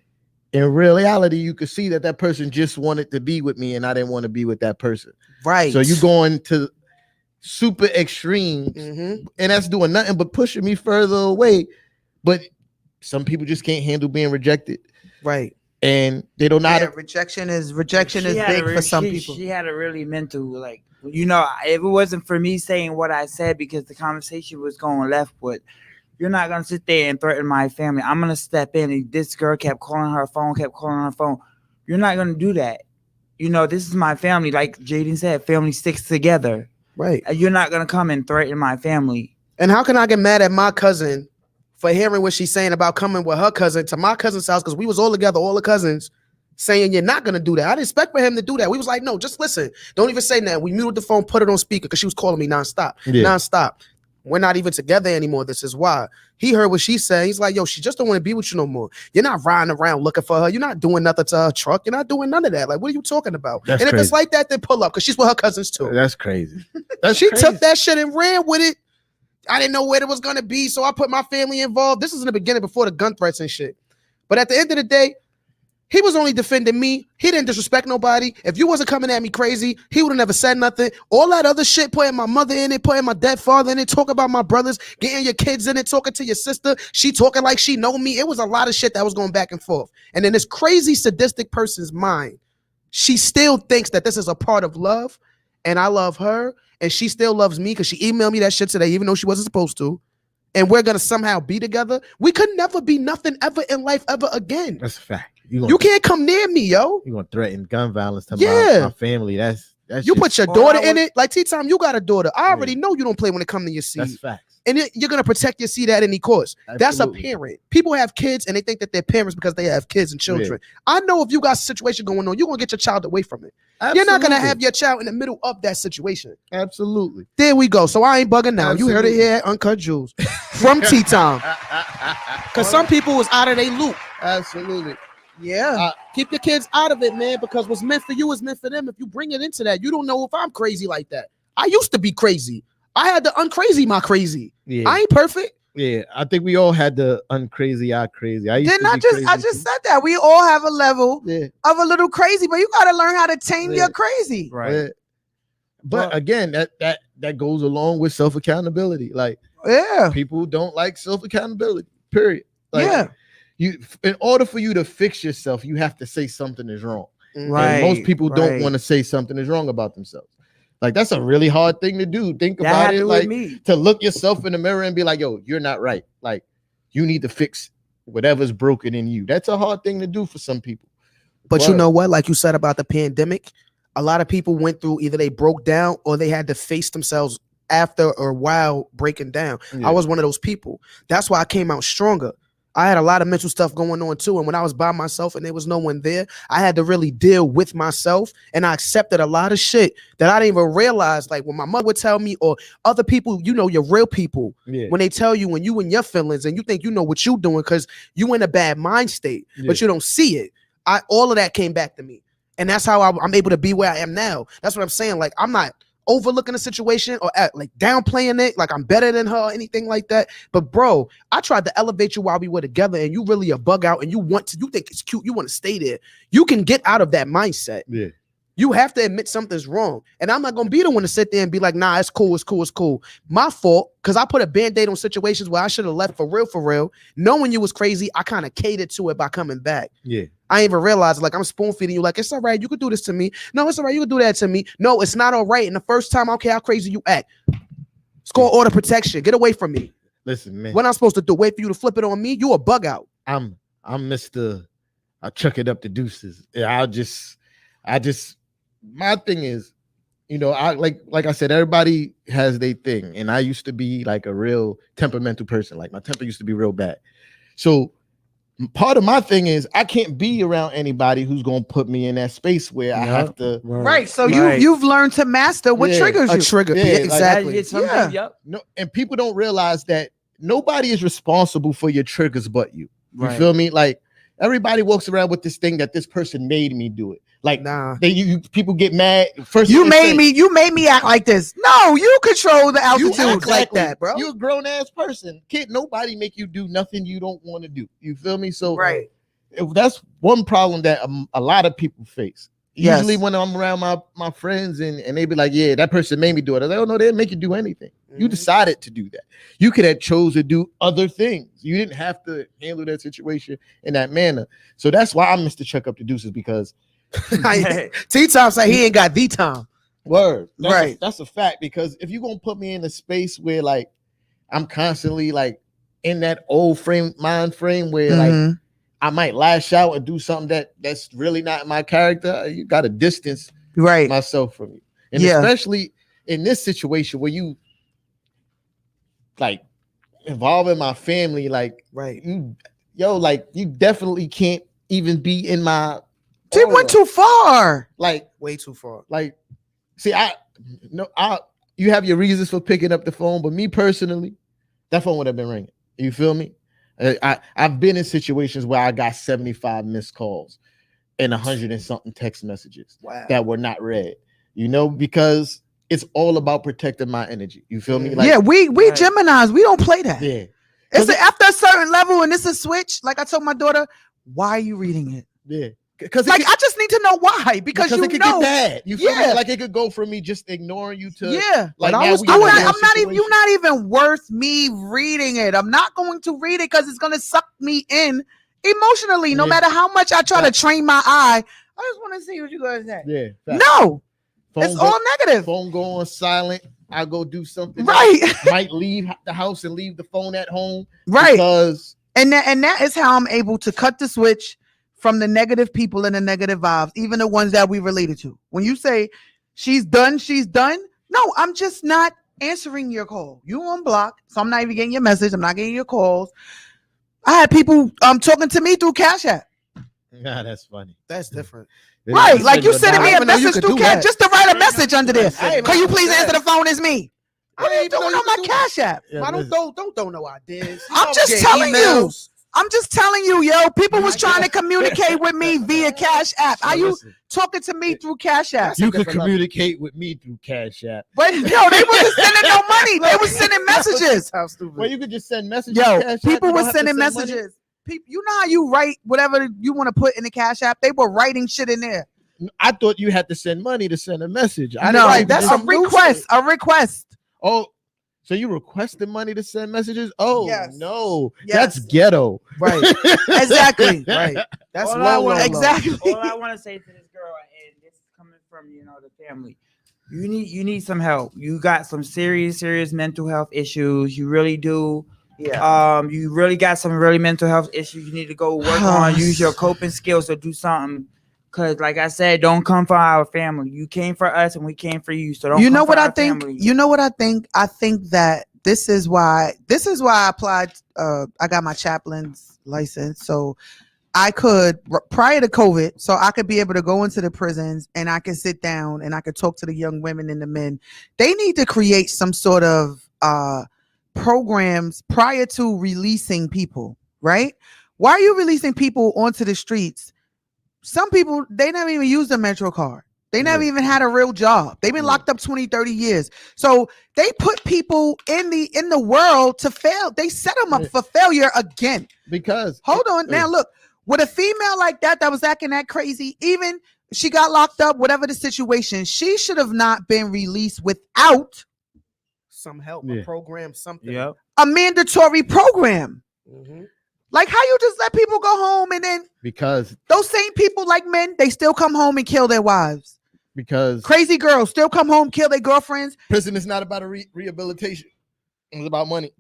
Speaker 7: in reality, you could see that person just wanted to be with me, and I didn't want to be with that person.
Speaker 1: Right.
Speaker 7: So you going to super extremes,
Speaker 1: Mhm.
Speaker 7: and that's doing nothing but pushing me further away. But some people just can't handle being rejected,
Speaker 1: Right.
Speaker 7: and they don't know how
Speaker 4: Yeah,
Speaker 7: to.
Speaker 4: rejection is
Speaker 5: She had
Speaker 4: big
Speaker 5: a
Speaker 4: for some
Speaker 5: she-
Speaker 4: people.
Speaker 5: She had a really mental, like, you know, if it wasn't for me saying what I said because the conversation was going left, but you're not gonna sit there and threaten my family. I'm gonna step in, and this girl kept calling her phone. You're not gonna do that. You know, this is my family. Like Jaden said, family sticks together.
Speaker 1: Right.
Speaker 5: You're not gonna come and threaten my family.
Speaker 1: And how can I get mad at my cousin for hearing what she's saying about coming with her cousin to my cousin's house? Because we was all together, all the cousins, saying you're not gonna do that. I didn't expect for him to do that. We was like, no, just listen. Don't even say that. We muted the phone, put it on speaker because she was calling me nonstop.
Speaker 7: Yeah.
Speaker 1: Nonstop. We're not even together anymore. This is why. He heard what she said. He's like, yo, she just don't want to be with you no more. You're not riding around looking for her. You're not doing nothing to her truck. You're not doing none of that. Like, what are you talking about?
Speaker 7: That's
Speaker 1: and if it's
Speaker 7: crazy.
Speaker 1: like that, then pull up because she's with her cousins too.
Speaker 7: That's crazy. That's
Speaker 1: She
Speaker 7: crazy.
Speaker 1: took that shit and ran with it. I didn't know where it was gonna be, so I put my family involved. This is in the beginning before the gun threats and shit. But at the end of the day, he was only defending me. He didn't disrespect nobody. If you wasn't coming at me crazy, he would have never said nothing. All that other shit, putting my mother in it, putting my dead father in it, talking about my brothers, getting your kids in it, talking to your sister. She talking like she know me. It was a lot of shit that was going back and forth. And in this crazy sadistic person's mind, she still thinks that this is a part of love, and I love her, and she still loves me because she emailed me that shit today, even though she wasn't supposed to. And we're gonna somehow be together. We could never be nothing ever in life ever again.
Speaker 7: That's a fact.
Speaker 1: You can't come near me, yo.
Speaker 7: You gonna threaten gun violence to
Speaker 1: Yeah.
Speaker 7: my family? That's
Speaker 1: You
Speaker 7: just-
Speaker 1: put your
Speaker 5: All
Speaker 1: daughter
Speaker 5: I
Speaker 1: in
Speaker 5: was-
Speaker 1: it. Like T-Time, you got a daughter. I already
Speaker 7: Yeah.
Speaker 1: know you don't play when it comes to your seed.
Speaker 7: that's facts.
Speaker 1: And you're gonna protect your seed at any cost. That's a
Speaker 7: Absolutely.
Speaker 1: parent. People have kids and they think that they're parents because they have kids and children. I know if you got a situation going on, you're gonna get your child away from it. You're not gonna have your child in the middle of that situation.
Speaker 7: Absolutely.
Speaker 1: There we go. So I ain't bugging now. You heard it
Speaker 7: Absolutely.
Speaker 1: here at Uncut Jewels from T-Time. Because some people was out of their loop.
Speaker 7: Absolutely.
Speaker 1: Yeah. Keep your kids out of it, man, because what's meant for you is meant for them. If you bring it into that, you don't know if I'm crazy like that. I used to be crazy. I had to uncrazy my crazy.
Speaker 7: Yeah.
Speaker 1: I ain't perfect.
Speaker 7: Yeah. I think we all had the uncrazy, crazy. I used
Speaker 4: Didn't
Speaker 7: to
Speaker 4: I
Speaker 7: be
Speaker 4: just
Speaker 7: crazy
Speaker 4: I
Speaker 7: too.
Speaker 4: just said that we all have a level
Speaker 7: Yeah.
Speaker 4: of a little crazy, but you gotta learn how to tame
Speaker 7: Yeah.
Speaker 4: your crazy.
Speaker 5: Right.
Speaker 7: Yeah. But
Speaker 5: Well-
Speaker 7: again, that goes along with self accountability. Like
Speaker 4: Yeah.
Speaker 7: people don't like self accountability. Period. Like,
Speaker 4: Yeah.
Speaker 7: in order for you to fix yourself, you have to say something is wrong.
Speaker 1: Mm-hmm.
Speaker 5: Right.
Speaker 7: And most people don't
Speaker 5: right.
Speaker 7: want to say something is wrong about themselves. Like that's a really hard thing to do. Think
Speaker 5: That
Speaker 7: about
Speaker 5: happened
Speaker 7: it,
Speaker 5: with
Speaker 7: like
Speaker 5: me.
Speaker 7: to look yourself in the mirror and be like, "Yo, you're not right. Like you need to fix whatever's broken in you." That's a hard thing to do for some people.
Speaker 1: But you know what? Like you said about the pandemic, a lot of people went through either they broke down or they had to face themselves after or while breaking down.
Speaker 7: Yeah.
Speaker 1: I was one of those people. That's why I came out stronger. I had a lot of mental stuff going on too. And when I was by myself and there was no one there, I had to really deal with myself. And I accepted a lot of shit that I didn't even realize. Like when my mother would tell me, or other people, you know, your real people, when they tell you when you in your feelings and you think you know what you doing because you in a bad mind state, but you don't see it. All of that came back to me. And that's how I'm able to be where I am now. That's what I'm saying. Like I'm not overlooking the situation or like downplaying it like I'm better than her or anything like that. But bro, I tried to elevate you while we were together and you really a bug out and you think it's cute, you want to stay there. You can get out of that mindset.
Speaker 7: Yeah.
Speaker 1: You have to admit something's wrong. And I'm not gonna be the one to sit there and be like, nah, it's cool, it's cool, it's cool. My fault, because I put a band-aid on situations where I should have left for real. Knowing you was crazy, I kind of catered to it by coming back.
Speaker 7: Yeah.
Speaker 1: I ain't even realized, like I'm spoon feeding you, like it's all right, you could do this to me. No, it's all right, you could do that to me. No, it's not all right. And the first time, I don't care how crazy you act. It's called order protection. Get away from me.
Speaker 7: Listen, man.
Speaker 1: What I'm supposed to do? Wait for you to flip it on me? You a bug out.
Speaker 7: I'm Mr. I chuck it up the deuces. I just my thing is, you know, I like I said, everybody has their thing. And I used to be like a real temperamental person. Like my temper used to be real bad. So part of my thing is I can't be around anybody who's gonna put me in that space where I have to.
Speaker 4: Right. So you've learned to master what triggers you.
Speaker 1: A trigger.
Speaker 7: Yeah,
Speaker 1: Yeah, exactly.
Speaker 5: Yep.
Speaker 7: No, and people don't realize that nobody is responsible for your triggers but you. You
Speaker 5: Right.
Speaker 7: feel me? Like everybody walks around with this thing that this person made me do it. Like people get mad. First
Speaker 4: You made me act like this. No, you control the altitude.
Speaker 1: You act like that, bro.
Speaker 7: You're a grown ass person. Can't nobody make you do nothing you don't want to do. You feel me? So
Speaker 4: right.
Speaker 7: That's one problem that a lot of people face.
Speaker 4: Yes.
Speaker 7: Usually when I'm around my friends and they be like, yeah, that person made me do it. I'm like, oh no, they didn't make you do anything. You decided to do that. You could have chose to do other things. You didn't have to handle that situation in that manner. So that's why I'm Mr. Chuck Up the Deuces, because
Speaker 1: T-Tom said he ain't got the time.
Speaker 7: Word.
Speaker 1: That's
Speaker 7: a fact, because if you're gonna put me in a space where like I'm constantly like in that old mind frame where like I might lash out and do something that's really not my character, you gotta distance myself from you. And especially in this situation where you like involving my family, like you definitely can't even be in my.
Speaker 4: They went too far.
Speaker 7: Like
Speaker 1: way too far.
Speaker 7: Like, see, you have your reasons for picking up the phone, but me personally, that phone would have been ringing. You feel me? I've been in situations where I got 75 missed calls and 100 and something text messages that were not read. You know, because it's all about protecting my energy. You feel me? Like,
Speaker 4: yeah, we Geminis, we don't play that.
Speaker 7: Yeah.
Speaker 4: It's after a certain level, and it's a switch. Like I told my daughter, why are you reading it?
Speaker 7: Yeah. Because
Speaker 4: I just need to know why. Because you
Speaker 7: it could
Speaker 4: know,
Speaker 7: get bad. You feel me? Like it could go from me just ignoring you to
Speaker 4: Like
Speaker 7: I'm
Speaker 4: not even. You're not even worth me reading it. I'm not going to read it because it's gonna suck me in emotionally. No matter how much I try to train my eye, I just want to see what you guys say.
Speaker 7: Yeah.
Speaker 4: No, it's all negative.
Speaker 7: Phone go on silent. I go do something.
Speaker 4: Right.
Speaker 7: Might leave the house and leave the phone at home.
Speaker 4: Right.
Speaker 7: Because
Speaker 4: that is how I'm able to cut the switch from the negative people and the negative vibes, even the ones that we related to. When you say she's done. No, I'm just not answering your call. You on block, so I'm not even getting your message. I'm not getting your calls. I had people talking to me through Cash App.
Speaker 7: Yeah, that's funny.
Speaker 1: That's different.
Speaker 4: Right, like you sending me a message through Cash, just to write a message under there. Can you please answer the phone? It's me. What are you doing on my Cash App?
Speaker 1: I don't throw no ideas.
Speaker 4: I'm just telling you. I'm just telling you, yo. People was trying to communicate with me via Cash App. Are you talking to me through Cash App?
Speaker 7: You could communicate with me through Cash App.
Speaker 4: But no, they wasn't sending no money. They was sending messages.
Speaker 1: How stupid.
Speaker 7: Well, you could just send messages.
Speaker 4: Yo, people were sending messages. People, you know how you write whatever you want to put in the Cash App? They were writing shit in there.
Speaker 7: I thought you had to send money to send a message.
Speaker 4: No, that's a request. A request.
Speaker 7: Oh. So you requested money to send messages? Oh,
Speaker 4: yes.
Speaker 7: No.
Speaker 4: Yes.
Speaker 7: That's ghetto.
Speaker 1: Right.
Speaker 4: Exactly.
Speaker 1: Right. That's
Speaker 5: all
Speaker 4: exactly.
Speaker 5: All I want to say to this girl, and this is coming from, the family. You need some help. You got some serious mental health issues. You really do.
Speaker 4: Yeah.
Speaker 5: You really got some really mental health issues. You need to go work on. Use your coping skills to do something. Cause like I said, don't come for our family. You came for us, and we came for you. So don't.
Speaker 4: You know
Speaker 5: come
Speaker 4: what
Speaker 5: for
Speaker 4: I
Speaker 5: our
Speaker 4: think?
Speaker 5: family.
Speaker 4: You know what I think? I think that this is why I applied. I got my chaplain's license, so I could prior to COVID, so I could be able to go into the prisons and I could sit down and I could talk to the young women and the men. They need to create some sort of programs prior to releasing people, right? Why are you releasing people onto the streets? Some people, they never even used a Metro card. They never even had a real job. They've been locked up 20, 30 years. So they put people in the world to fail. They set them up for failure again.
Speaker 7: Because
Speaker 4: hold on. Now look, with a female like that was acting that crazy, even she got locked up, whatever the situation, she should have not been released without
Speaker 1: some help, a program, something.
Speaker 4: A mandatory program. Like how you just let people go home and then
Speaker 7: because
Speaker 4: those same people, like men, they still come home and kill their wives.
Speaker 7: Because
Speaker 4: crazy girls still come home, kill their girlfriends.
Speaker 7: Prison is not about a rehabilitation. It's about money.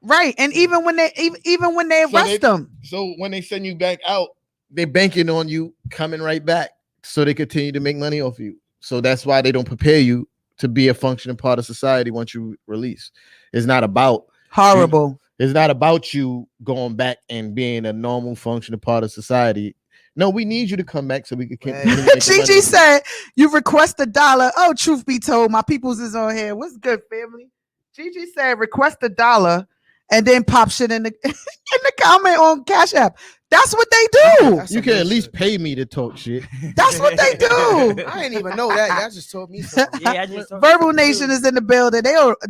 Speaker 4: Right. And even when they arrest them.
Speaker 7: So when they send you back out, they're banking on you coming right back. So they continue to make money off you. So that's why they don't prepare you to be a functioning part of society once you release. It's not about
Speaker 4: horrible.
Speaker 7: It's not about you going back and being a normal functioning part of society. No, we need you to come back so we can.
Speaker 4: Gigi said, "You request $1." Oh, truth be told, my peoples is on here. What's good, family? Gigi said, "Request $1," and then pop shit in the in the comment on Cash App. That's what they do.
Speaker 7: You can at least pay me to talk shit.
Speaker 4: That's what they do.
Speaker 1: I didn't even know that. Y'all just told me something.
Speaker 4: Verbal Nation is in the building.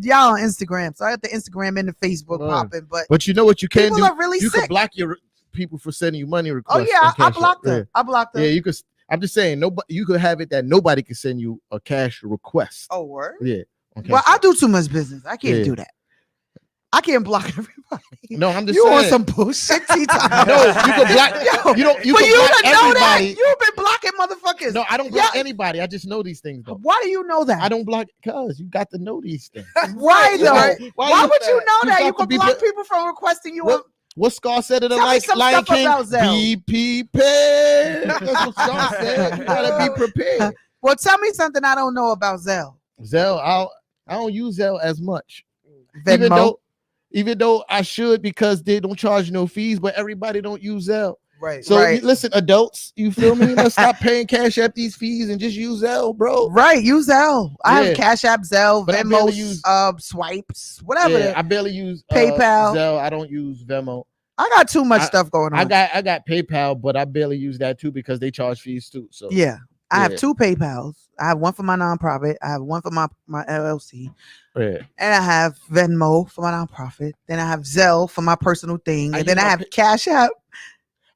Speaker 4: Y'all on Instagram, so I got the Instagram and the Facebook popping.
Speaker 7: But you know what you can
Speaker 4: people
Speaker 7: do?
Speaker 4: Are really
Speaker 7: you
Speaker 4: sick.
Speaker 7: can block your people for sending you money requests.
Speaker 4: Oh yeah, I blocked them.
Speaker 7: Yeah.
Speaker 4: I blocked them.
Speaker 7: Yeah, you could. I'm just saying, nobody. You could have it that nobody can send you a cash request.
Speaker 4: Oh, word.
Speaker 7: Yeah. Okay.
Speaker 4: Well, I do too much business. I can't do that. I can't block everybody.
Speaker 7: No, I'm just
Speaker 4: you
Speaker 7: saying.
Speaker 4: on some bullshit, T-time.
Speaker 7: No, you can block. You don't. You
Speaker 4: for
Speaker 7: can
Speaker 4: you
Speaker 7: block
Speaker 4: to know
Speaker 7: everybody.
Speaker 4: that you've been blocking motherfuckers.
Speaker 7: No, I don't block anybody. I just know these things. Though.
Speaker 4: Why do you know that?
Speaker 7: I don't block because you got to know these things.
Speaker 4: Why though?
Speaker 7: Right?
Speaker 4: Why would you know that? You
Speaker 7: got
Speaker 4: can
Speaker 7: to
Speaker 4: block people from requesting you.
Speaker 7: What Scar said to the
Speaker 4: Tell me some
Speaker 7: Lion
Speaker 4: stuff
Speaker 7: King?
Speaker 4: about Zell.
Speaker 7: Be prepared. That's what Scar said. You gotta be prepared.
Speaker 4: Well, tell me something I don't know about Zell.
Speaker 7: Zell, I don't use Zell as much.
Speaker 4: Venmo.
Speaker 7: Even though I should, because they don't charge no fees, but everybody don't use Zell.
Speaker 1: Right.
Speaker 7: So listen, adults, you feel me? Let's stop paying Cash App these fees and just use Zell, bro.
Speaker 4: Right, use Zell. I have Cash App, Zell,
Speaker 7: but
Speaker 4: Venmo, swipes, whatever.
Speaker 7: Yeah, I barely use
Speaker 4: PayPal.
Speaker 7: Zell. I don't use Venmo.
Speaker 4: I got too much stuff going on.
Speaker 7: I got PayPal, but I barely use that too because they charge fees too. So
Speaker 4: yeah. I have 2 PayPals. I have one for my nonprofit. I have one for my LLC.
Speaker 7: Yeah.
Speaker 4: And I have Venmo for my nonprofit. Then I have Zelle for my personal thing. And then I have Cash App.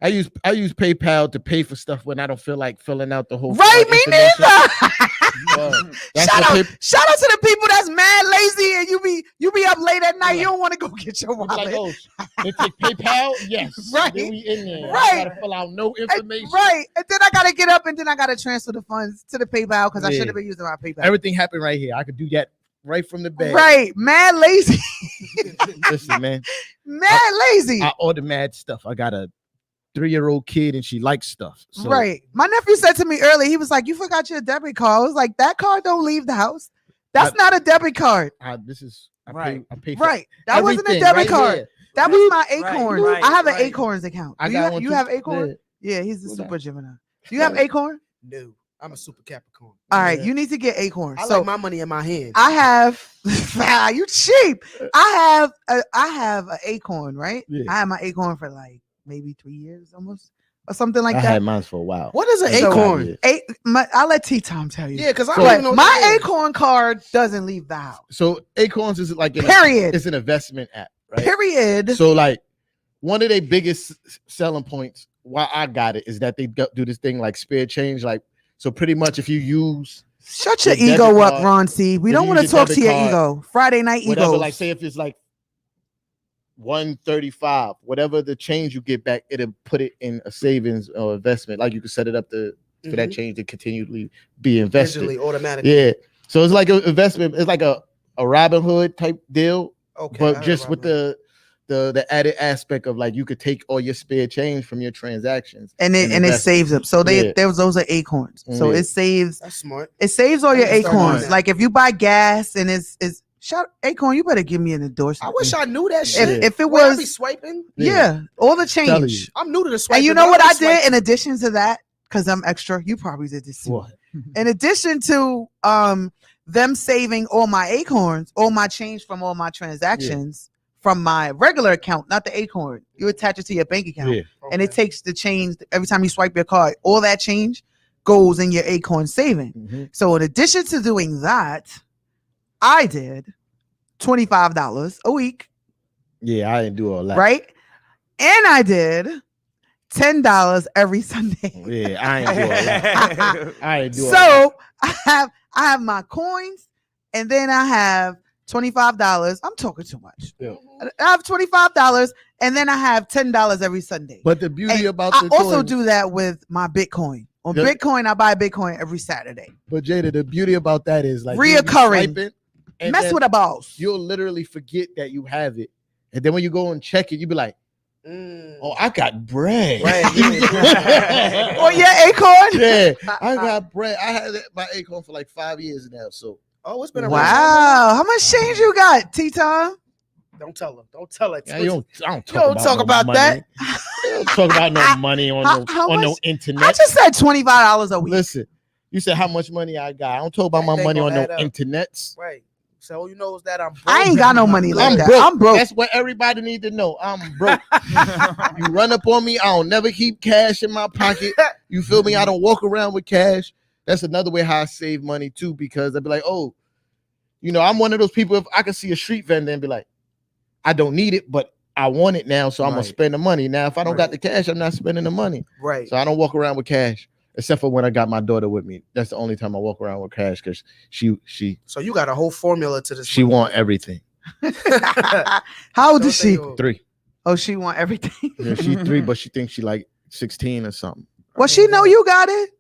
Speaker 7: I use PayPal to pay for stuff when I don't feel like filling out the whole.
Speaker 4: Right, me neither. Shout out to the people that's mad lazy and you be up late at night. You don't want to go get your wallet.
Speaker 7: Like, oh, they take PayPal, yes.
Speaker 4: Right.
Speaker 7: Then we in there.
Speaker 4: Right.
Speaker 7: I gotta fill out no information.
Speaker 4: Right. And then I gotta get up and then I gotta transfer the funds to the PayPal because I should have been using my PayPal.
Speaker 7: Everything happened right here. I could do that right from the bed.
Speaker 4: Right. Mad lazy.
Speaker 7: Listen, man.
Speaker 4: Mad lazy.
Speaker 7: I order mad stuff. I got a 3-year-old kid and she likes stuff. So.
Speaker 4: Right. My nephew said to me earlier, he was like, "You forgot your debit card." I was like, "That card don't leave the house. That's not a debit card."
Speaker 7: I pay for
Speaker 4: right. That wasn't a debit card.
Speaker 7: Here.
Speaker 4: That was my Acorn.
Speaker 5: Right,
Speaker 4: I have an Acorns account. You have Acorn?
Speaker 7: Yeah.
Speaker 4: Yeah, he's the super Gemini. Do you have Acorn?
Speaker 1: No, I'm a super Capricorn.
Speaker 4: All right, you need to get Acorn.
Speaker 1: I like my money in my hand.
Speaker 4: I have you cheap. I have an Acorn, right?
Speaker 7: Yeah.
Speaker 4: I had my Acorn for like maybe 3 years almost. Or something like
Speaker 7: I
Speaker 4: that.
Speaker 7: had mine for a while.
Speaker 1: What is an Acorn?
Speaker 4: I'll let T-Tom tell you.
Speaker 1: Yeah, because I don't know
Speaker 4: my Acorn card doesn't leave the house.
Speaker 7: So Acorns is like
Speaker 4: it's
Speaker 7: an investment app, right?
Speaker 4: Period.
Speaker 7: So like one of their biggest selling points why I got it is that they do this thing like spare change. Like, so pretty much if you use
Speaker 4: shut your ego up, Ron C. We don't want to talk to your ego. Friday night ego.
Speaker 7: Like say if it's like 135, whatever the change you get back, it'll put it in a savings or investment. Like you can set it up for that change to continually be invested.
Speaker 1: Digitally, automatically.
Speaker 7: Yeah. So it's like an investment. It's like a Robinhood type deal,
Speaker 1: Okay, I
Speaker 7: but
Speaker 1: heard
Speaker 7: just
Speaker 1: about
Speaker 7: with the added aspect of like you could take all your spare change from your transactions
Speaker 4: and it
Speaker 7: invest
Speaker 4: saves them. So
Speaker 7: Yeah.
Speaker 4: those are acorns. So
Speaker 7: Yeah.
Speaker 4: it saves
Speaker 1: That's smart.
Speaker 4: all your
Speaker 1: I need to start doing
Speaker 4: acorns.
Speaker 1: that.
Speaker 4: Like if you buy gas and it's shout Acorn, you better give me an endorsement.
Speaker 1: I wish I knew that shit.
Speaker 4: If it
Speaker 1: Wait, I
Speaker 4: was
Speaker 1: be swiping.
Speaker 4: yeah, all the
Speaker 7: Telling you.
Speaker 4: change.
Speaker 1: I'm new to the swiping.
Speaker 4: And you know
Speaker 1: but
Speaker 4: what
Speaker 1: I
Speaker 4: I
Speaker 1: be
Speaker 4: did in
Speaker 1: swiping.
Speaker 4: addition to that? Because I'm extra. You probably did this too.
Speaker 7: What?
Speaker 4: In addition to them saving all my acorns, all my change from all my transactions from my regular account, not the acorn. You attach it to your bank account.
Speaker 7: Yeah.
Speaker 4: And it takes the change every time you swipe your card. All that change goes in your acorn saving.
Speaker 7: Mhm.
Speaker 4: So in addition to doing that, I did $25 a week,
Speaker 7: Yeah, I didn't do all that.
Speaker 4: right? And I did $10 every Sunday.
Speaker 7: Yeah, I ain't do all that. I ain't do all that.
Speaker 4: So I have my coins, and then I have $25. I'm talking too much.
Speaker 7: Yeah.
Speaker 4: I have $25, and then I have $10 every Sunday.
Speaker 7: But the beauty
Speaker 4: And
Speaker 7: about
Speaker 4: I
Speaker 7: the
Speaker 4: also
Speaker 7: coins-
Speaker 4: do that with my Bitcoin. On
Speaker 7: Yeah.
Speaker 4: Bitcoin, I buy Bitcoin every Saturday.
Speaker 7: But Jada, the beauty about that is like you'll be
Speaker 4: Reoccurring.
Speaker 7: swiping, and
Speaker 4: Mess
Speaker 7: then
Speaker 4: with a boss.
Speaker 7: you'll literally forget that you have it, and then when you go and check it, you be like, "Oh, I got bread."
Speaker 1: Right, yeah.
Speaker 4: Oh yeah, Acorn.
Speaker 7: Yeah, I got bread. I had my Acorn for like 5 years now. So
Speaker 1: Oh, it's been a
Speaker 4: Wow, how much change you got, T-Tom?
Speaker 1: Don't tell her. Don't tell her.
Speaker 7: yeah, I don't
Speaker 1: You
Speaker 7: talk
Speaker 1: don't
Speaker 7: about,
Speaker 1: talk
Speaker 7: no
Speaker 1: about
Speaker 7: money.
Speaker 1: that.
Speaker 7: I don't talk about no money on
Speaker 4: How
Speaker 7: no
Speaker 4: much-
Speaker 7: internet.
Speaker 4: I just said $25 a week.
Speaker 7: Listen, you said how much money I got. I don't talk about my
Speaker 1: That
Speaker 7: money
Speaker 1: ain't
Speaker 7: on no
Speaker 1: gonna add up.
Speaker 7: internets.
Speaker 1: Right. So all you know is that I'm broke.
Speaker 4: I ain't got no money like
Speaker 7: I'm
Speaker 4: that.
Speaker 7: broke.
Speaker 4: I'm broke.
Speaker 7: That's what everybody need to know. I'm broke. You run up on me, I don't never keep cash in my pocket. You feel me? I don't walk around with cash. That's another way how I save money too, because I'd be like, oh, you know, I'm one of those people. If I can see a street vendor and be like, I don't need it, but I want it now, so I'm gonna
Speaker 1: Right.
Speaker 7: spend the money. Now, if I don't
Speaker 1: Right.
Speaker 7: got the cash, I'm not spending the money.
Speaker 1: Right.
Speaker 7: So I don't walk around with cash, except for when I got my daughter with me. That's the only time I walk around with cash because she
Speaker 1: So you got a whole formula to this.
Speaker 7: want everything.
Speaker 4: How old is she?
Speaker 7: 3.
Speaker 4: Oh, she want everything.
Speaker 7: Yeah, she 3, but she thinks she like 16 or something.
Speaker 4: Well, she know you got it.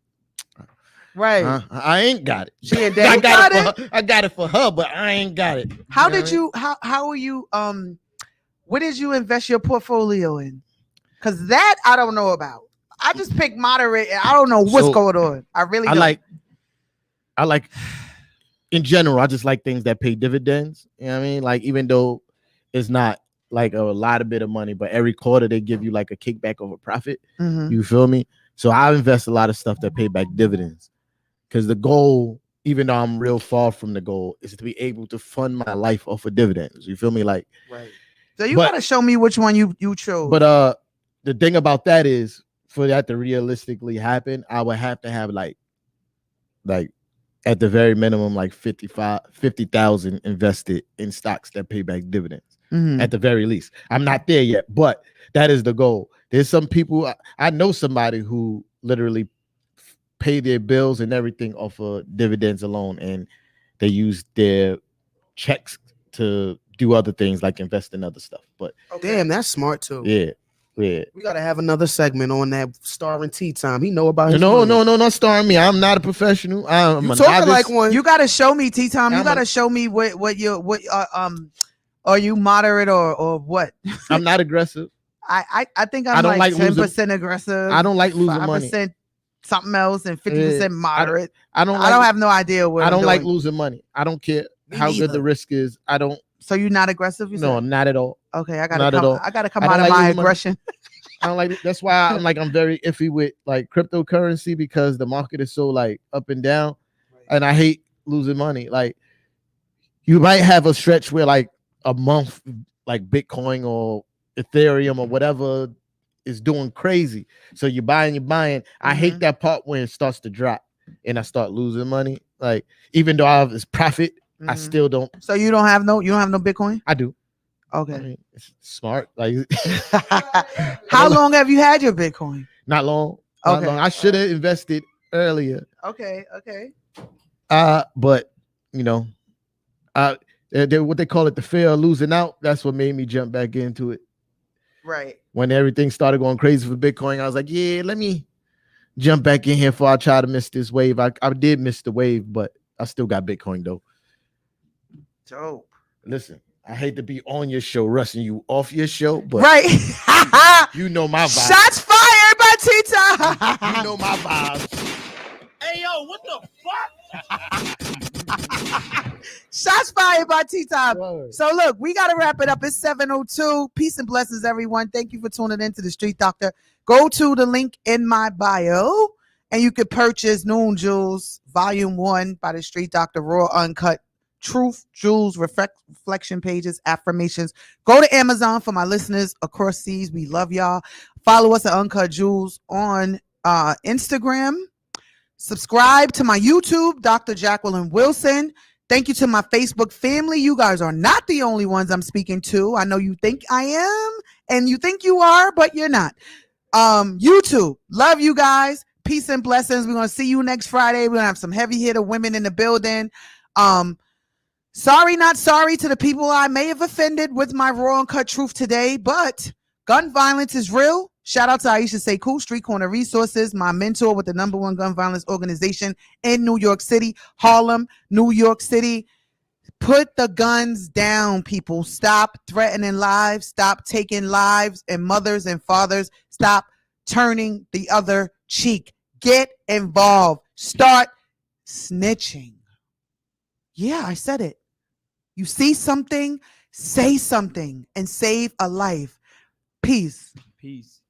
Speaker 4: Right.
Speaker 7: I ain't got it.
Speaker 1: She and
Speaker 7: I
Speaker 1: daddy
Speaker 7: got it. For her. I got it for her, but I ain't got it.
Speaker 4: How
Speaker 7: know
Speaker 4: did
Speaker 7: what
Speaker 4: you how are you what did you invest your portfolio in? Because that I don't know about. I just pick moderate and I don't know what's
Speaker 7: So,
Speaker 4: going on. I really
Speaker 7: I
Speaker 4: don't.
Speaker 7: I like in general, I just like things that pay dividends. You know what I mean? Like, even though it's not like a lot of bit of money, but every quarter they give you like a kickback of a profit.
Speaker 4: Mhm.
Speaker 7: You feel me? So I invest a lot of stuff that pay back dividends. Because the goal, even though I'm real far from the goal, is to be able to fund my life off of dividends. You feel me? Like,
Speaker 1: Right.
Speaker 4: So you
Speaker 7: but-
Speaker 4: gotta show me which one you chose.
Speaker 7: but the thing about that is, for that to realistically happen, I would have to have like at the very minimum like 50,000 invested in stocks that pay back dividends.
Speaker 4: Mhm.
Speaker 7: At the very least. I'm not there yet, but that is the goal. There's some people, I know somebody who literally pay their bills and everything off of dividends alone, and they use their checks to do other things like invest in other stuff. But
Speaker 1: Damn, that's smart too.
Speaker 7: yeah.
Speaker 1: We gotta have another segment on that starring Tea Time. He know about his
Speaker 7: No,
Speaker 1: money.
Speaker 7: not starring me. I'm not a professional. I'm
Speaker 1: You
Speaker 7: a
Speaker 1: talking
Speaker 7: novice.
Speaker 1: like one.
Speaker 4: You gotta show me, T-Tom. You
Speaker 7: I'm
Speaker 4: gotta
Speaker 7: a-
Speaker 4: show me what are you moderate or what?
Speaker 7: I'm not aggressive.
Speaker 4: I think
Speaker 7: I
Speaker 4: I'm
Speaker 7: don't
Speaker 4: like
Speaker 7: like losing-
Speaker 4: 10% aggressive.
Speaker 7: I don't like losing money.
Speaker 4: 5% something else and 50% moderate.
Speaker 7: I don't
Speaker 4: I
Speaker 7: like,
Speaker 4: don't have no idea what
Speaker 7: I
Speaker 4: I'm
Speaker 7: don't like
Speaker 4: doing.
Speaker 7: losing money. I don't care
Speaker 1: Me
Speaker 7: how good
Speaker 1: neither.
Speaker 7: the risk is. I don't.
Speaker 4: So you're not aggressive? You
Speaker 7: No,
Speaker 4: said?
Speaker 7: not at all.
Speaker 4: Okay, I
Speaker 7: not at all.
Speaker 4: gotta come
Speaker 7: I don't
Speaker 4: out of
Speaker 7: like
Speaker 4: my
Speaker 7: losing money.
Speaker 4: aggression.
Speaker 7: I don't like. That's why I'm very iffy with like cryptocurrency, because the market is so like up and down, and I hate losing money. Like, you might have a stretch where like a month, like Bitcoin or Ethereum or whatever is doing crazy. So you're buying. I hate that part when it starts to drop and I start losing money. Like, even though I have this profit, I
Speaker 4: Mhm.
Speaker 7: still don't.
Speaker 4: So you don't have no Bitcoin?
Speaker 7: I do. I
Speaker 4: Okay.
Speaker 7: mean, it's smart. Like,
Speaker 4: How long have you had your Bitcoin?
Speaker 7: not long. Not
Speaker 4: Okay.
Speaker 7: long. I should have invested earlier.
Speaker 4: Okay.
Speaker 7: But you know, what they call it, the fear of losing out. That's what made me jump back into it.
Speaker 4: Right.
Speaker 7: When everything started going crazy for Bitcoin, I was like, yeah, let me jump back in here before I try to miss this wave. I did miss the wave, but I still got Bitcoin though.
Speaker 4: Dope.
Speaker 7: Listen, I hate to be on your show, rushing you off your show, but
Speaker 4: Right.
Speaker 7: you know my vibe.
Speaker 4: Shots fired by Tita.
Speaker 7: You know my vibes.
Speaker 6: Hey, yo, what the fuck?
Speaker 4: Shots fired by T-Top.
Speaker 7: Word.
Speaker 4: So look, we got to wrap it up. It's 7:02. Peace and blessings, everyone. Thank you for tuning in to the Street Doctor. Go to the link in my bio, and you could purchase Noon Jewels, Volume 1 by the Street Doctor, Raw Uncut, Truth, Jewels, Reflection Pages, Affirmations. Go to Amazon for my listeners across seas. We love y'all. Follow us at Uncut Jewels on Instagram. Subscribe to my YouTube, Dr. Jacqueline Wilson. Thank you to my Facebook family. You guys are not the only ones I'm speaking to. I know you think I am, and you think you are, but you're not. YouTube, love you guys. Peace and blessings. We're going to see you next Friday. We're going to have some heavy hitter women in the building. Sorry, not sorry to the people I may have offended with my raw and cut truth today, but gun violence is real. Shout out to Aisha Sekou, Street Corner Resources, my mentor with the #1 gun violence organization in New York City, Harlem, New York City. Put the guns down, people. Stop threatening lives. Stop taking lives and mothers and fathers. Stop turning the other cheek. Get involved. Start snitching. Yeah, I said it. You see something, say something, and save a life. Peace.
Speaker 5: Peace.